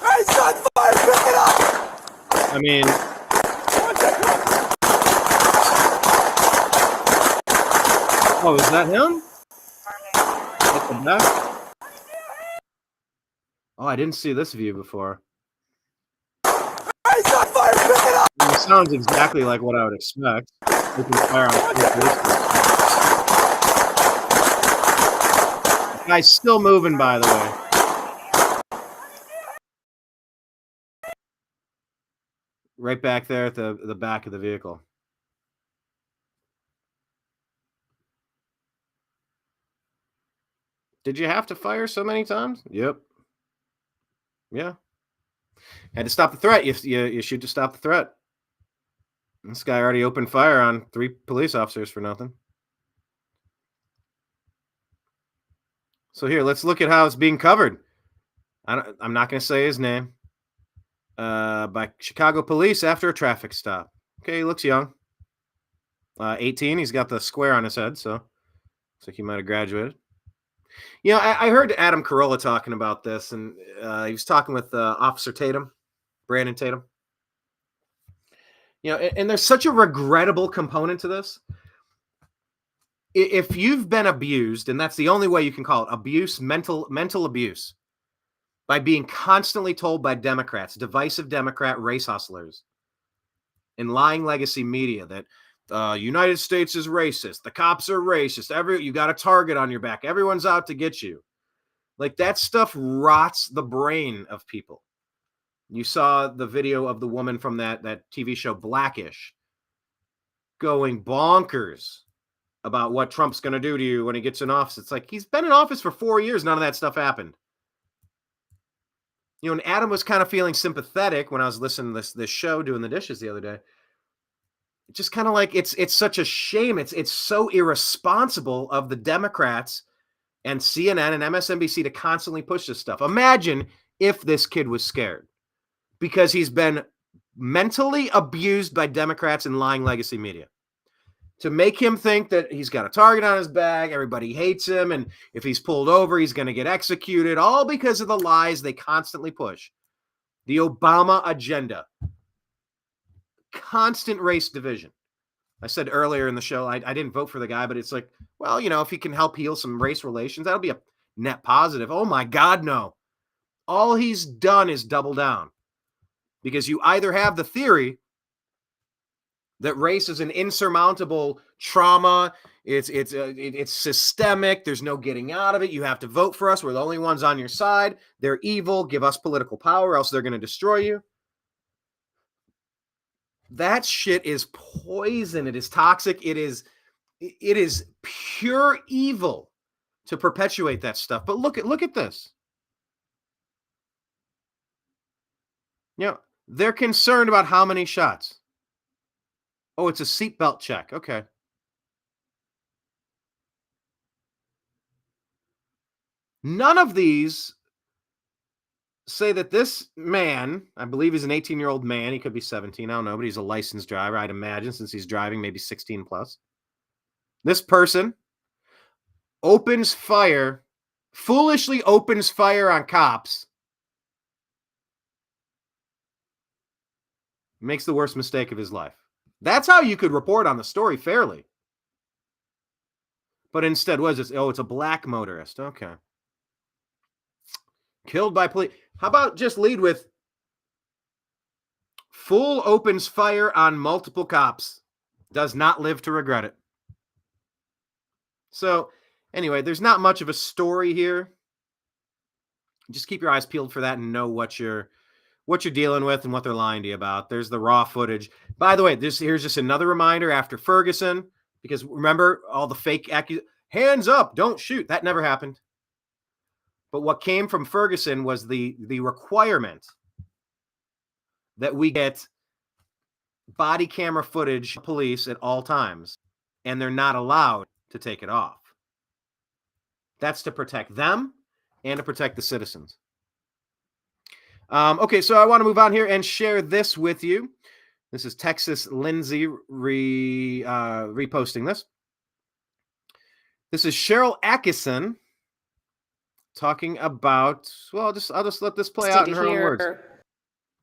Hey, shots fired! Pick it up! I mean, oh, is that him? At the back? Oh, I didn't see this view before. Hey, shot fired! Pick it up! It sounds exactly like what I would expect. Open fire on the guy's still moving, by the way. Right back there at the back of the vehicle. Did you have to fire so many times? Yep. Yeah. Had to stop the threat. You shoot to stop the threat. This guy already opened fire on 3 police officers for nothing. So here, let's look at how it's being covered. I'm not going to say his name. By Chicago police after a traffic stop. Okay, he looks young. 18. He's got the square on his head, so looks like he might have graduated. I heard Adam Carolla talking about this, and he was talking with Officer Tatum, Brandon Tatum. And there's such a regrettable component to this. If you've been abused, and that's the only way you can call it abuse, mental abuse, by being constantly told by Democrats, divisive Democrat race hustlers, and lying legacy media that United States is racist, the cops are racist, you got a target on your back, everyone's out to get you. Like, that stuff rots the brain of people. You saw the video of the woman from that TV show Blackish going bonkers about what Trump's going to do to you when he gets in office. It's like, he's been in office for 4 years. None of that stuff happened. And Adam was kind of feeling sympathetic when I was listening to this show, doing the dishes the other day. Just kind of like, it's such a shame. It's so irresponsible of the Democrats and CNN and MSNBC to constantly push this stuff. Imagine if this kid was scared because he's been mentally abused by Democrats and lying legacy media to make him think that he's got a target on his back, everybody hates him, and if he's pulled over, he's going to get executed, all because of the lies they constantly push. The Obama agenda. Constant race division. I said earlier in the show, I didn't vote for the guy, but it's like, well, if he can help heal some race relations, that'll be a net positive. Oh my God, no. All he's done is double down. Because you either have the theory that race is an insurmountable trauma, it's systemic, there's no getting out of it, you have to vote for us, we're the only ones on your side, they're evil, give us political power, else they're going to destroy you. That shit is poison. It is toxic. It is pure evil to perpetuate that stuff. But look at this. They're concerned about how many shots. Oh, it's a seatbelt check. Okay. None of these say that this man, I believe he's an 18-year-old man. He could be 17. I don't know, but he's a licensed driver, I'd imagine, since he's driving maybe 16 plus. This person foolishly opens fire on cops, makes the worst mistake of his life. That's how you could report on the story fairly. But instead, what is this? Oh, it's a black motorist. Okay. Killed by police. How about just lead with fool opens fire on multiple cops, does not live to regret it. So anyway, there's not much of a story here. Just keep your eyes peeled for that and know what you're dealing with and what they're lying to you about. There's the raw footage. By the way, here's just another reminder after Ferguson, because remember all the fake hands up, don't shoot. That never happened. But what came from Ferguson was the requirement that we get body camera footage of police at all times, and they're not allowed to take it off. That's to protect them and to protect the citizens. Okay, so I want to move on here and share this with you. This is Texas Lindsay reposting this. This is Cheryl Atkinson talking about, well, I'll just let this play out in her own words.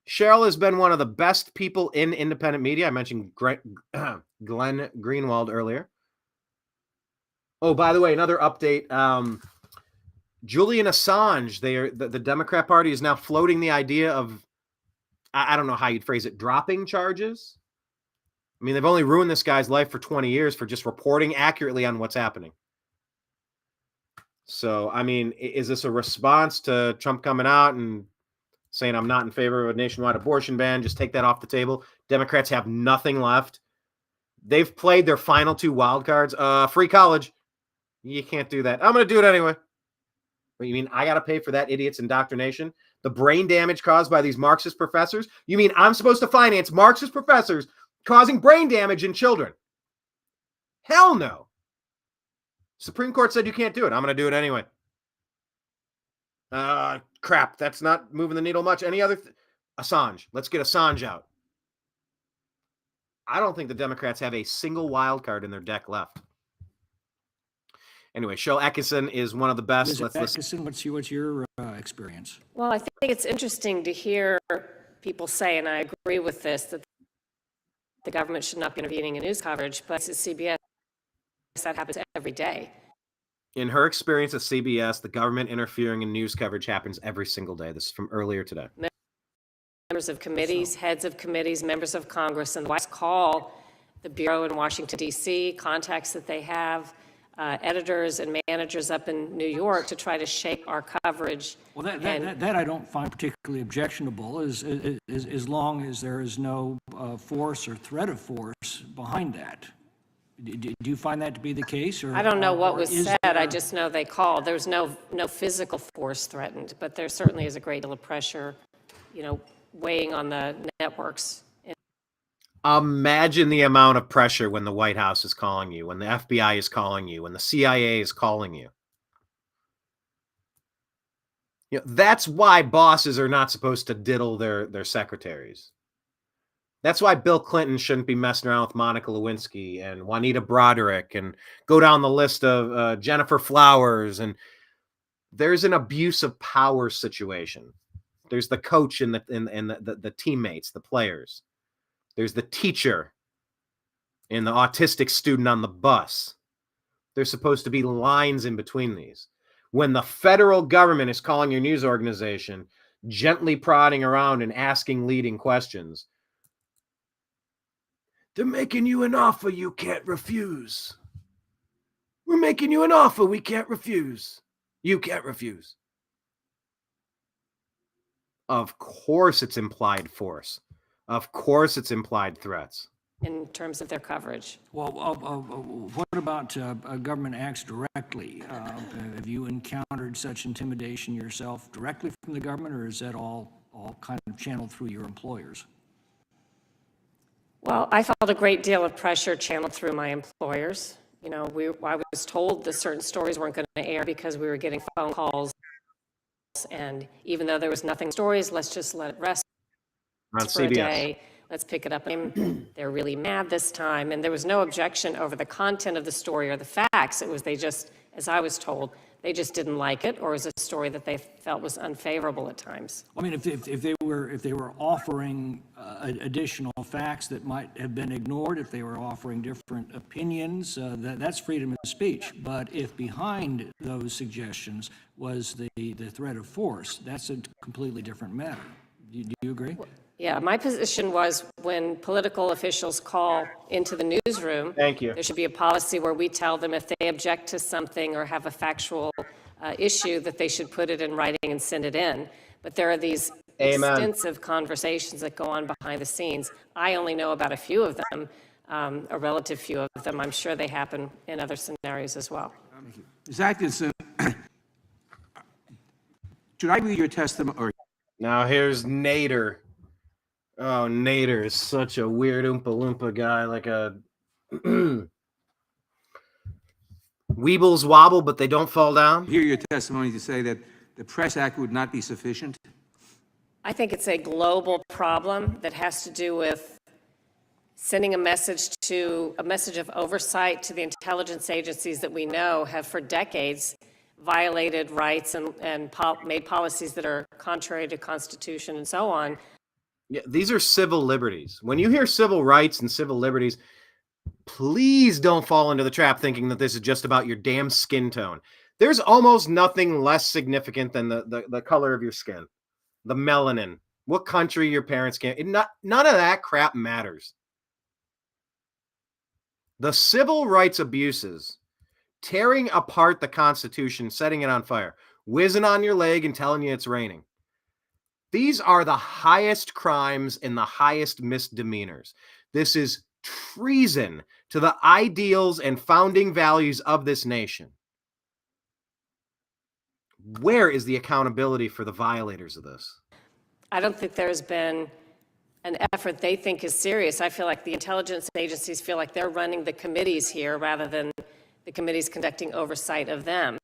Cheryl has been one of the best people in independent media. I mentioned Glenn Greenwald earlier. Oh, by the way, another update. Julian Assange, the Democrat Party is now floating the idea of, I don't know how you'd phrase it, dropping charges. I mean, they've only ruined this guy's life for 20 years for just reporting accurately on what's happening. So, I mean, is this a response to Trump coming out and saying, I'm not in favor of a nationwide abortion ban, just take that off the table? Democrats have nothing left. They've played their final two wild cards. Free college. You can't do that. I'm going to do it anyway. But you mean I got to pay for that idiot's indoctrination? The brain damage caused by these Marxist professors? You mean I'm supposed to finance Marxist professors causing brain damage in children? Hell no. Supreme Court said you can't do it. I'm going to do it anyway. Crap. That's not moving the needle much. Any other? Assange. Let's get Assange out. I don't think the Democrats have a single wild card in their deck left. Anyway, Cheryl Atkinson is one of the best. Let's listen. What's your experience? Well, I think it's interesting to hear people say, and I agree with this, that the government should not be intervening in news coverage, but at CBS, that happens every day. In her experience at CBS, the government interfering in news coverage happens every single day. This is from earlier today. Members of committees, heads of committees, members of Congress, and the White House call the Bureau in Washington, D.C., contacts that they have, editors and managers up in New York to try to shape our coverage. Well, that I don't find particularly objectionable, as long as there is no force or threat of force behind that. Do you find that to be the case? Or, I don't know what was said. There... I just know they called. There's no physical force threatened, but there certainly is a great deal of pressure, weighing on the networks. Imagine the amount of pressure when the White House is calling you, when the FBI is calling you, when the CIA is calling you. That's why bosses are not supposed to diddle their secretaries. That's why Bill Clinton shouldn't be messing around with Monica Lewinsky and Juanita Broderick and go down the list of Jennifer Flowers. And there's an abuse of power situation. There's the coach and the teammates, the players. There's the teacher and the autistic student on the bus. There's supposed to be lines in between these. When the federal government is calling your news organization, gently prodding around and asking leading questions, they're making you an offer you can't refuse. We're making you an offer we can't refuse. You can't refuse. Of course it's implied force. Of course it's implied threats. In terms of their coverage. Well, what about government acts directly? Have you encountered such intimidation yourself directly from the government, or is that all kind of channeled through your employers? Well, I felt a great deal of pressure channeled through my employers. I was told that certain stories weren't going to air because we were getting phone calls. And even though there was nothing stories, let's just let it rest on for CBS. A day. Let's pick it up. They're really mad this time. And there was no objection over the content of the story or the facts. It was they just as I was told. They just didn't like it, or it was a story that they felt was unfavorable at times. I mean, if they were offering additional facts that might have been ignored, if they were offering different opinions, that's freedom of speech. But if behind those suggestions was the threat of force, that's a completely different matter. Do you agree? Yeah, my position was when political officials call into the newsroom, there should be a policy where we tell them if they object to something or have a factual issue that they should put it in writing and send it in. But there are these extensive conversations that go on behind the scenes. I only know about a few of them, a relative few of them. I'm sure they happen in other scenarios as well. Ms. Atkinson, should I read your testimony? Now here's Nader. Oh, Nader is such a weird Oompa Loompa guy, like a Weebles wobble, but they don't fall down. Hear your testimony to say that the Press Act would not be sufficient? I think it's a global problem that has to do with sending a message of oversight to the intelligence agencies that we know have for decades violated rights and made policies that are contrary to Constitution and so on. Yeah, these are civil liberties. When you hear civil rights and civil liberties, please don't fall into the trap thinking that this is just about your damn skin tone. There's almost nothing less significant than the color of your skin, the melanin, what country your parents came. None of that crap matters. The civil rights abuses, tearing apart the Constitution, setting it on fire, whizzing on your leg and telling you it's raining. These are the highest crimes and the highest misdemeanors. This is treason to the ideals and founding values of this nation. Where is the accountability for the violators of this? I don't think there's been an effort they think is serious. I feel like the intelligence agencies feel like they're running the committees here rather than the committees conducting oversight of them,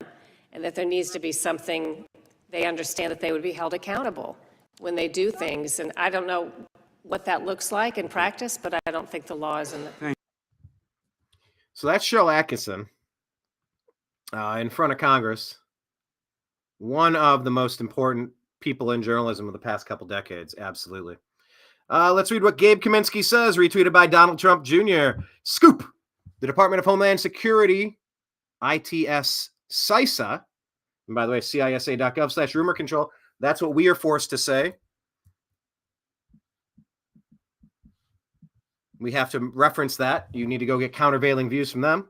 and that there needs to be something they understand that they would be held accountable when they do things. And I don't know what that looks like in practice, but I don't think the law is in the... So that's Shel Atkinson in front of Congress, one of the most important people in journalism of the past couple decades. Absolutely. Let's read what Gabe Kaminsky says, retweeted by Donald Trump Jr. Scoop. The Department of Homeland Security, ITS CISA, and by the way, CISA.gov/rumor control. That's what we are forced to say. We have to reference that. You need to go get countervailing views from them.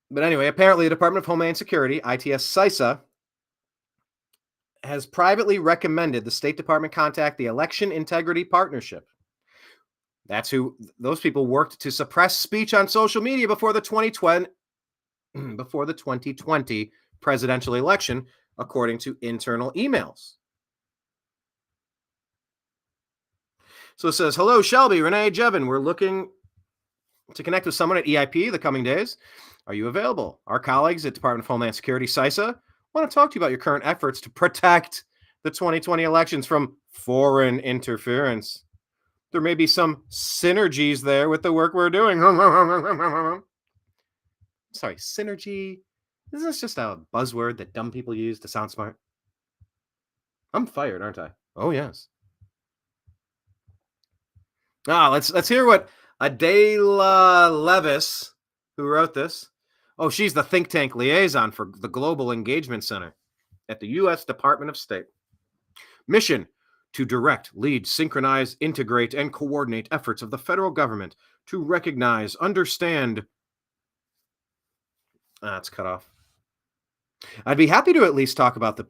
But anyway, apparently the Department of Homeland Security, ITS CISA, has privately recommended the State Department contact the Election Integrity Partnership. That's who those people worked to suppress speech on social media before the 2020 presidential election, according to internal emails. So it says, hello, Shelby, Renee, Jevin. We're looking to connect with someone at EIP the coming days. Are you available? Our colleagues at Department of Homeland Security, CISA, want to talk to you about your current efforts to protect the 2020 elections from foreign interference. There may be some synergies there with the work we're doing. Sorry, synergy. Isn't this just a buzzword that dumb people use to sound smart? I'm fired, aren't I? Oh, yes. Let's hear what Adela Levis, who wrote this. Oh, she's the think tank liaison for the Global Engagement Center at the U.S. Department of State. Mission: to direct, lead, synchronize, integrate, and coordinate efforts of the federal government to recognize, understand. It's cut off. I'd be happy to at least talk about the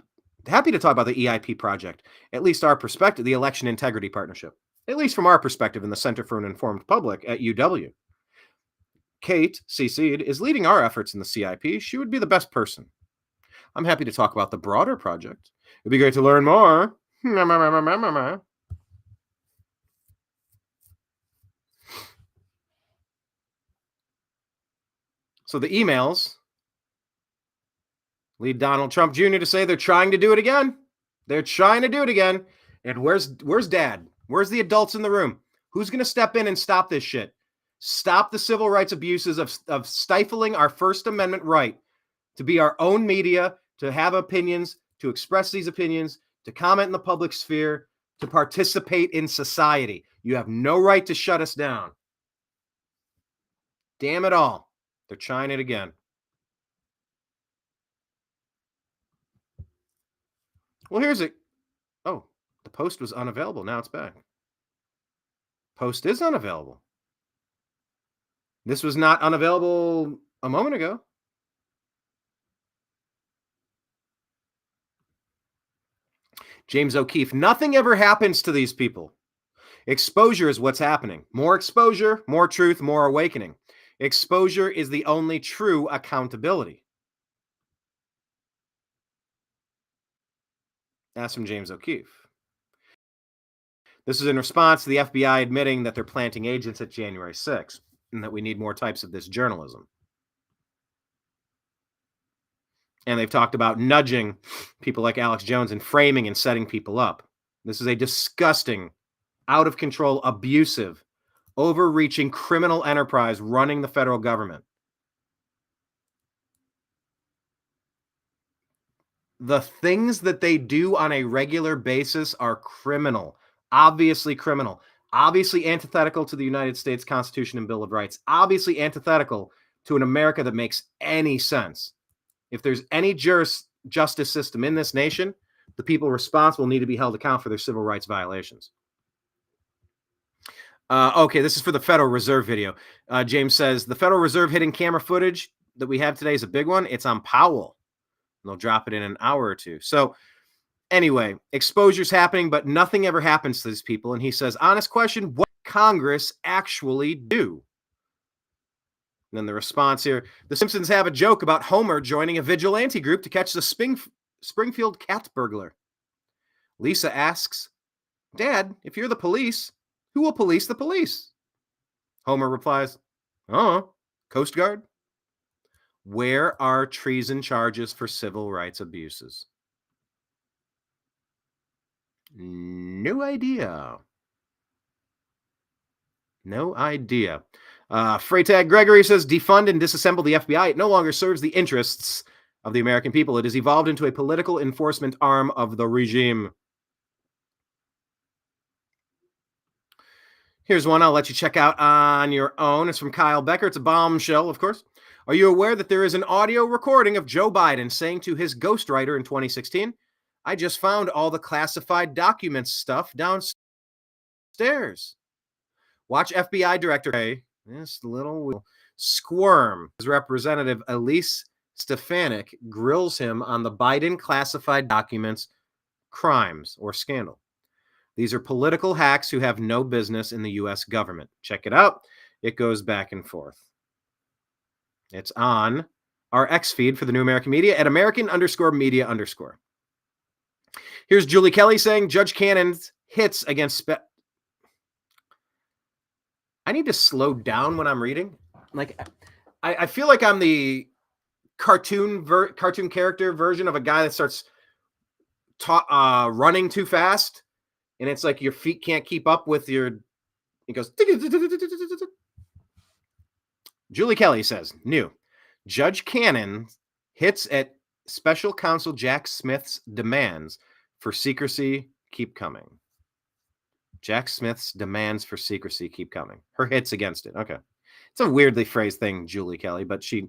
EIP project, at least our perspective, the Election Integrity Partnership, at least from our perspective in the Center for an Informed Public at UW. Kate, CC'd, is leading our efforts in the CIP. She would be the best person. I'm happy to talk about the broader project. It'd be great to learn more. So the emails lead Donald Trump Jr. to say they're trying to do it again. They're trying to do it again. And where's Dad? Where's the adults in the room? Who's going to step in and stop this shit? Stop the civil rights abuses of stifling our First Amendment right to be our own media, to have opinions, to express these opinions, to comment in the public sphere, to participate in society. You have no right to shut us down. Damn it all. They're trying it again. Well, here's it. Oh, the post was unavailable. Now it's back. Post is unavailable. This was not unavailable a moment ago. James O'Keefe, nothing ever happens to these people. Exposure is what's happening. More exposure, more truth, more awakening. Exposure is the only true accountability. That's from James O'Keefe. This is in response to the FBI admitting that they're planting agents at January 6th and that we need more types of this journalism. And they've talked about nudging people like Alex Jones and framing and setting people up. This is a disgusting, out of control, abusive, overreaching criminal enterprise running the federal government. The things that they do on a regular basis are criminal, obviously antithetical to the United States Constitution and Bill of Rights, obviously antithetical to an America that makes any sense. If there's any justice system in this nation, the people responsible need to be held accountable for their civil rights violations. Okay, this is for the Federal Reserve video. James says, the Federal Reserve hidden camera footage that we have today is a big one. It's on Powell. And they'll drop it in an hour or two. So anyway, exposure's happening, but nothing ever happens to these people. And he says, honest question, what Congress actually do? And then the response here, the Simpsons have a joke about Homer joining a vigilante group to catch the Springfield cat burglar. Lisa asks, Dad, if you're the police, who will police the police? Homer replies, Coast Guard. Where are treason charges for civil rights abuses? No idea. No idea. Freytag Gregory says, defund and disassemble the FBI. It no longer serves the interests of the American people. It has evolved into a political enforcement arm of the regime. Here's one I'll let you check out on your own. It's from Kyle Becker. It's a bombshell, of course. Are you aware that there is an audio recording of Joe Biden saying to his ghostwriter in 2016, I just found all the classified documents stuff downstairs. Watch FBI Director Ray, this little squirm. His representative Elise Stefanik grills him on the Biden classified documents crimes or scandal. These are political hacks who have no business in the U.S. government. Check it out. It goes back and forth. It's on our X feed for the New American Media at American_media_. Here's Julie Kelly saying Judge Cannon's hits against I need to slow down when I'm reading. Like, I feel like I'm the cartoon character version of a guy that starts running too fast. And it's like your feet can't keep up with your... It goes... Julie Kelly says, new. Judge Cannon hits at special counsel Jack Smith's demands for secrecy keep coming. Jack Smith's demands for secrecy keep coming. Her hits against it. Okay. It's a weirdly phrased thing, Julie Kelly, but she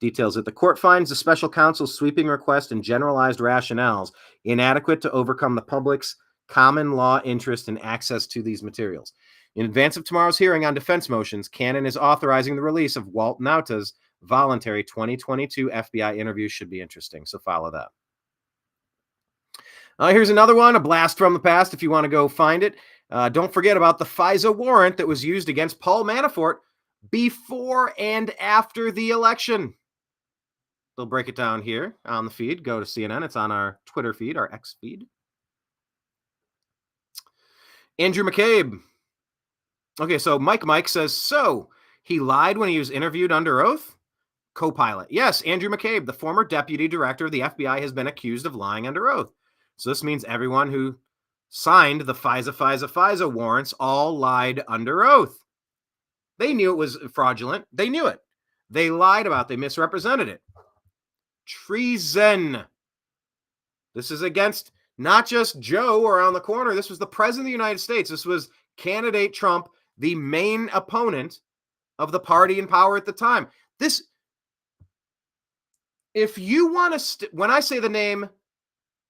details it. The court finds the special counsel's sweeping request and generalized rationales inadequate to overcome the public's common law interest in access to these materials. In advance of tomorrow's hearing on defense motions, Cannon is authorizing the release of Walt Nauta's voluntary 2022 FBI interview. Should be interesting, so follow that. Here's another one, a blast from the past if you want to go find it. Don't forget about the FISA warrant that was used against Paul Manafort before and after the election. They'll break it down here on the feed. Go to CNN. It's on our Twitter feed, our X feed. Andrew McCabe. Okay, so Mike says, so he lied when he was interviewed under oath? Co-pilot. Yes, Andrew McCabe, the former deputy director of the FBI, has been accused of lying under oath. So this means everyone who signed the FISA warrants all lied under oath. They knew it was fraudulent. They knew it. They lied about it. They misrepresented it. Treason. This is against not just Joe around the corner. This was the president of the United States. This was candidate Trump, the main opponent of the party in power at the time. This, if you want to, when I say the name,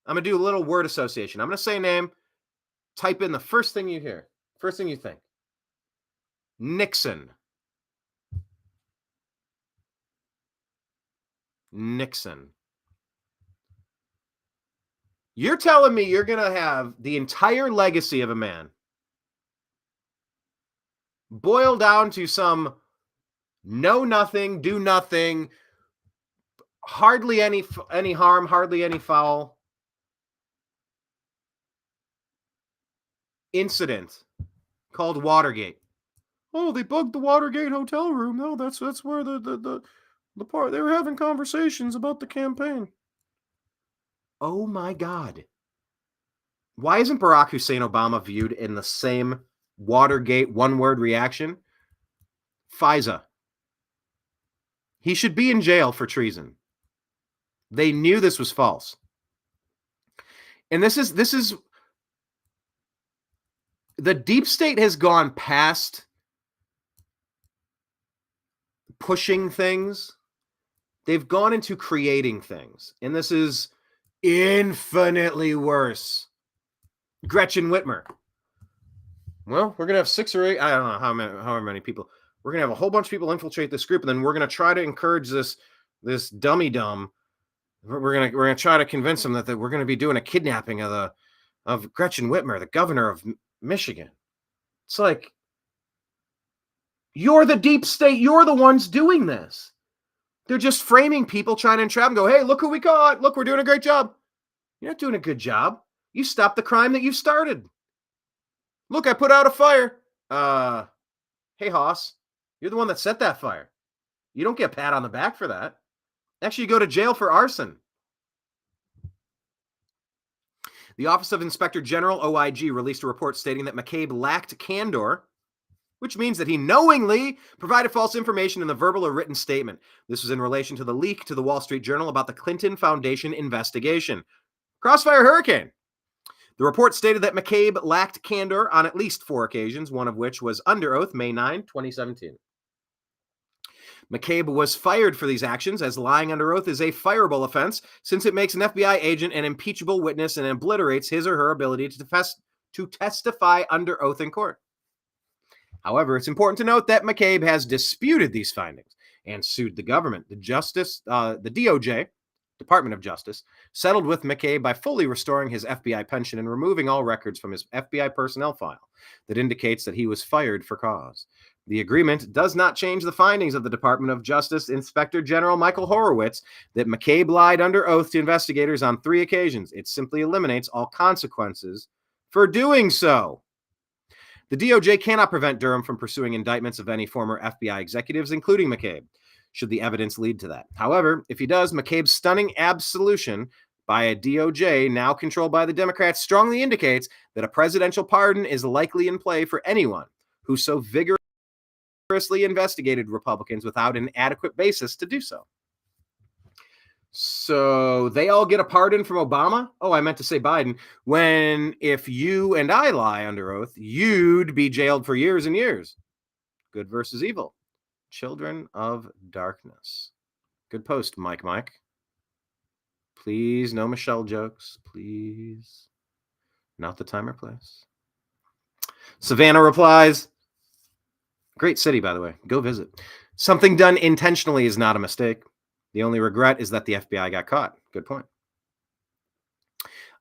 I'm going to do a little word association. I'm going to say a name, type in the first thing you hear, first thing you think. Nixon. Nixon. You're telling me you're going to have the entire legacy of a man boiled down to some know nothing, do nothing, hardly any harm, hardly any foul incident called Watergate. Oh, they bugged the Watergate hotel room. No, that's where the part they were having conversations about the campaign. Oh my God. Why isn't Barack Hussein Obama viewed in the same Watergate one-word reaction? FISA. He should be in jail for treason. They knew this was false. And this is the deep state has gone past pushing things. They've gone into creating things. And this is infinitely worse. Gretchen Whitmer. Well, we're going to have 6 or 8, I don't know how many people. We're going to have a whole bunch of people infiltrate this group, and then we're going to try to encourage this dummy dumb. We're going to try to convince them that we're going to be doing a kidnapping of Gretchen Whitmer, the governor of Michigan. It's like, you're the deep state. You're the ones doing this. They're just framing people, trying to entrap them. Go, hey, look who we caught. Look, we're doing a great job. You're not doing a good job. You stopped the crime that you started. Look, I put out a fire. Hey, Hoss, you're the one that set that fire. You don't get a pat on the back for that. Actually, you go to jail for arson. The Office of Inspector General, OIG, released a report stating that McCabe lacked candor, which means that he knowingly provided false information in the verbal or written statement. This was in relation to the leak to the Wall Street Journal about the Clinton Foundation investigation. Crossfire Hurricane. The report stated that McCabe lacked candor on at least 4 occasions, one of which was under oath May 9, 2017. McCabe was fired for these actions, as lying under oath is a fireable offense, since it makes an FBI agent an impeachable witness and obliterates his or her ability to testify under oath in court. However, it's important to note that McCabe has disputed these findings and sued the government. The DOJ, Department of Justice, settled with McCabe by fully restoring his FBI pension and removing all records from his FBI personnel file that indicates that he was fired for cause. The agreement does not change the findings of the Department of Justice Inspector General Michael Horowitz that McCabe lied under oath to investigators on 3 occasions. It simply eliminates all consequences for doing so. The DOJ cannot prevent Durham from pursuing indictments of any former FBI executives, including McCabe, should the evidence lead to that. However, if he does, McCabe's stunning absolution by a DOJ now controlled by the Democrats strongly indicates that a presidential pardon is likely in play for anyone who so vigorously investigated Republicans without an adequate basis to do so. So they all get a pardon from Obama? Oh, I meant to say Biden. When if you and I lie under oath, you'd be jailed for years and years. Good versus evil. Children of darkness. Good post, Mike. Please, no Michelle jokes. Please. Not the time or place. Savannah replies, great city, by the way. Go visit. Something done intentionally is not a mistake. The only regret is that the FBI got caught. Good point.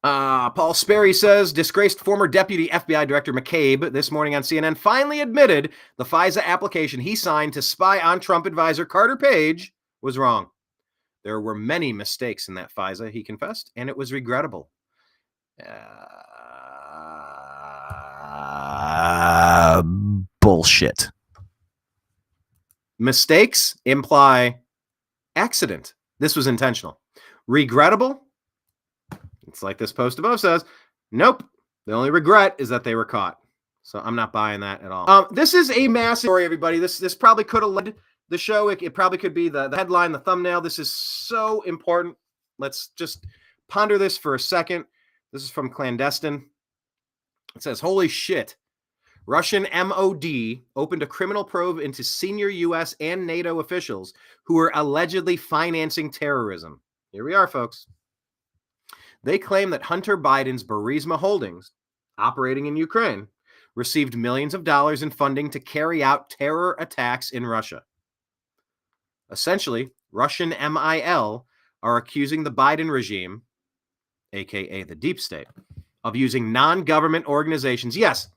Paul Sperry says, disgraced former Deputy FBI Director McCabe this morning on CNN finally admitted the FISA application he signed to spy on Trump advisor Carter Page was wrong. There were many mistakes in that FISA, he confessed, and it was regrettable. Bullshit. Mistakes imply accident. This was intentional. Regrettable? It's like this post above says, nope. The only regret is that they were caught. So I'm not buying that at all. This is a massive story, everybody. This probably could have led the show. It probably could be the headline, the thumbnail. This is so important. Let's just ponder this for a second. This is from Clandestine. It says, holy shit. Russian MOD opened a criminal probe into senior U.S. and NATO officials who were allegedly financing terrorism. Here we are, folks. They claim that Hunter Biden's Burisma Holdings, operating in Ukraine, received millions of dollars in funding to carry out terror attacks in Russia. Essentially, Russian MIL are accusing the Biden regime, aka the deep state, of using non-government organizations. Yes,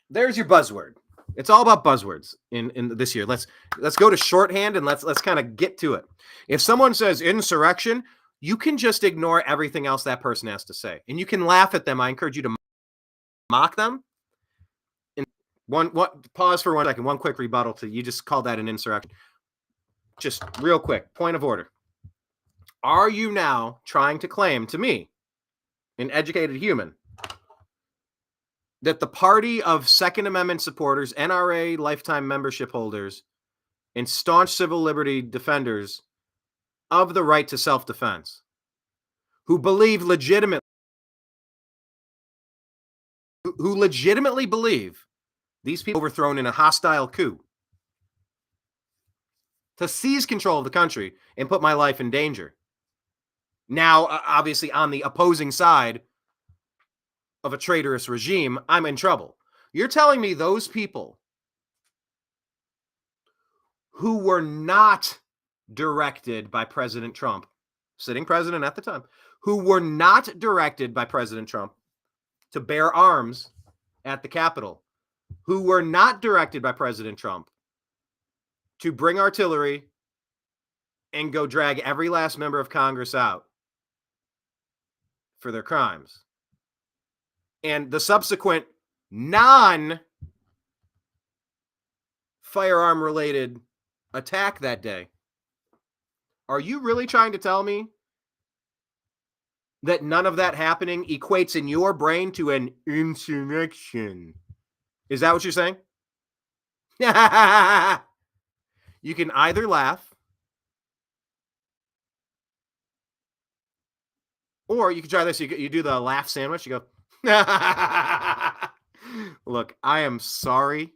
there's your buzzword. It's all about buzzwords in this year. Let's go to shorthand and let's kind of get to it. If someone says insurrection, you can just ignore everything else that person has to say, and you can laugh at them. I encourage you to mock them. And pause for 1 second. One quick rebuttal to you just called that an insurrection. Just real quick, point of order. Are you now trying to claim to me, an educated human, that the party of Second Amendment supporters, NRA lifetime membership holders, and staunch civil liberty defenders of the right to self-defense, who legitimately believe these people were overthrown in a hostile coup to seize control of the country and put my life in danger, now obviously on the opposing side of a traitorous regime, I'm in trouble. You're telling me those people who were not directed by President Trump, sitting president at the time, who were not directed by President Trump to bear arms at the Capitol, who were not directed by President Trump to bring artillery and go drag every last member of Congress out for their crimes, and the subsequent non-firearm related attack that day. Are you really trying to tell me that none of that happening equates in your brain to an insurrection? Is that what you're saying? You can either laugh, or you can try this. You do the laugh sandwich. You go, look, I am sorry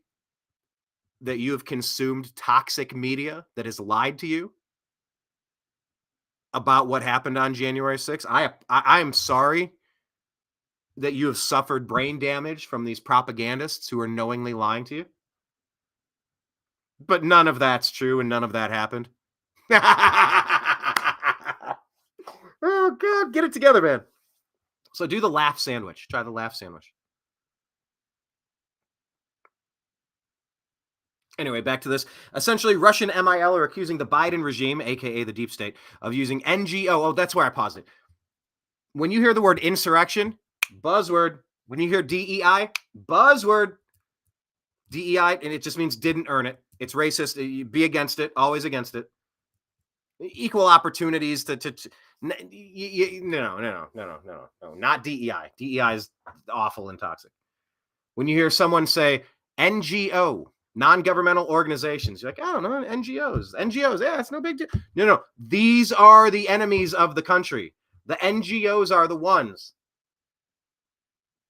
that you have consumed toxic media that has lied to you about what happened on January 6th. I am sorry that you have suffered brain damage from these propagandists who are knowingly lying to you. But none of that's true, and none of that happened. Oh, God, get it together, man. So do the laugh sandwich. Try the laugh sandwich. Anyway, back to this. Essentially, Russian MIL are accusing the Biden regime, a.k.a. the deep state, of using NGO. Oh, that's where I paused it. When you hear the word insurrection, buzzword. When you hear DEI, buzzword. DEI, and it just means didn't earn it. It's racist. You be against it. Always against it. Equal opportunities no, not DEI. DEI is awful and toxic. When you hear someone say NGO, non-governmental organizations, you're like, I don't know, NGOs, yeah, it's no big deal. No, these are the enemies of the country. The NGOs are the ones.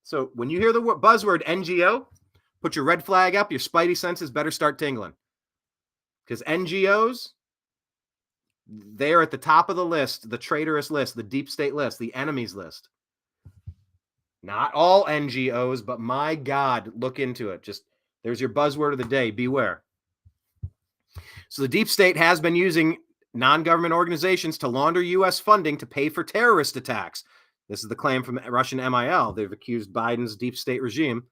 So when you hear the buzzword NGO, put your red flag up, your spidey senses better start tingling. Because NGOs, they're at the top of the list, the traitorous list, the deep state list, the enemies list. Not all NGOs, but my God, look into it. Just there's your buzzword of the day. Beware. So the deep state has been using non-government organizations to launder U.S. funding to pay for terrorist attacks. This is the claim from Russian MIL. They've accused Biden's deep state regime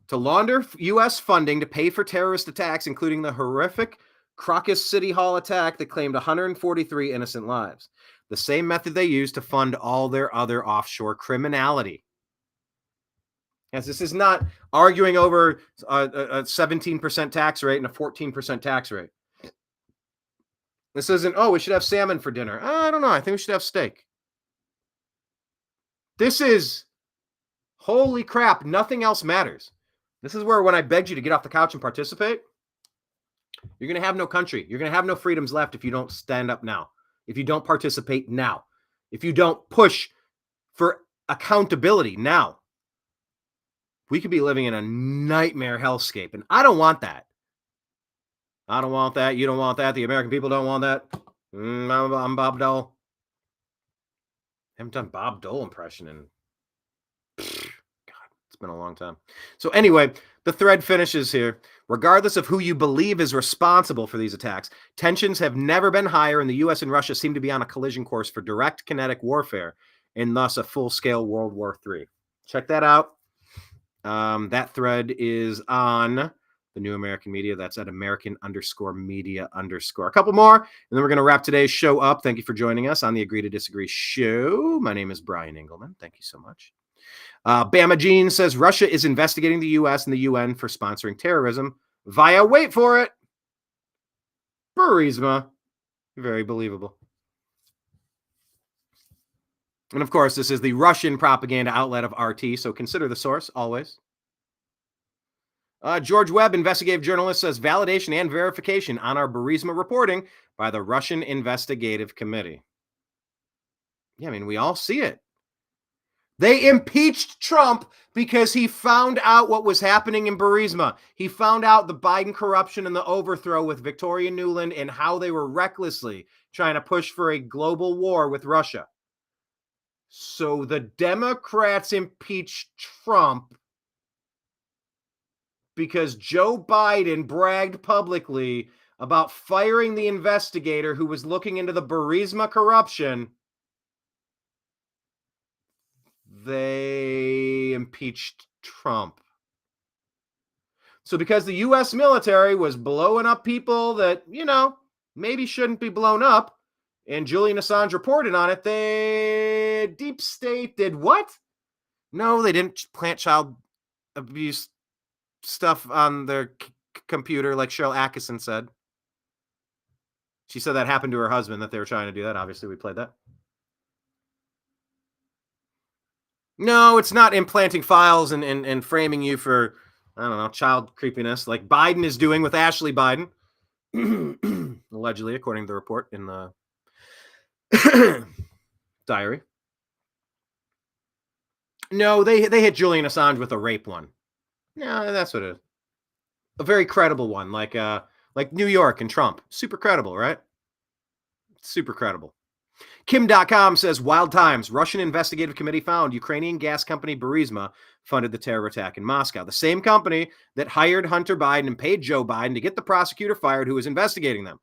to launder U.S. funding to pay for terrorist attacks, including the horrific Crocus City Hall attack that claimed 143 innocent lives. The same method they use to fund all their other offshore criminality. Yes, this is not arguing over a 17% tax rate and a 14% tax rate. This isn't, we should have salmon for dinner. I don't know. I think we should have steak. This is Holy crap, nothing else matters. This is where when I begged you to get off the couch and participate, you're going to have no country. You're going to have no freedoms left if you don't stand up now, if you don't participate now, if you don't push for accountability now. We could be living in a nightmare hellscape, and I don't want that. I don't want that. You don't want that. The American people don't want that. I'm Bob Dole. I haven't done Bob Dole impression in, God, it's been a long time. So anyway, the thread finishes here. Regardless of who you believe is responsible for these attacks, tensions have never been higher, and the U.S. and Russia seem to be on a collision course for direct kinetic warfare, and thus a full-scale World War III. Check that out. That thread is on the New American Media. That's at American_media_. A couple more, and then we're going to wrap today's show up. Thank you for joining us on the Agree to Disagree show. My name is Brian Engelman. Thank you so much. Bama Jean says Russia is investigating the U.S. and the UN for sponsoring terrorism via, wait for it, Burisma. Very believable. And of course, this is the Russian propaganda outlet of RT, so consider the source always. George Webb, investigative journalist, says validation and verification on our Burisma reporting by the Russian Investigative Committee. Yeah, I mean, we all see it. They impeached Trump because he found out what was happening in Burisma. He found out the Biden corruption and the overthrow with Victoria Nuland and how they were recklessly trying to push for a global war with Russia. So the Democrats impeached Trump because Joe Biden bragged publicly about firing the investigator who was looking into the Burisma corruption. They impeached Trump. So because the U.S. military was blowing up people that, maybe shouldn't be blown up, and Julian Assange reported on it, the deep state did what? No, they didn't plant child abuse stuff on their computer like Cheryl Atkinson said. She said that happened to her husband, that they were trying to do that. Obviously, we played that. No, it's not implanting files and framing you for, I don't know, child creepiness like Biden is doing with Ashley Biden, allegedly, according to the report in the diary. No, they hit Julian Assange with a rape one. No, that's what it is. A very credible one, like New York and Trump. Super credible, right? Super credible. Kim.com says, wild times. Russian investigative committee found Ukrainian gas company Burisma funded the terror attack in Moscow. The same company that hired Hunter Biden and paid Joe Biden to get the prosecutor fired who was investigating them.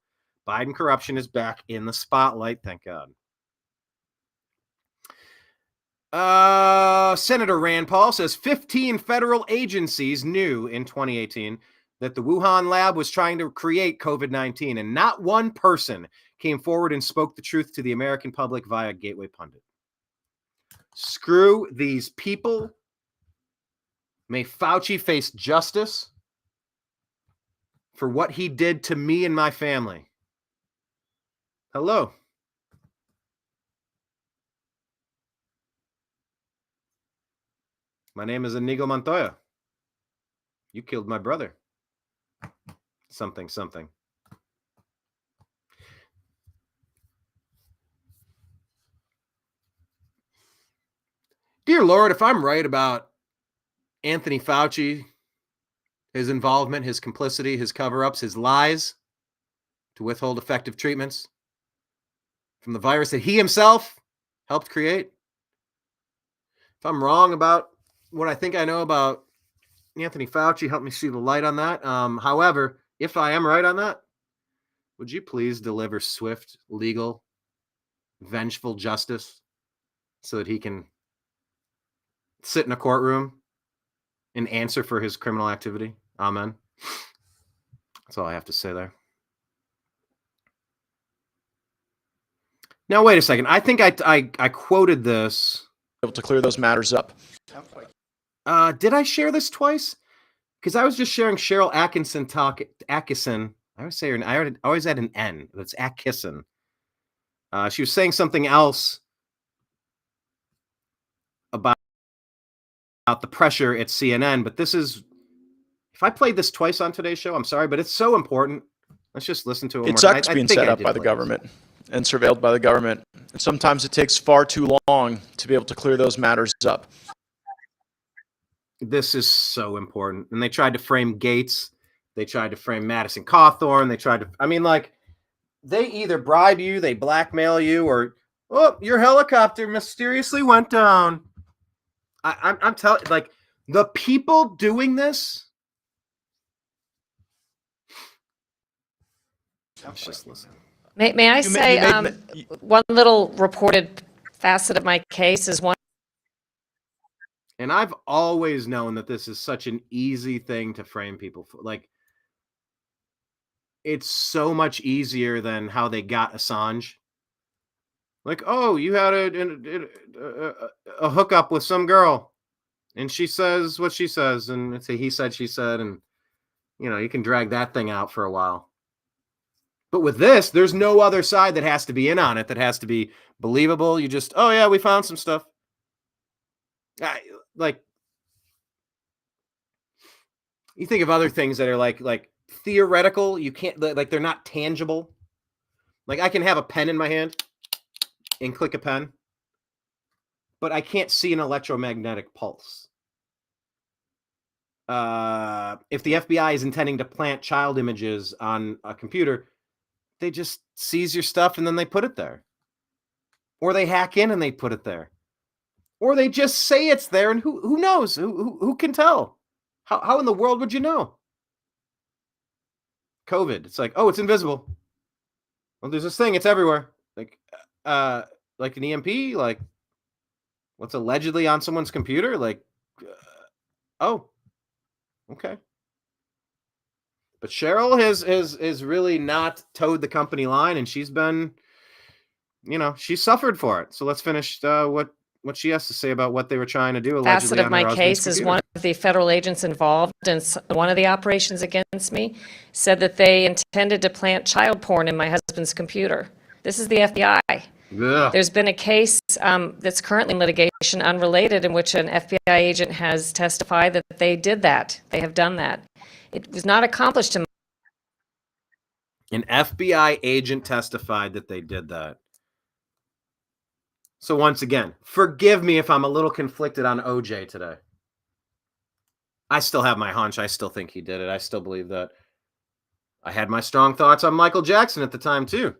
Biden corruption is back in the spotlight. Thank God. Senator Rand Paul says 15 federal agencies knew in 2018 that the Wuhan lab was trying to create COVID-19, and not one person came forward and spoke the truth to the American public via Gateway Pundit. Screw these people. May Fauci face justice for what he did to me and my family. Hello. My name is Inigo Montoya. You killed my brother. Something. Dear Lord, if I'm right about Anthony Fauci, his involvement, his complicity, his cover-ups, his lies to withhold effective treatments from the virus that he himself helped create, if I'm wrong about what I think I know about Anthony Fauci, help me see the light on that. However, if I am right on that, would you please deliver swift, legal, vengeful justice so that he can sit in a courtroom and answer for his criminal activity? Amen. That's all I have to say there. Now, wait a second. I think I quoted this. Able to clear those matters up. Did I share this twice? Because I was just sharing Cheryl Atkinson Atkinson. I always say her. I always add an N. That's Atkinson. She was saying something else about the pressure at CNN, but this is, if I played this twice on today's show, I'm sorry, but it's so important. Let's just listen to it. It sucks being set up by the government and surveilled by the government. And sometimes it takes far too long to be able to clear those matters up. This is so important. And they tried to frame Gates. They tried to frame Madison Cawthorn. They tried to, I mean, like, they either bribe you, they blackmail you, or, oh, your helicopter mysteriously went down. I'm telling, like, the people doing this. Let's just listen. May I say one little reported facet of my case is one. And I've always known that this is such an easy thing to frame people for. Like, it's so much easier than how they got Assange. Like, oh, you had a hookup with some girl, and she says what she says, and it's a he said, she said, and, you know, you can drag that thing out for a while. But with this, there's no other side that has to be in on it, that has to be believable. You just, oh, yeah, we found some stuff. Like, you think of other things that are like theoretical. You can't, like, they're not tangible. Like, I can have a pen in my hand and click a pen, but I can't see an electromagnetic pulse. If the FBI is intending to plant child images on a computer, they just seize your stuff and then they put it there. Or they hack in and they put it there. Or they just say it's there, and who knows? Who can tell? How in the world would you know? COVID. It's like, oh, it's invisible. Well, there's this thing. It's everywhere. Like an EMP. Like, what's allegedly on someone's computer? Like, oh, okay. But Cheryl has really not towed the company line, and she's been, you know, she suffered for it. So let's finish what she has to say about what they were trying to do. Facet of my case is one of the federal agents involved in one of the operations against me said that they intended to plant child porn in my husband's computer. This is the FBI. Yeah. There's been a case that's currently in litigation, unrelated, in which an FBI agent has testified that they did that. They have done that. It was not accomplished in. An FBI agent testified that they did that. So once again, forgive me if I'm a little conflicted on OJ today. I still have my hunch. I still think he did it. I still believe that. I had my strong thoughts on Michael Jackson at the time too.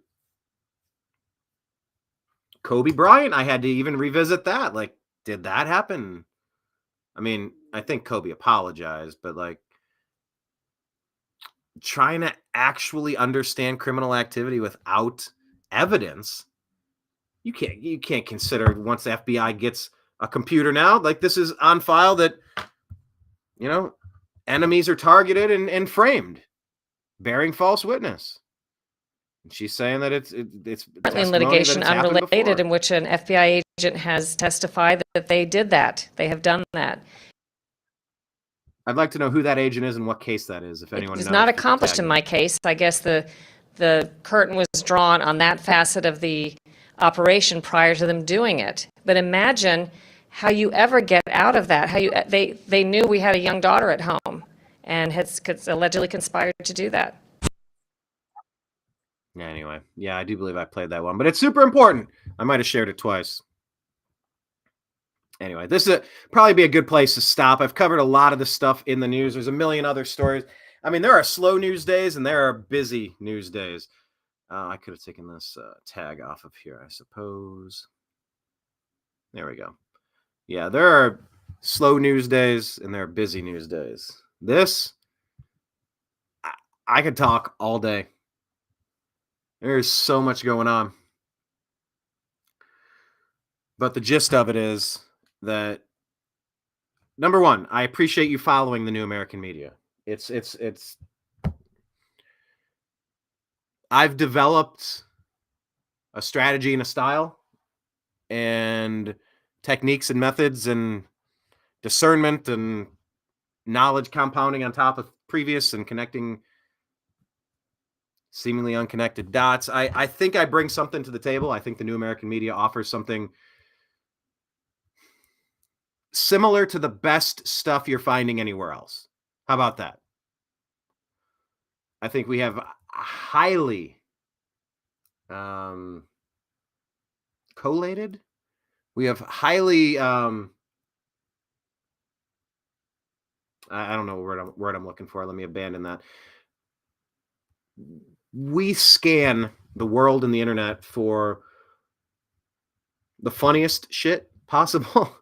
Kobe Bryant, I had to even revisit that. Like, did that happen? I mean, I think Kobe apologized, but like, trying to actually understand criminal activity without evidence, you can't consider, once the FBI gets a computer now, like, this is on file that, you know, enemies are targeted and framed, bearing false witness. And she's saying that it's in litigation unrelated, in which an FBI agent has testified that they did that. They have done that. I'd like to know who that agent is and what case that is, if anyone knows. It was not accomplished in my case. I guess the curtain was drawn on that facet of the operation prior to them doing it. But imagine how you ever get out of that. How they knew we had a young daughter at home and had allegedly conspired to do that. Anyway, yeah, I do believe I played that one, but it's super important. I might have shared it twice. Anyway, this is probably be a good place to stop. I've covered a lot of the stuff in the news. There's a million other stories. I mean, there are slow news days and there are busy news days. I could have taken this tag off of here, I suppose. There we go. Yeah, there are slow news days and there are busy news days. This, I could talk all day. There's so much going on. But the gist of it is that, number one, I appreciate you following the New American Media. It's I've developed a strategy and a style and techniques and methods and discernment and knowledge compounding on top of previous and connecting seemingly unconnected dots. I think I bring something to the table. I think the New American Media offers something similar to the best stuff you're finding anywhere else. How about that? I think we have highly collated. We have highly I don't know what word I'm looking for. Let me abandon that. We scan the world and the internet for the funniest shit possible.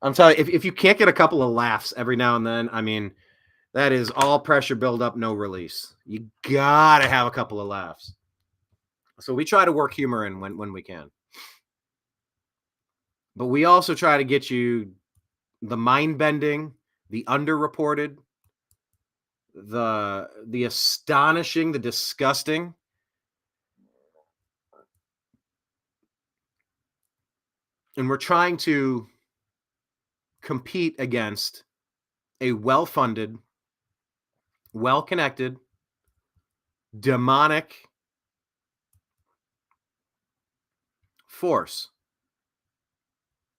I'm telling you, if you can't get a couple of laughs every now and then, I mean, that is all pressure build up, no release. You gotta have a couple of laughs. So we try to work humor in when we can. But we also try to get you the mind-bending, the underreported, the astonishing, the disgusting. And we're trying to compete against a well-funded, well-connected, demonic force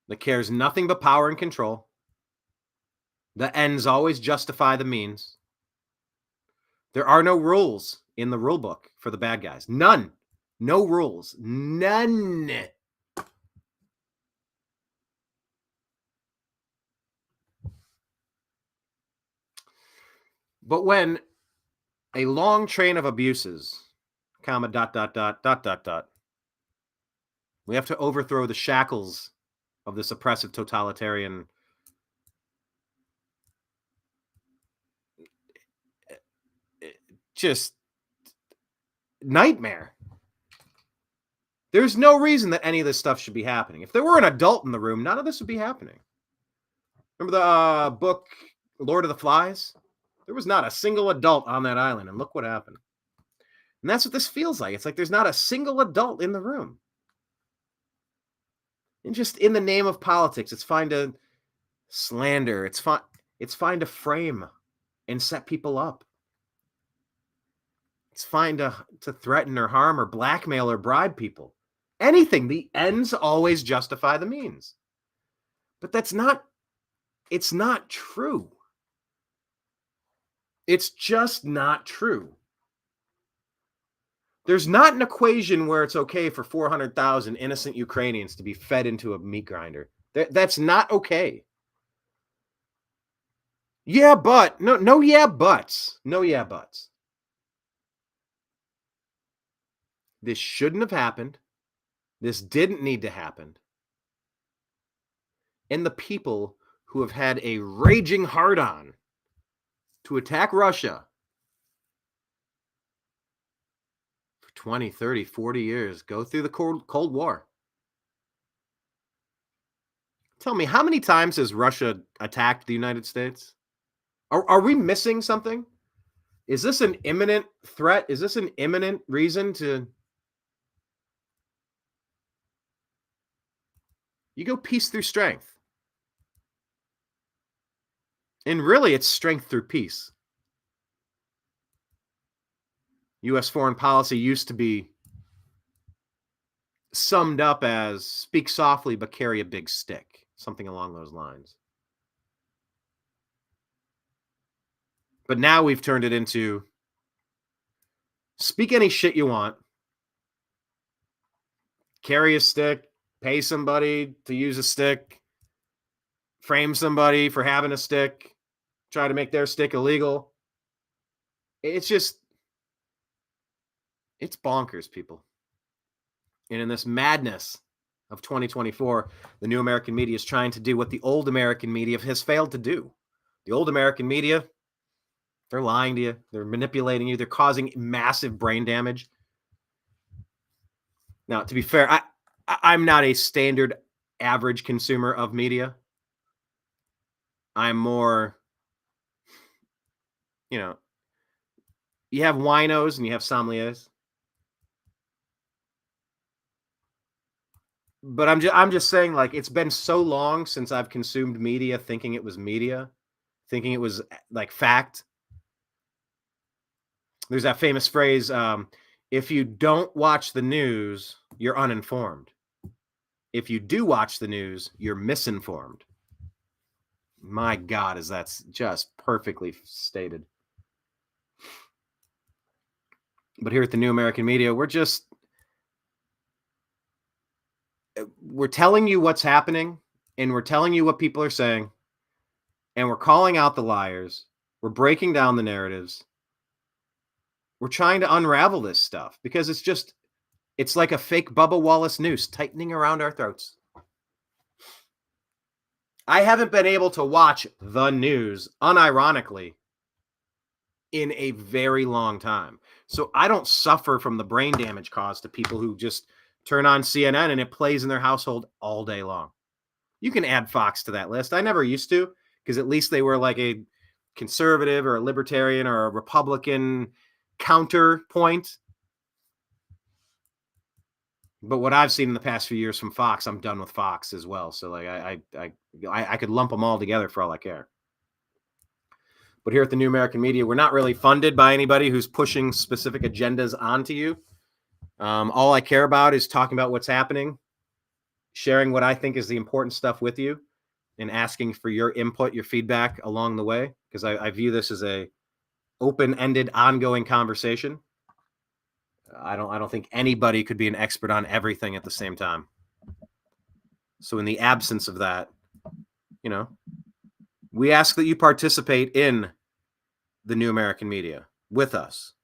that cares nothing but power and control. The ends always justify the means. There are no rules in the rule book for the bad guys. None. No rules. None. But when a long train of abuses, comma, ... we have to overthrow the shackles of this oppressive totalitarian just nightmare. There's no reason that any of this stuff should be happening. If there were an adult in the room, none of this would be happening. Remember the book Lord of the Flies? There was not a single adult on that island, and look what happened. And that's what this feels like. It's like there's not a single adult in the room. And just in the name of politics, it's fine to slander. It's fine to frame and set people up. It's fine to threaten or harm or blackmail or bribe people. Anything. The ends always justify the means. But it's not true. It's just not true. There's not an equation where it's okay for 400,000 innocent Ukrainians to be fed into a meat grinder. That's not okay. Yeah, but. No yeah buts. No yeah buts. This shouldn't have happened. This didn't need to happen. And the people who have had a raging hard-on to attack Russia for 20, 30, 40 years, go through the Cold War. Tell me, how many times has Russia attacked the United States? Are we missing something? Is this an imminent threat? Is this an imminent reason to... You go peace through strength. And really, it's strength through peace. U.S. foreign policy used to be summed up as speak softly but carry a big stick, something along those lines. But now we've turned it into speak any shit you want, carry a stick, pay somebody to use a stick, frame somebody for having a stick, try to make their stick illegal. It's bonkers, people. And in this madness of 2024, the new American media is trying to do what the old American media has failed to do. The old American media, they're lying to you. They're manipulating you. They're causing massive brain damage. Now, to be fair, I'm not a standard average consumer of media. I'm more, you have winos and you have sommeliers. But I'm just saying, like, it's been so long since I've consumed media thinking it was media, thinking it was like fact. There's that famous phrase, if you don't watch the news, you're uninformed. If you do watch the news, you're misinformed. My God, is that's just perfectly stated. But here at the New American Media, we're telling you what's happening, and we're telling you what people are saying, and we're calling out the liars. We're breaking down the narratives. We're trying to unravel this stuff because it's like a fake Bubba Wallace noose tightening around our throats. I haven't been able to watch the news unironically in a very long time. So I don't suffer from the brain damage caused to people who just turn on CNN and it plays in their household all day long. You can add Fox to that list. I never used to, because at least they were like a conservative or a libertarian or a Republican counterpoint. But what I've seen in the past few years from Fox, I'm done with Fox as well. So like I could lump them all together for all I care. But here at the New American Media, we're not really funded by anybody who's pushing specific agendas onto you. All I care about is talking about what's happening, sharing what I think is the important stuff with you, and asking for your input, your feedback along the way, because I view this as a open-ended, ongoing conversation. I don't think anybody could be an expert on everything at the same time. So in the absence of that, we ask that you participate in the New American Media with us.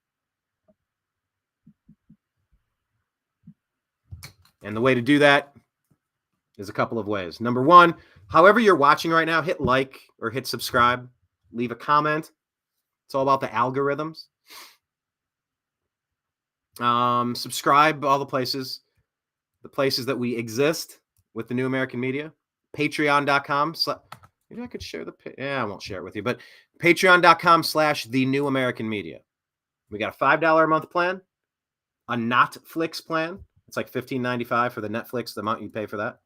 And the way to do that is a couple of ways. Number one, however you're watching right now, hit like or hit subscribe, leave a comment. It's all about the algorithms. Subscribe all the places that we exist with the New American Media. Patreon.com. Maybe I could share I won't share it with you, but patreon.com/the New American Media. We got a $5 a month plan, a Notflix plan. It's like $15.95 for the Netflix, the amount you pay for that.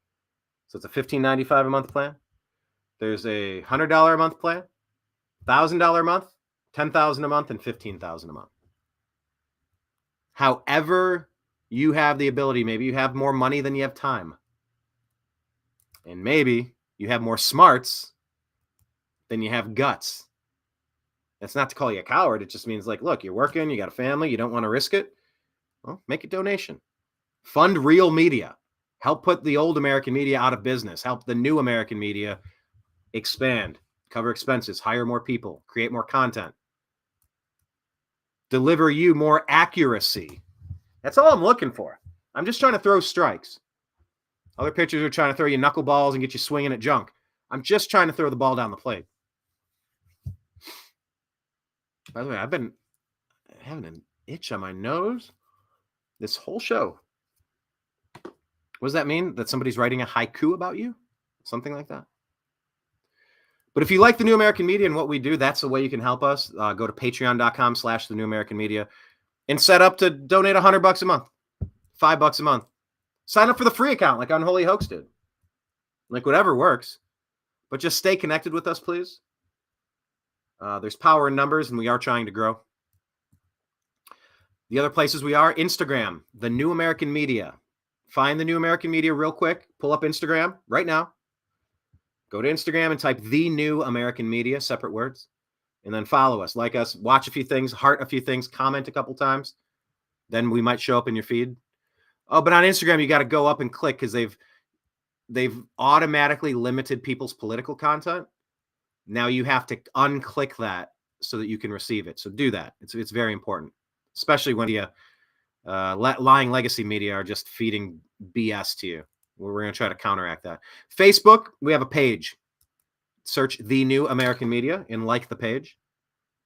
So it's a $15.95 a month plan. There's a $100 a month plan, $1,000 a month, $10,000 a month, and $15,000 a month. However you have the ability, maybe you have more money than you have time. And maybe you have more smarts than you have guts. That's not to call you a coward. It just means like, look, you're working, you got a family, you don't want to risk it. Well, make a donation. Fund real media. Help put the old American media out of business. Help the New American Media expand, cover expenses, hire more people, create more content. Deliver you more accuracy. That's all I'm looking for. I'm just trying to throw strikes. Other pitchers are trying to throw you knuckleballs and get you swinging at junk. I'm just trying to throw the ball down the plate. By the way, I've been having an itch on my nose this whole show. What does that mean? That somebody's writing a haiku about you? Something like that. But if you like the New American Media and what we do, that's the way you can help us. Go to patreon.com/the New American Media and set up to donate $100 a month, $5 a month. Sign up for the free account like Unholy Hoax did. Like whatever works. But just stay connected with us, please. There's power in numbers, and we are trying to grow. The other places we are, Instagram, the New American Media. Find the New American Media real quick. Pull up Instagram right now. Go to Instagram and type the New American Media, separate words, and then follow us, like us, watch a few things, heart a few things, comment a couple times. Then we might show up in your feed. Oh, but on Instagram, you got to go up and click because they've automatically limited people's political content. Now you have to unclick that so that you can receive it. So do that. It's very important, especially when the lying legacy media are just feeding BS to you. We're going to try to counteract that. Facebook, we have a page. Search The New American Media and like the page.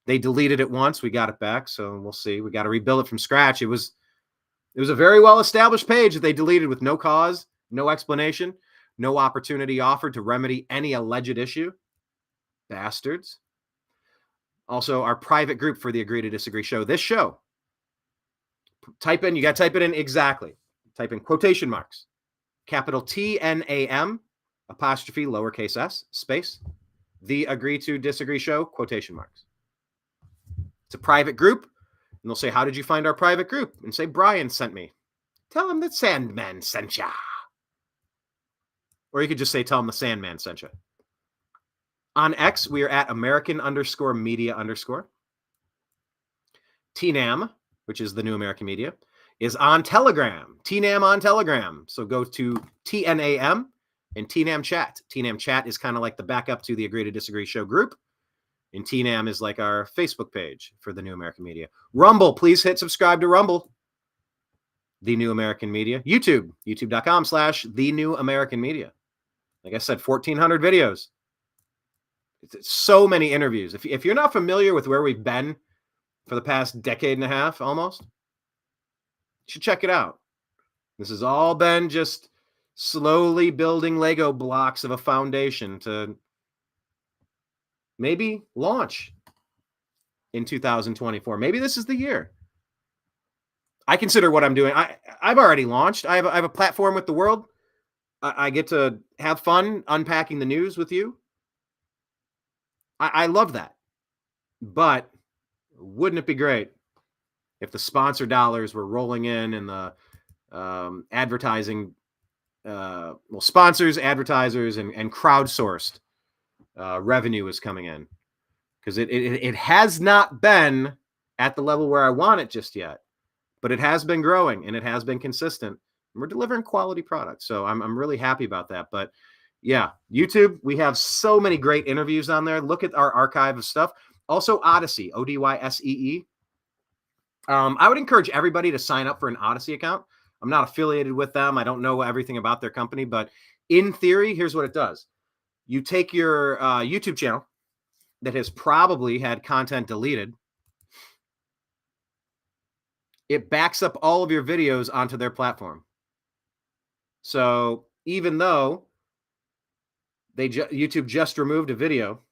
They deleted it once. We got it back, so we'll see. We got to rebuild it from scratch. It was a very well-established page that they deleted with no cause, no explanation, no opportunity offered to remedy any alleged issue. Bastards. Also, our private group for the Agree to Disagree show. This show. You got to type it in exactly. Type in quotation marks. Capital TNAM, apostrophe, lowercase s, space, the Agree to Disagree show, quotation marks. It's a private group, and they'll say, how did you find our private group? And say, Brian sent me. Tell him that Sandman sent ya. Or you could just say, tell him the Sandman sent you. On X, we are at American_media_. TNAM, which is the New American Media, is on Telegram. TNAM on Telegram. So go to TNAM and TNAM Chat. TNAM Chat is kind of like the backup to the Agree to Disagree show group. And TNAM is like our Facebook page for the New American Media. Rumble, please hit subscribe to Rumble. The New American Media. YouTube, youtube.com/The New American Media. Like I said, 1,400 videos. It's so many interviews. If you're not familiar with where we've been for the past decade and a half, almost, you should check it out. This has all been just slowly building Lego blocks of a foundation to maybe launch in 2024. Maybe this is the year. I consider what I'm doing. I've already launched. I have a platform with the world. I get to have fun unpacking the news with you. I love that. But wouldn't it be great if the sponsor dollars were rolling in and the advertising, sponsors, advertisers, and crowdsourced revenue is coming in? Because it has not been at the level where I want it just yet, but it has been growing and it has been consistent. And we're delivering quality products, so I'm really happy about that. But yeah, YouTube, we have so many great interviews on there. Look at our archive of stuff. Also, Odyssey, Odyssee. I would encourage everybody to sign up for an Odyssey account. I'm not affiliated with them. I don't know everything about their company, but in theory, here's what it does. You take your YouTube channel that has probably had content deleted. It backs up all of your videos onto their platform. So even though YouTube just removed a video,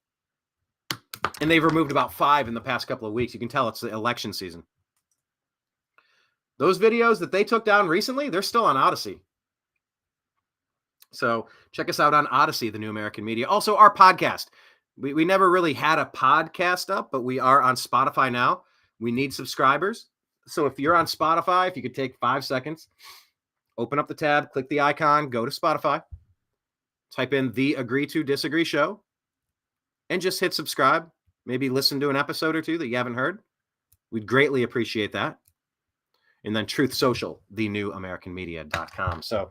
and they've removed about 5 in the past couple of weeks, you can tell it's the election season. Those videos that they took down recently, they're still on Odyssey. So check us out on Odyssey, the New American Media. Also, our podcast. We never really had a podcast up, but we are on Spotify now. We need subscribers. So if you're on Spotify, if you could take 5 seconds, open up the tab, click the icon, go to Spotify, type in the Agree to Disagree show, and just hit subscribe. Maybe listen to an episode or two that you haven't heard. We'd greatly appreciate that. And then Truth Social, thenewamericanmedia.com. So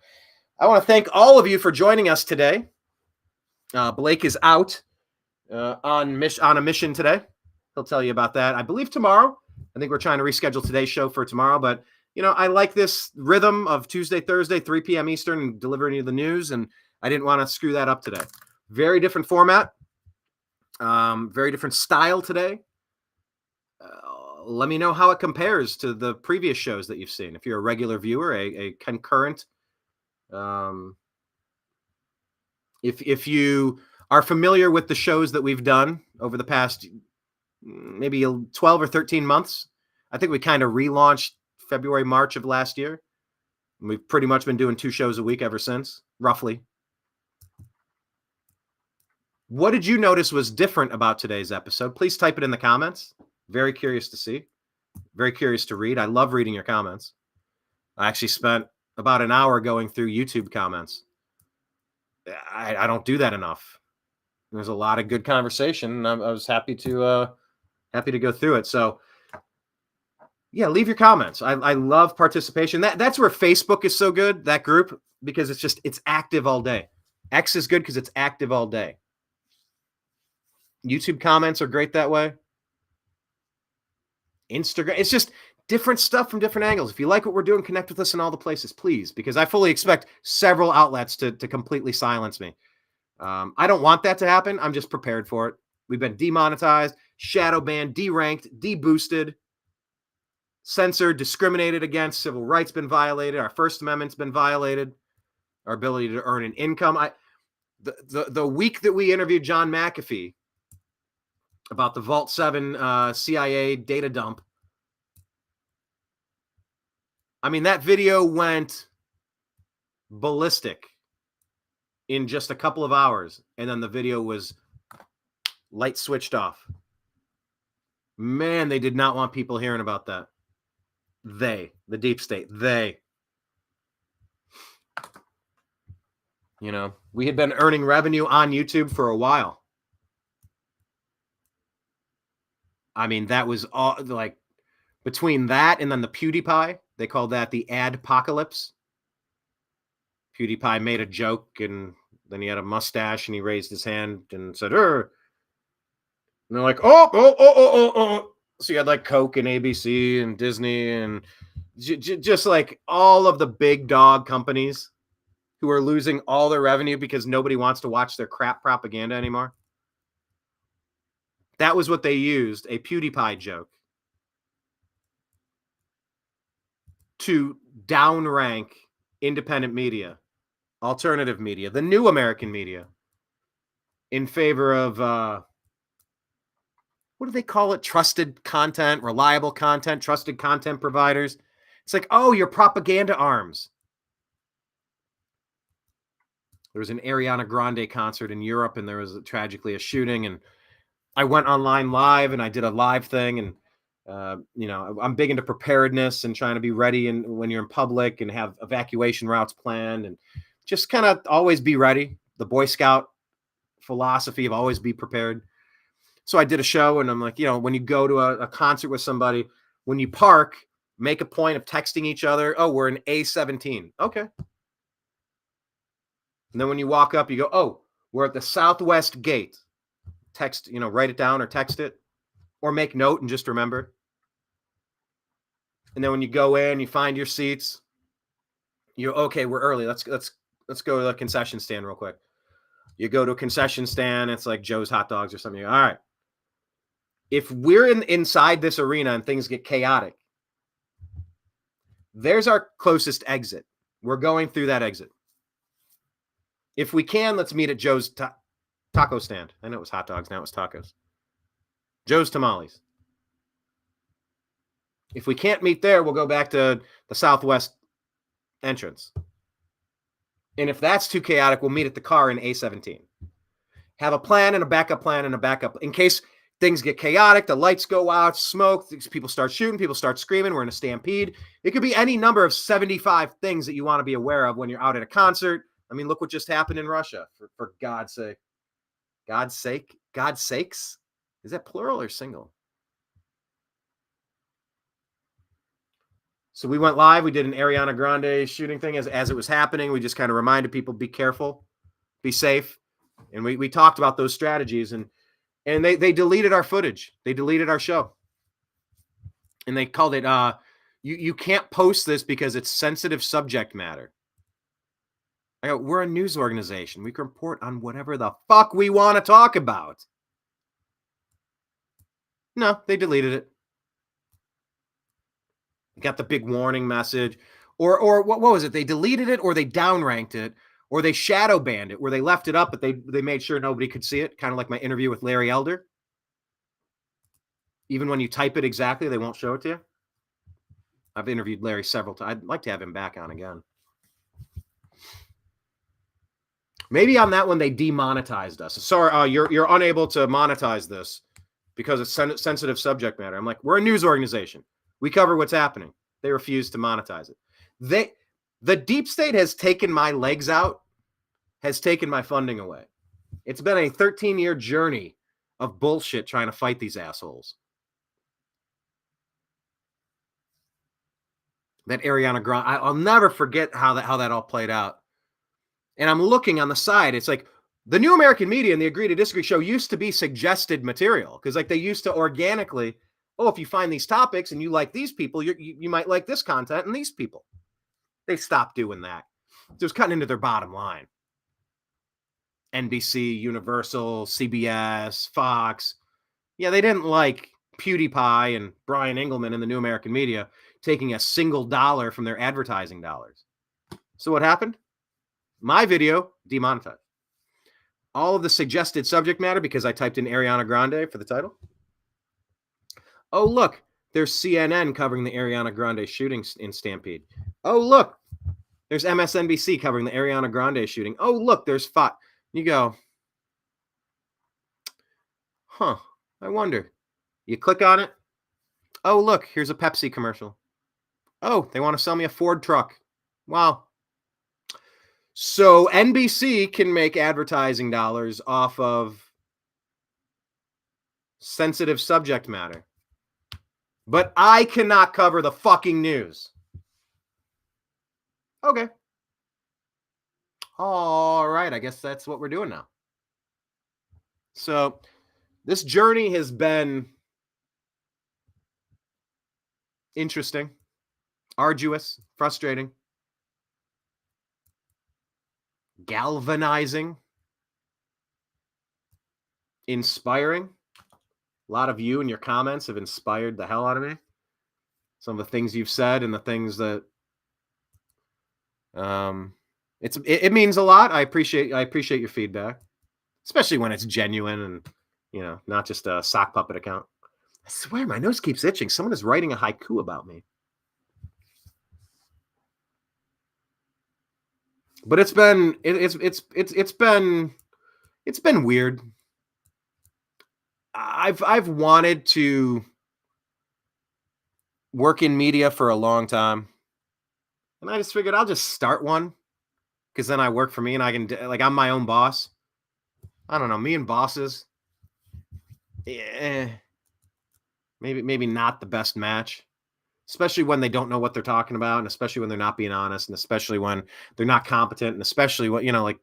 I want to thank all of you for joining us today. Blake is out on a mission today. He'll tell you about that, I believe, tomorrow. I think we're trying to reschedule today's show for tomorrow. But, I like this rhythm of Tuesday, Thursday, 3 p.m. Eastern, and delivering you the news. And I didn't want to screw that up today. Very different format. Very different style today. Let me know how it compares to the previous shows that you've seen. If you're a regular viewer, a concurrent, if you are familiar with the shows that we've done over the past maybe 12 or 13 months, I think we kind of relaunched February, March of last year. And we've pretty much been doing 2 shows a week ever since, roughly. What did you notice was different about today's episode? Please type it in the comments. Very curious to see. Very curious to read. I love reading your comments. I actually spent about an hour going through YouTube comments. I don't do that enough. There's a lot of good conversation, and I was happy to go through it. So, yeah, leave your comments. I love participation. That's where Facebook is so good, that group, because it's active all day. X is good because it's active all day. YouTube comments are great that way. Instagram, it's just different stuff from different angles. If you like what we're doing, connect with us in all the places, please, because I fully expect several outlets to completely silence me. I don't want that to happen. I'm just prepared for it. We've been demonetized, shadow banned, deranked, deboosted, censored, discriminated against, civil rights been violated, our First Amendment's been violated, our ability to earn an income. The week that we interviewed John McAfee about the Vault 7 CIA data dump, I mean, that video went ballistic in just a couple of hours, and then the video was light switched off. Man, they did not want people hearing about that. The deep state, we had been earning revenue on YouTube for a while. I mean, that was all like between that and then the PewDiePie, they called that the adpocalypse. PewDiePie made a joke and then he had a mustache and he raised his hand and said, "Er." And they're like, oh. So you had like Coke and ABC and Disney and just like all of the big dog companies who are losing all their revenue because nobody wants to watch their crap propaganda anymore. That was what they used, a PewDiePie joke, to downrank independent media, alternative media, the new American media, in favor of, what do they call it? Trusted content, reliable content, trusted content providers. It's like, oh, your propaganda arms. There was an Ariana Grande concert in Europe, and there was tragically a shooting, and I went online live, and I did a live thing, and I'm big into preparedness and trying to be ready and when you're in public and have evacuation routes planned and just kind of always be ready. The Boy Scout philosophy of always be prepared. So I did a show and I'm like, when you go to a concert with somebody, when you park, make a point of texting each other. Oh, we're in A17. Okay. And then when you walk up, you go, oh, we're at the Southwest Gate. Text, write it down or text it or make note and just remember. And then when you go in, you find your seats. Okay, we're early. Let's go to the concession stand real quick. You go to a concession stand. It's like Joe's Hot Dogs or something. All right. If we're inside this arena and things get chaotic, there's our closest exit. We're going through that exit. If we can, let's meet at Joe's taco stand. I know it was hot dogs. Now it was tacos. Joe's Tamales. If we can't meet there, we'll go back to the Southwest entrance. And if that's too chaotic, we'll meet at the car in A17. Have a plan and a backup plan and a backup in case things get chaotic, the lights go out, smoke, people start shooting, people start screaming, we're in a stampede. It could be any number of 75 things that you want to be aware of when you're out at a concert. I mean, look what just happened in Russia, for God's sake. God's sake? God's sakes? Is that plural or single? So we went live. We did an Ariana Grande shooting thing as it was happening. We just kind of reminded people, be careful, be safe. And we talked about those strategies. And they deleted our footage. They deleted our show. And they called it, you can't post this because it's sensitive subject matter. I go, we're a news organization. We can report on whatever the fuck we want to talk about. No, they deleted it. Got the big warning message. Or what was it? They deleted it or they downranked it or they shadow banned it where they left it up, but they made sure nobody could see it. Kind of like my interview with Larry Elder. Even when you type it exactly, they won't show it to you. I've interviewed Larry several times. I'd like to have him back on again. Maybe on that one, they demonetized us. Sorry, you're unable to monetize this because it's sensitive subject matter. I'm like, we're a news organization. We cover what's happening. They refuse to monetize it. The deep state has taken my legs out, has taken my funding away. It's been a 13-year journey of bullshit trying to fight these assholes. That Ariana Grande, I'll never forget how that all played out. And I'm looking on the side. It's like the New American Media and the Agree to Disagree show used to be suggested material because like they used to organically, if you find these topics and you like these people, you might like this content and these people. They stopped doing that. It was cutting into their bottom line. NBC, Universal, CBS, Fox. Yeah, they didn't like PewDiePie and Brian Engelman and the New American Media taking a single dollar from their advertising dollars. So what happened? My video demonetized. All of the suggested subject matter because I typed in Ariana Grande for the title. Oh, look, there's CNN covering the Ariana Grande shooting in Stampede. Oh, look, there's MSNBC covering the Ariana Grande shooting. Oh, look, there's Fox. You go, I wonder. You click on it. Oh, look, here's a Pepsi commercial. Oh, they want to sell me a Ford truck. Wow. So NBC can make advertising dollars off of sensitive subject matter. But I cannot cover the fucking news. Okay. All right, I guess that's what we're doing now. So this journey has been interesting, arduous, frustrating, galvanizing, inspiring. A lot of you and your comments have inspired the hell out of me. Some of the things you've said and the things that it means a lot. I appreciate your feedback, especially when it's genuine and, you know, not just a sock puppet account. I swear my nose keeps itching. Someone is writing a haiku about me. But it's been weird. I've wanted to work in media for a long time, and I just figured I'll just start one, because then I work for me and I can, like, I'm my own boss. I don't know, me and bosses, maybe not the best match, especially when they don't know what they're talking about, and especially when they're not being honest, and especially when they're not competent, and especially what, you know, like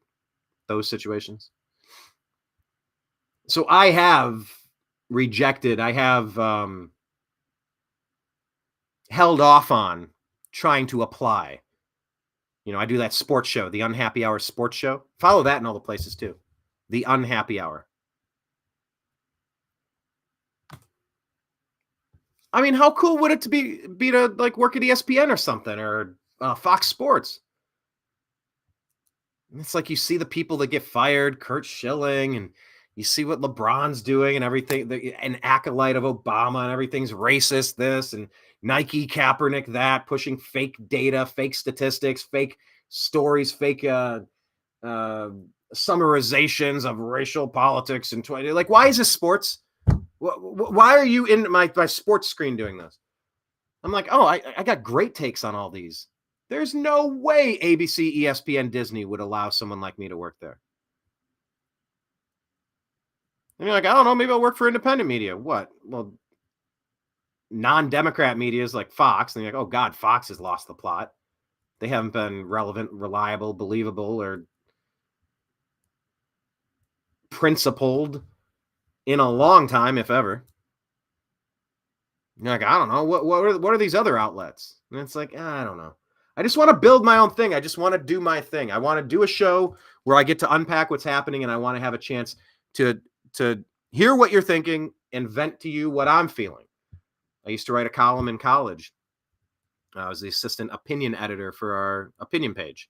those situations. So I have rejected, I have held off on trying to apply. You know, I do that sports show, the Unhappy Hour sports show. Follow that in all the places too. The Unhappy Hour. I mean, how cool would it be to like work at ESPN or something, or Fox Sports? It's like you see the people that get fired, Kurt Schilling, and you see what LeBron's doing and everything, an acolyte of Obama, and everything's racist, this, and Nike, Kaepernick, that, pushing fake data, fake statistics, fake stories, fake summarizations of racial politics. And like, why is this sports? Why are you in my sports screen doing this? I'm like, oh, I got great takes on all these. There's no way ABC, ESPN, Disney would allow someone like me to work there. And you're like, I don't know, maybe I'll work for independent media. What? Well, non-Democrat media is like Fox. And you're like, oh God, Fox has lost the plot. They haven't been relevant, reliable, believable, or principled in a long time, if ever. You're like, I don't know. What are these other outlets? And it's like, I don't know. I just want to build my own thing. I just want to do my thing. I want to do a show where I get to unpack what's happening, and I want to have a chance to hear what you're thinking and vent to you what I'm feeling. I used to write a column in college. I was the assistant opinion editor for our opinion page.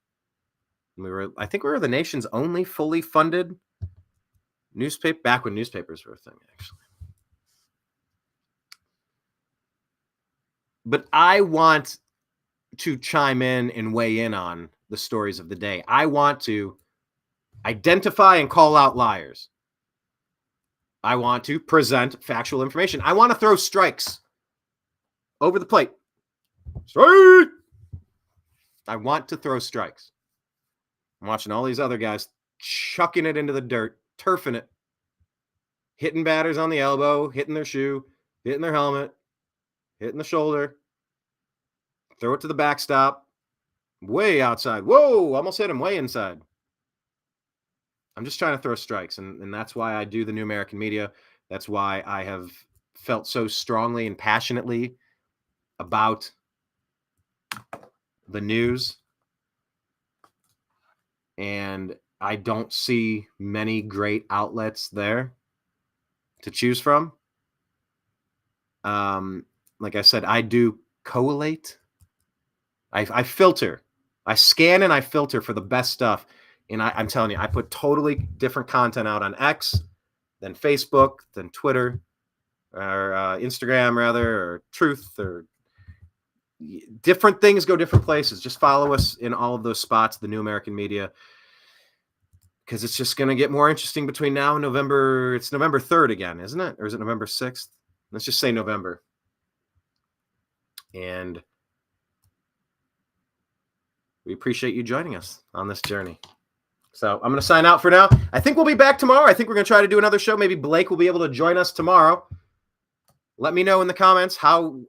And I think we were the nation's only fully funded newspaper, back when newspapers were a thing, actually. But I want to chime in and weigh in on the stories of the day. I want to identify and call out liars. I want to present factual information. I want to throw strikes over the plate. Strike! I want to throw strikes. I'm watching all these other guys chucking it into the dirt, turfing it, hitting batters on the elbow, hitting their shoe, hitting their helmet, hitting the shoulder, throw it to the backstop, way outside. Whoa, almost hit him way inside. I'm just trying to throw strikes, and that's why I do the New American Media. That's why I have felt so strongly and passionately about the news. And I don't see many great outlets there to choose from. Like I said, I do collate. I filter. I scan and I filter for the best stuff. And I'm telling you, I put totally different content out on X than Facebook, than Twitter, or Instagram, rather, or Truth, or different things go different places. Just follow us in all of those spots, the New American Media, because it's just going to get more interesting between now and November. It's November 3rd again, isn't it? Or is it November 6th? Let's just say November. And we appreciate you joining us on this journey. So I'm going to sign out for now. I think we'll be back tomorrow. I think we're going to try to do another show. Maybe Blake will be able to join us tomorrow. Let me know in the comments, how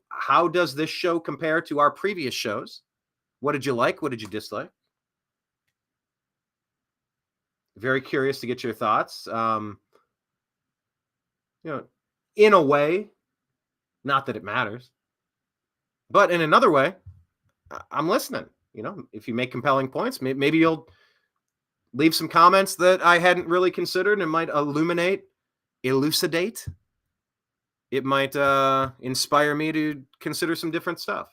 does this show compare to our previous shows? What did you like? What did you dislike? Very curious to get your thoughts. In a way, not that it matters, but in another way, I'm listening. If you make compelling points, maybe you'll leave some comments that I hadn't really considered and might elucidate. It might inspire me to consider some different stuff.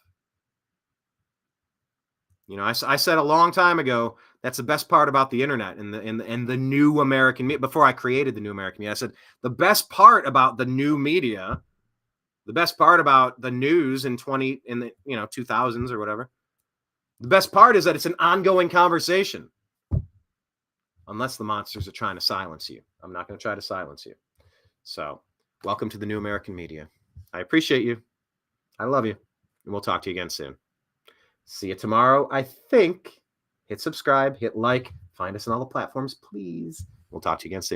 I said a long time ago, that's the best part about the internet and the new American media. Before I created the new American media, I said the best part about the new media, the best part about the news in the 2000s or whatever, the best part is that it's an ongoing conversation. Unless the monsters are trying to silence you. I'm not going to try to silence you. So, welcome to the new American media. I appreciate you. I love you. And we'll talk to you again soon. See you tomorrow, I think. Hit subscribe, hit like, find us on all the platforms, please. We'll talk to you again soon.